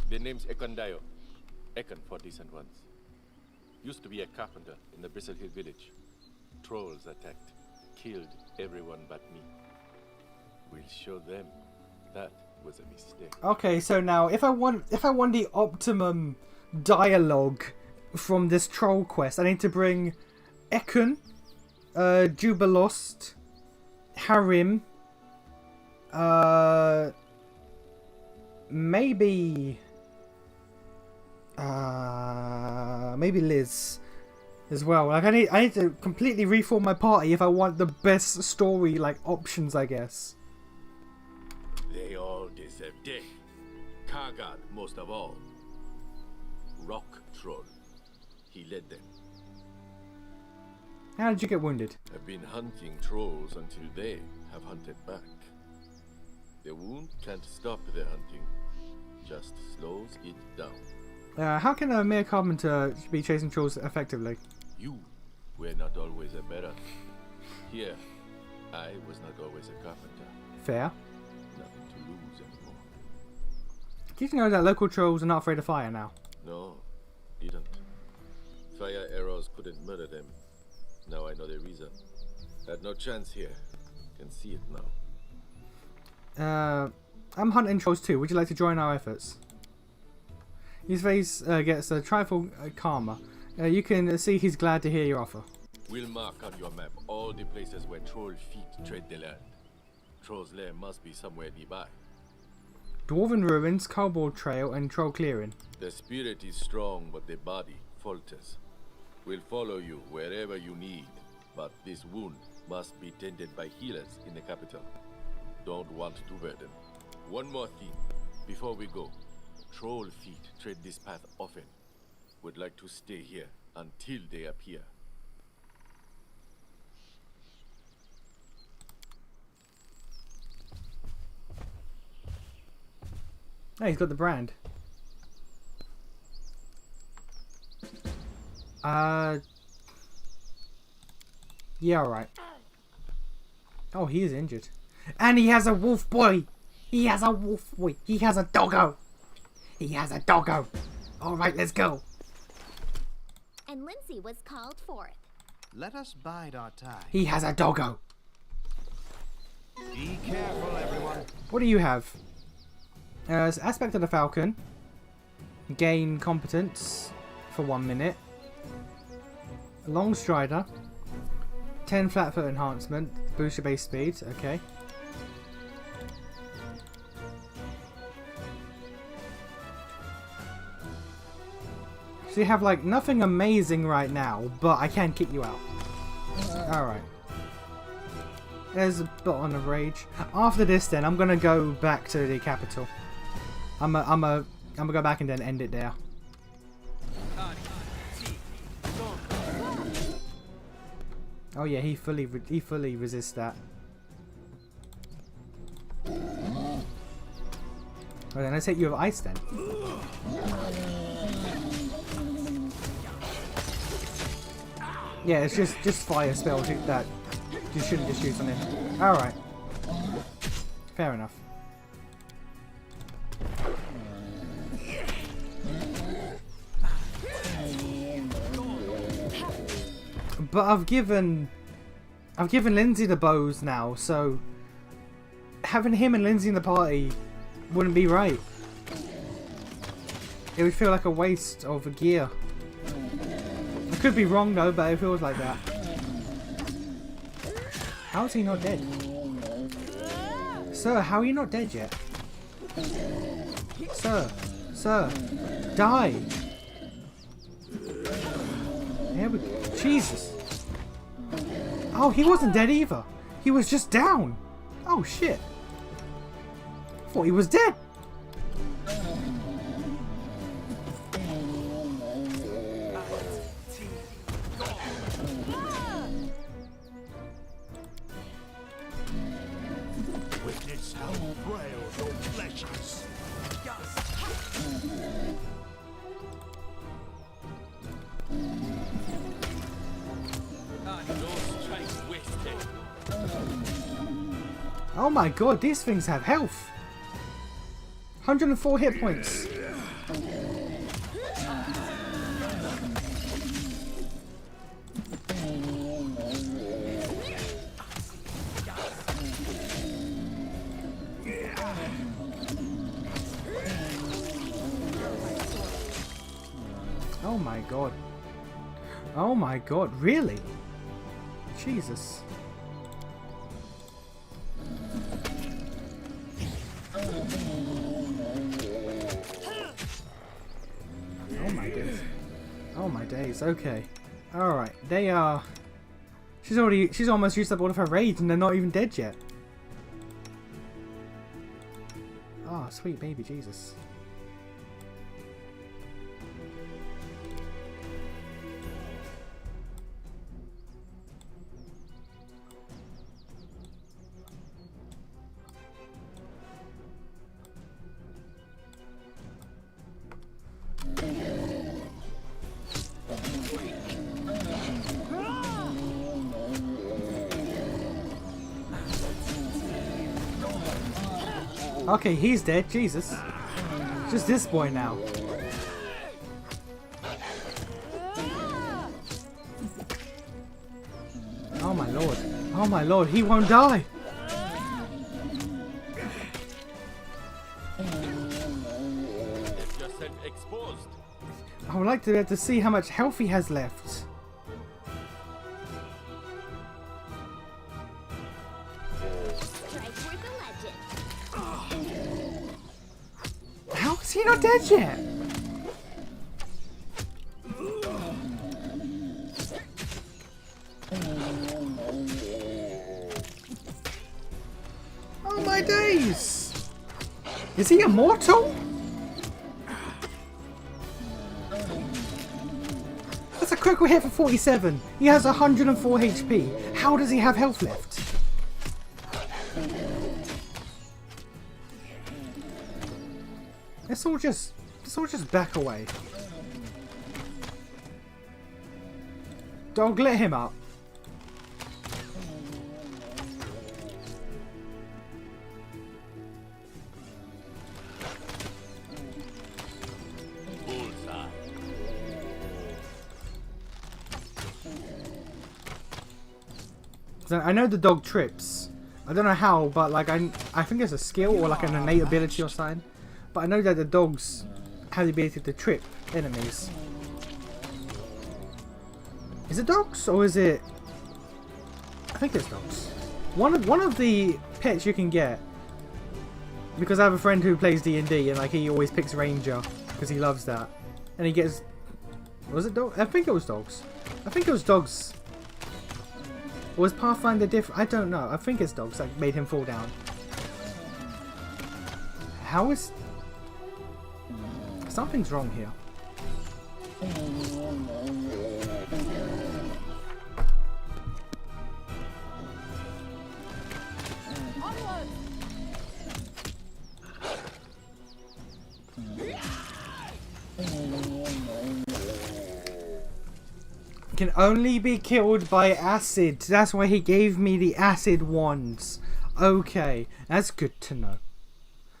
The name's Ekundayo. Ekun for decent ones. Used to be a carpenter in the Bristle Hill village. Trolls attacked. Killed everyone but me. We'll show them that was a mistake. Okay, so now if I want the optimum dialogue from this troll quest, I need to bring Ekun, Jubilost, Harim, maybe Liz as well. Like I need to completely reform my party if I want the best story options, I guess. They all deserve death. Kargad most of all. Rock Troll. He led them. How did you get wounded? I've been hunting trolls until they have hunted back. The wound can't stop their hunting. Just slows it down. How can a mere carpenter be chasing trolls effectively? You were not always a better. Here, I was not always a carpenter. Fair. Nothing to lose anymore. Did you know that local trolls are not afraid of fire now? No, didn't. Fire arrows couldn't murder them. Now I know the reason. Had no chance here. Can see it now. I'm hunting trolls too. Would you like to join our efforts? His face gets a trifle calmer. You can see he's glad to hear your offer. We'll mark on your map all the places where troll feet tread the land. Troll's lair must be somewhere nearby. Dwarven ruins, Kobold trail, and troll clearing. The spirit is strong, but the body falters. We'll follow you wherever you need, but this wound must be tended by healers in the capital. Don't want to burden. One more thing, before we go. Troll feet tread this path often. Would like to stay here until they appear. Hey, he's got the brand. Yeah, alright. Oh, he is injured. And he has a wolf boy! He has a wolf boy! He has a doggo! He has a doggo. Alright, let's go. And Lindsay was called forth. Let us bide our time. He has a doggo. Be careful, everyone. What do you have? Aspect of the Falcon. Gain competence for 1 minute. Long Strider. 10 flat foot enhancement. Boost your base speed. Okay. So you have like nothing amazing right now, but I can kick you out. Alright. There's a bit on the rage. After this then, I'm gonna go back to the capital. I'm gonna go back and then end it there. Oh yeah, he fully resists that. Well then, let's hit you with ice then. Yeah, it's just fire spells that you shouldn't just use on him. All right, fair enough. But I've given Lindsay the bows now, so having him and Lindsay in the party wouldn't be right. It would feel like a waste of gear. I could be wrong though, but it feels like that. How is he not dead? Sir, how are you not dead yet? Sir, die! There we go. Jesus! Oh, he wasn't dead either. He was just down. Oh shit! I thought he was dead. Witness how frail your flesh is. Oh my god, these things have health. 104 hit points. Oh my god. Oh my god, really? Jesus. Oh my days. Oh my days, okay. Alright, they are... She's almost used up all of her rage and they're not even dead yet. Oh, sweet baby Jesus. Okay, he's dead. Jesus. Just this boy now. Oh my lord. Oh my lord, he won't die. I would like to be able to see how much health he has left. How is he not dead yet? Oh my days! Is he immortal? That's a critical hit for 47. He has 104 HP. How does he have health left? Let's all just back away. Dog, let him up. So I know the dog trips. I don't know how, but like I think it's a skill or like an innate ability or something. But I know that the dogs have the ability to trip enemies. Is it dogs or is it? I think it's dogs. One of the pets you can get, because I have a friend who plays D&D and like he always picks Ranger because he loves that, and he gets. Was it dog? I think it was dogs. I think it was dogs. Or was Pathfinder different? I don't know. I think it's dogs that made him fall down. How is... Something's wrong here. Can only be killed by acid. That's why he gave me the acid wands. Okay, that's good to know.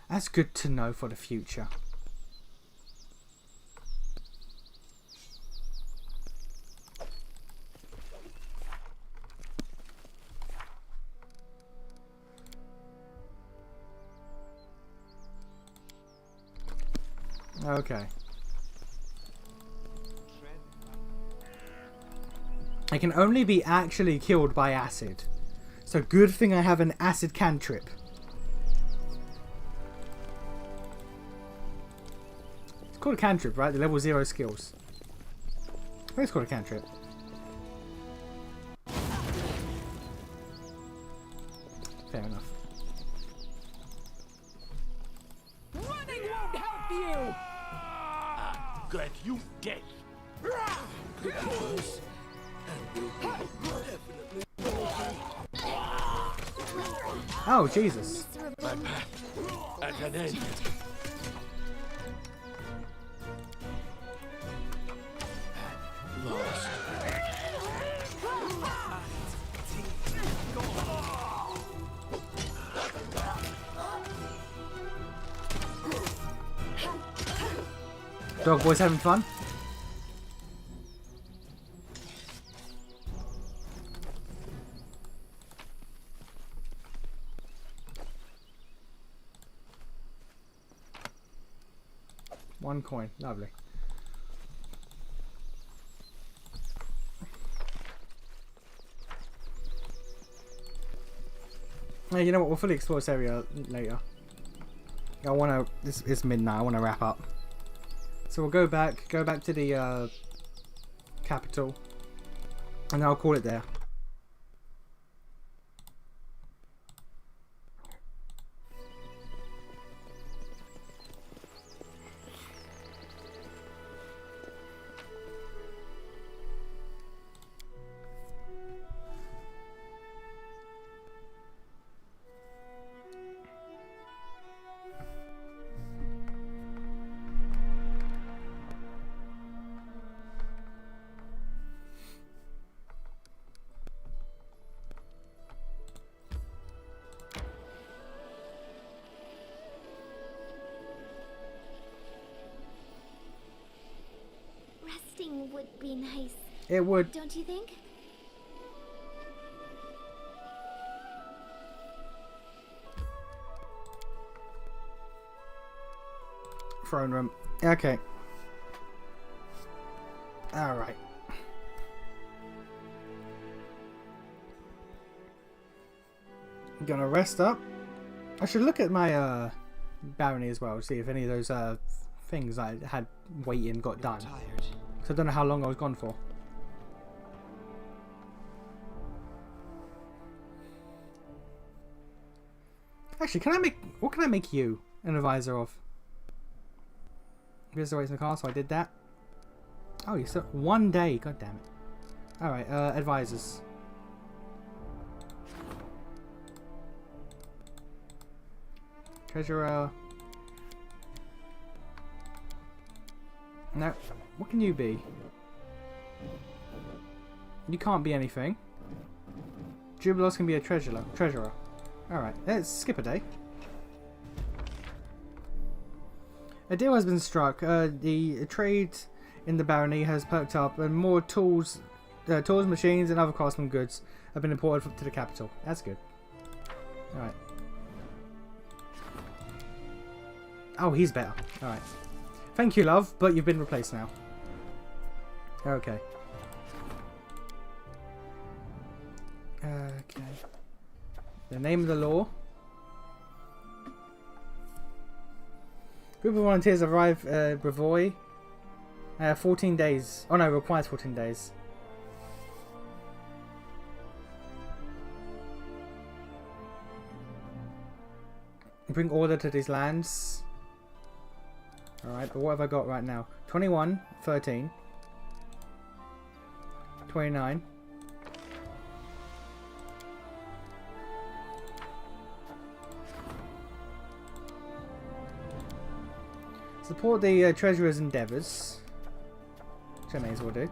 That's good to know for the future. Okay. I can only be actually killed by acid. So good thing I have an acid cantrip. It's called a cantrip, right? The level 0 skills. I think it's called a cantrip. Fair enough. Running won't help you! Get you dead. Because oh, Jesus. my path at an end. Lost. Dog boys having fun? One coin, lovely. Hey, you know what? We'll fully explore this area later. I wanna. It's midnight. I wanna wrap up. So we'll go back to the capital, and I'll call it there. Resting would be nice. It would. Don't you think? Throne room. Okay. Alright. I'm gonna rest up. I should look at my barony as well, see if any of those things I had waiting got done. So I don't know how long I was gone for. Actually, what can I make you an advisor of? Here's the way to the castle. I did that. Oh, you still 1 day. God damn it. All right, advisors. Treasurer. No. What can you be? You can't be anything. Jubilos can be a treasurer. Alright, let's skip a day. A deal has been struck. The trade in the barony has perked up and more tools tools, machines, and other craftsman goods have been imported to the capital. That's good. Alright. Oh, he's better. Alright. Thank you, love, but you've been replaced now. Okay. Okay. The name of the law. Group of volunteers arrive Brevoy. 14 days. Oh no, requires 14 days. Bring order to these lands. Alright, but what have I got right now? 21, 13. 29. Support the treasurer's endeavours, which I may as well do.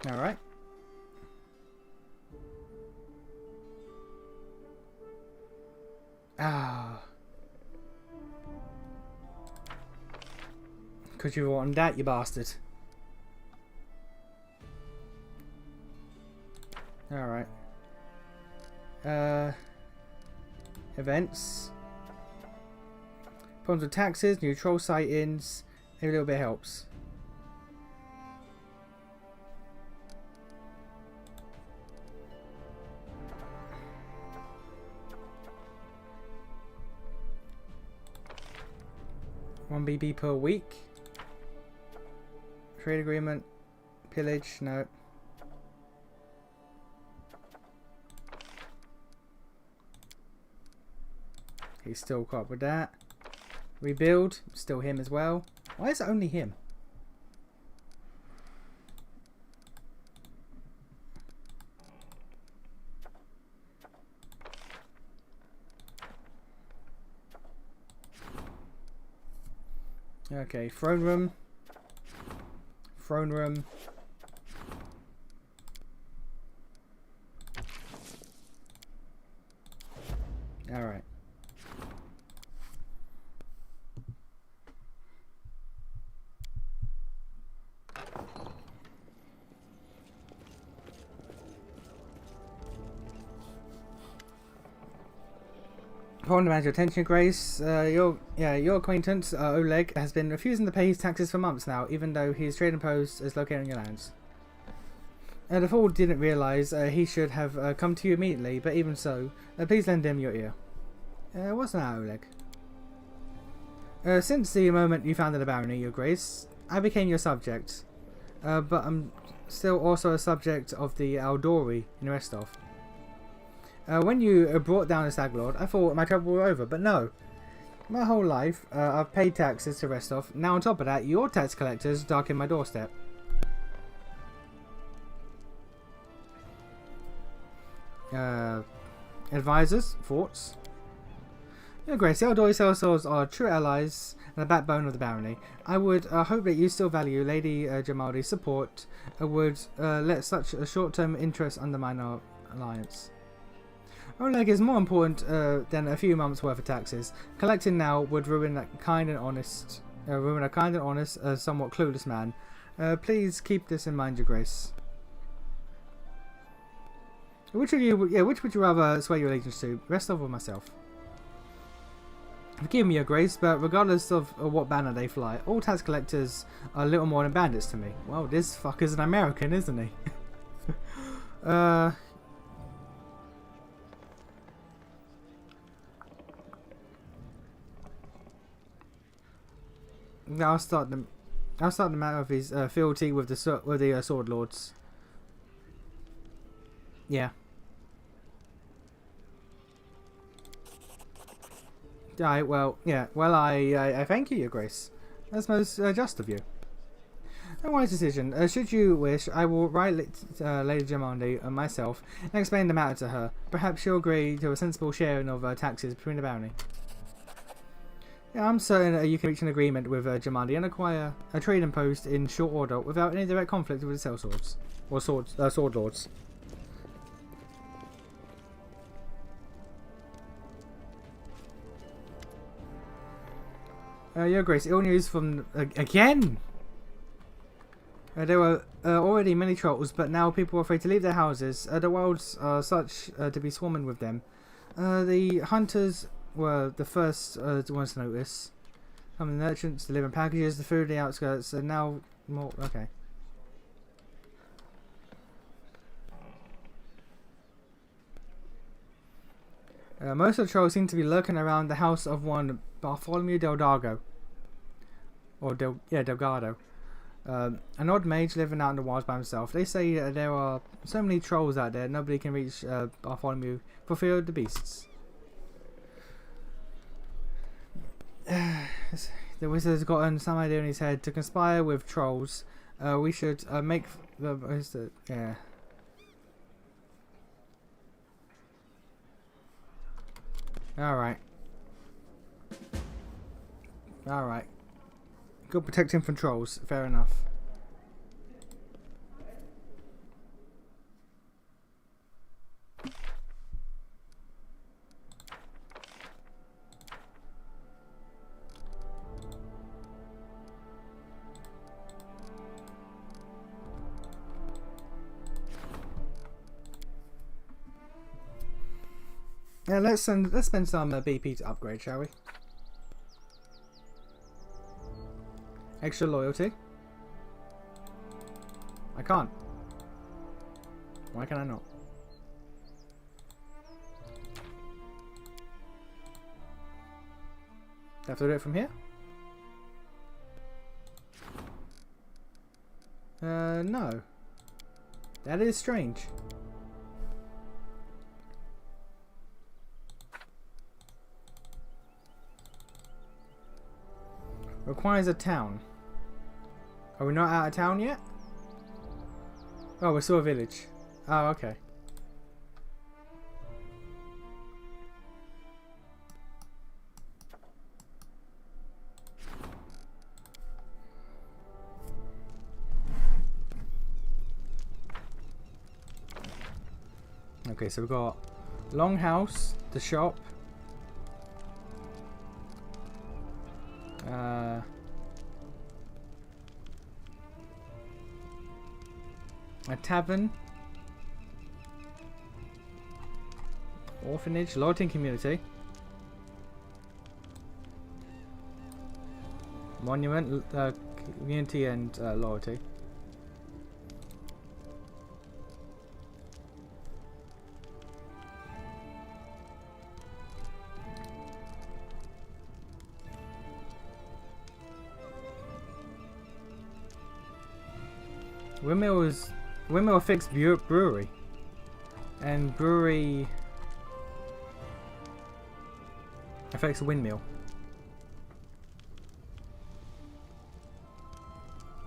All right. Ah. Because you want that, you bastard. Alright. Events. Problems with taxes, new troll sightings. Every little bit helps. One BB per week. Trade agreement. Pillage. No. He's still caught up with that. Rebuild. Still him as well. Why is it only him? Okay, throne room. Throne room. Alright. Upon demand your attention, Grace. Your acquaintance Oleg has been refusing to pay his taxes for months now, even though his trading post is located on your lands. The fool didn't realise he should have come to you immediately, but even so, please lend him your ear. What's that, Oleg? Since the moment you founded the barony, Your Grace, I became your subject, but I'm still also a subject of the Aldori in Restov. When you brought down the Stag Lord, I thought my trouble were over, but no. My whole life, I've paid taxes to Restov. Now on top of that, your tax collectors darken my doorstep. Advisors? Thoughts? Your Grace, the Aldori sellswords are true allies and the backbone of the barony. I would hope that you still value Lady Jamaldi's support and would let such a short-term interest undermine our alliance. Oleg is more important than a few months' worth of taxes. Collecting now would ruin a kind and honest, somewhat clueless man. Please keep this in mind, Your Grace. Which would you rather swear your allegiance to, Restov or myself? Forgive me, Your Grace, but regardless of what banner they fly, all tax collectors are little more than bandits to me. Well, this fucker's an American, isn't he? I'll start the matter of his fealty with the sword lords. Yeah. Well, yeah. Well, I thank you, Your Grace. That's most just of you. A wise decision. Should you wish, I will write Lady Jamaldi and myself and explain the matter to her. Perhaps she'll agree to a sensible sharing of taxes between the barony. Yeah, I'm certain you can reach an agreement with Jamaldi and acquire a trading post in short order without any direct conflict with the sellswords. or sword lords. Your Grace, ill news from again. There were already many trolls, but now people are afraid to leave their houses. The wilds are such to be swarming with them. The hunters were the first ones to notice. The merchants delivering packages, the food in the outskirts, and now more. Okay. Most of the trolls seem to be lurking around the house of one Bartholomew Delgado. Or Delgado. An odd mage living out in the wilds by himself. They say there are so many trolls out there, nobody can reach Bartholomew for fear of the beasts. The wizard has gotten some idea in his head to conspire with trolls. We should make the... Yeah. Alright. Alright. Go protect him from trolls. Fair enough. Yeah, let's spend some BP to upgrade, shall we? Extra loyalty. I can't. Why can I not? Do I have to do it from here? No. That is strange. Requires a town. Are we not out of town yet? Oh, we're still a village. Oh, okay. Okay, so we've got Longhouse, the shop. A tavern, orphanage, loyalty community, monument, community and loyalty. Windmill fixed brewery, and brewery affects windmill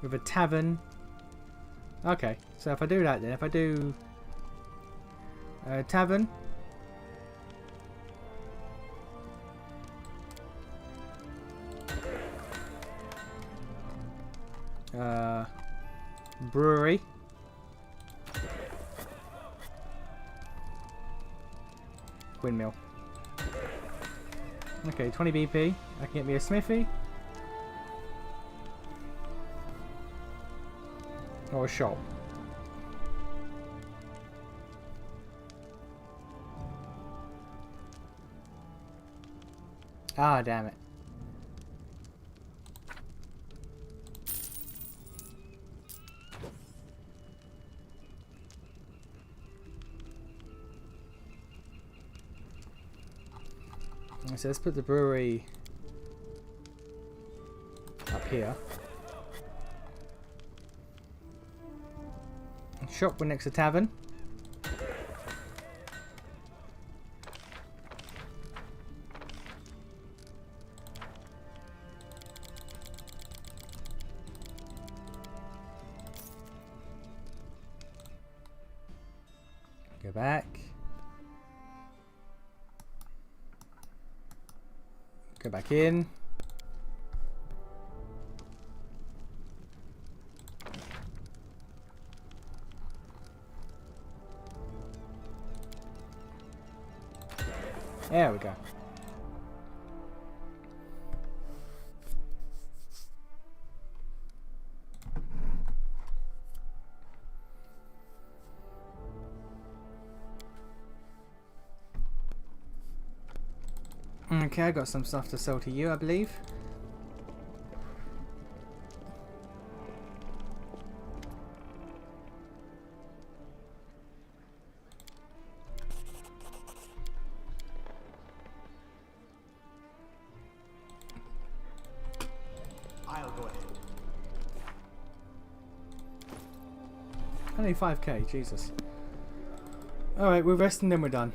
with a tavern. Okay, so if I do that, then if I do tavern, brewery, windmill. Okay, 20 BP. I can get me a smithy. Or a shop. Ah, damn it. So let's put the brewery up here. Shop next to tavern. Go back. Go back in. There we go. Okay, I got some stuff to sell to you, I believe. I'll go ahead. Only 5k, Jesus. Alright, we're resting, then we're done.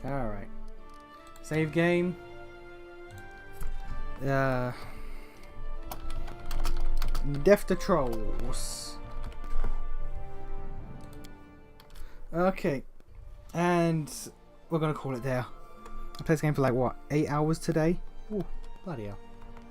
Alright. Save game. Death to Trolls. Okay. And we're gonna call it there. I played this game for like what, 8 hours today? Ooh, bloody hell.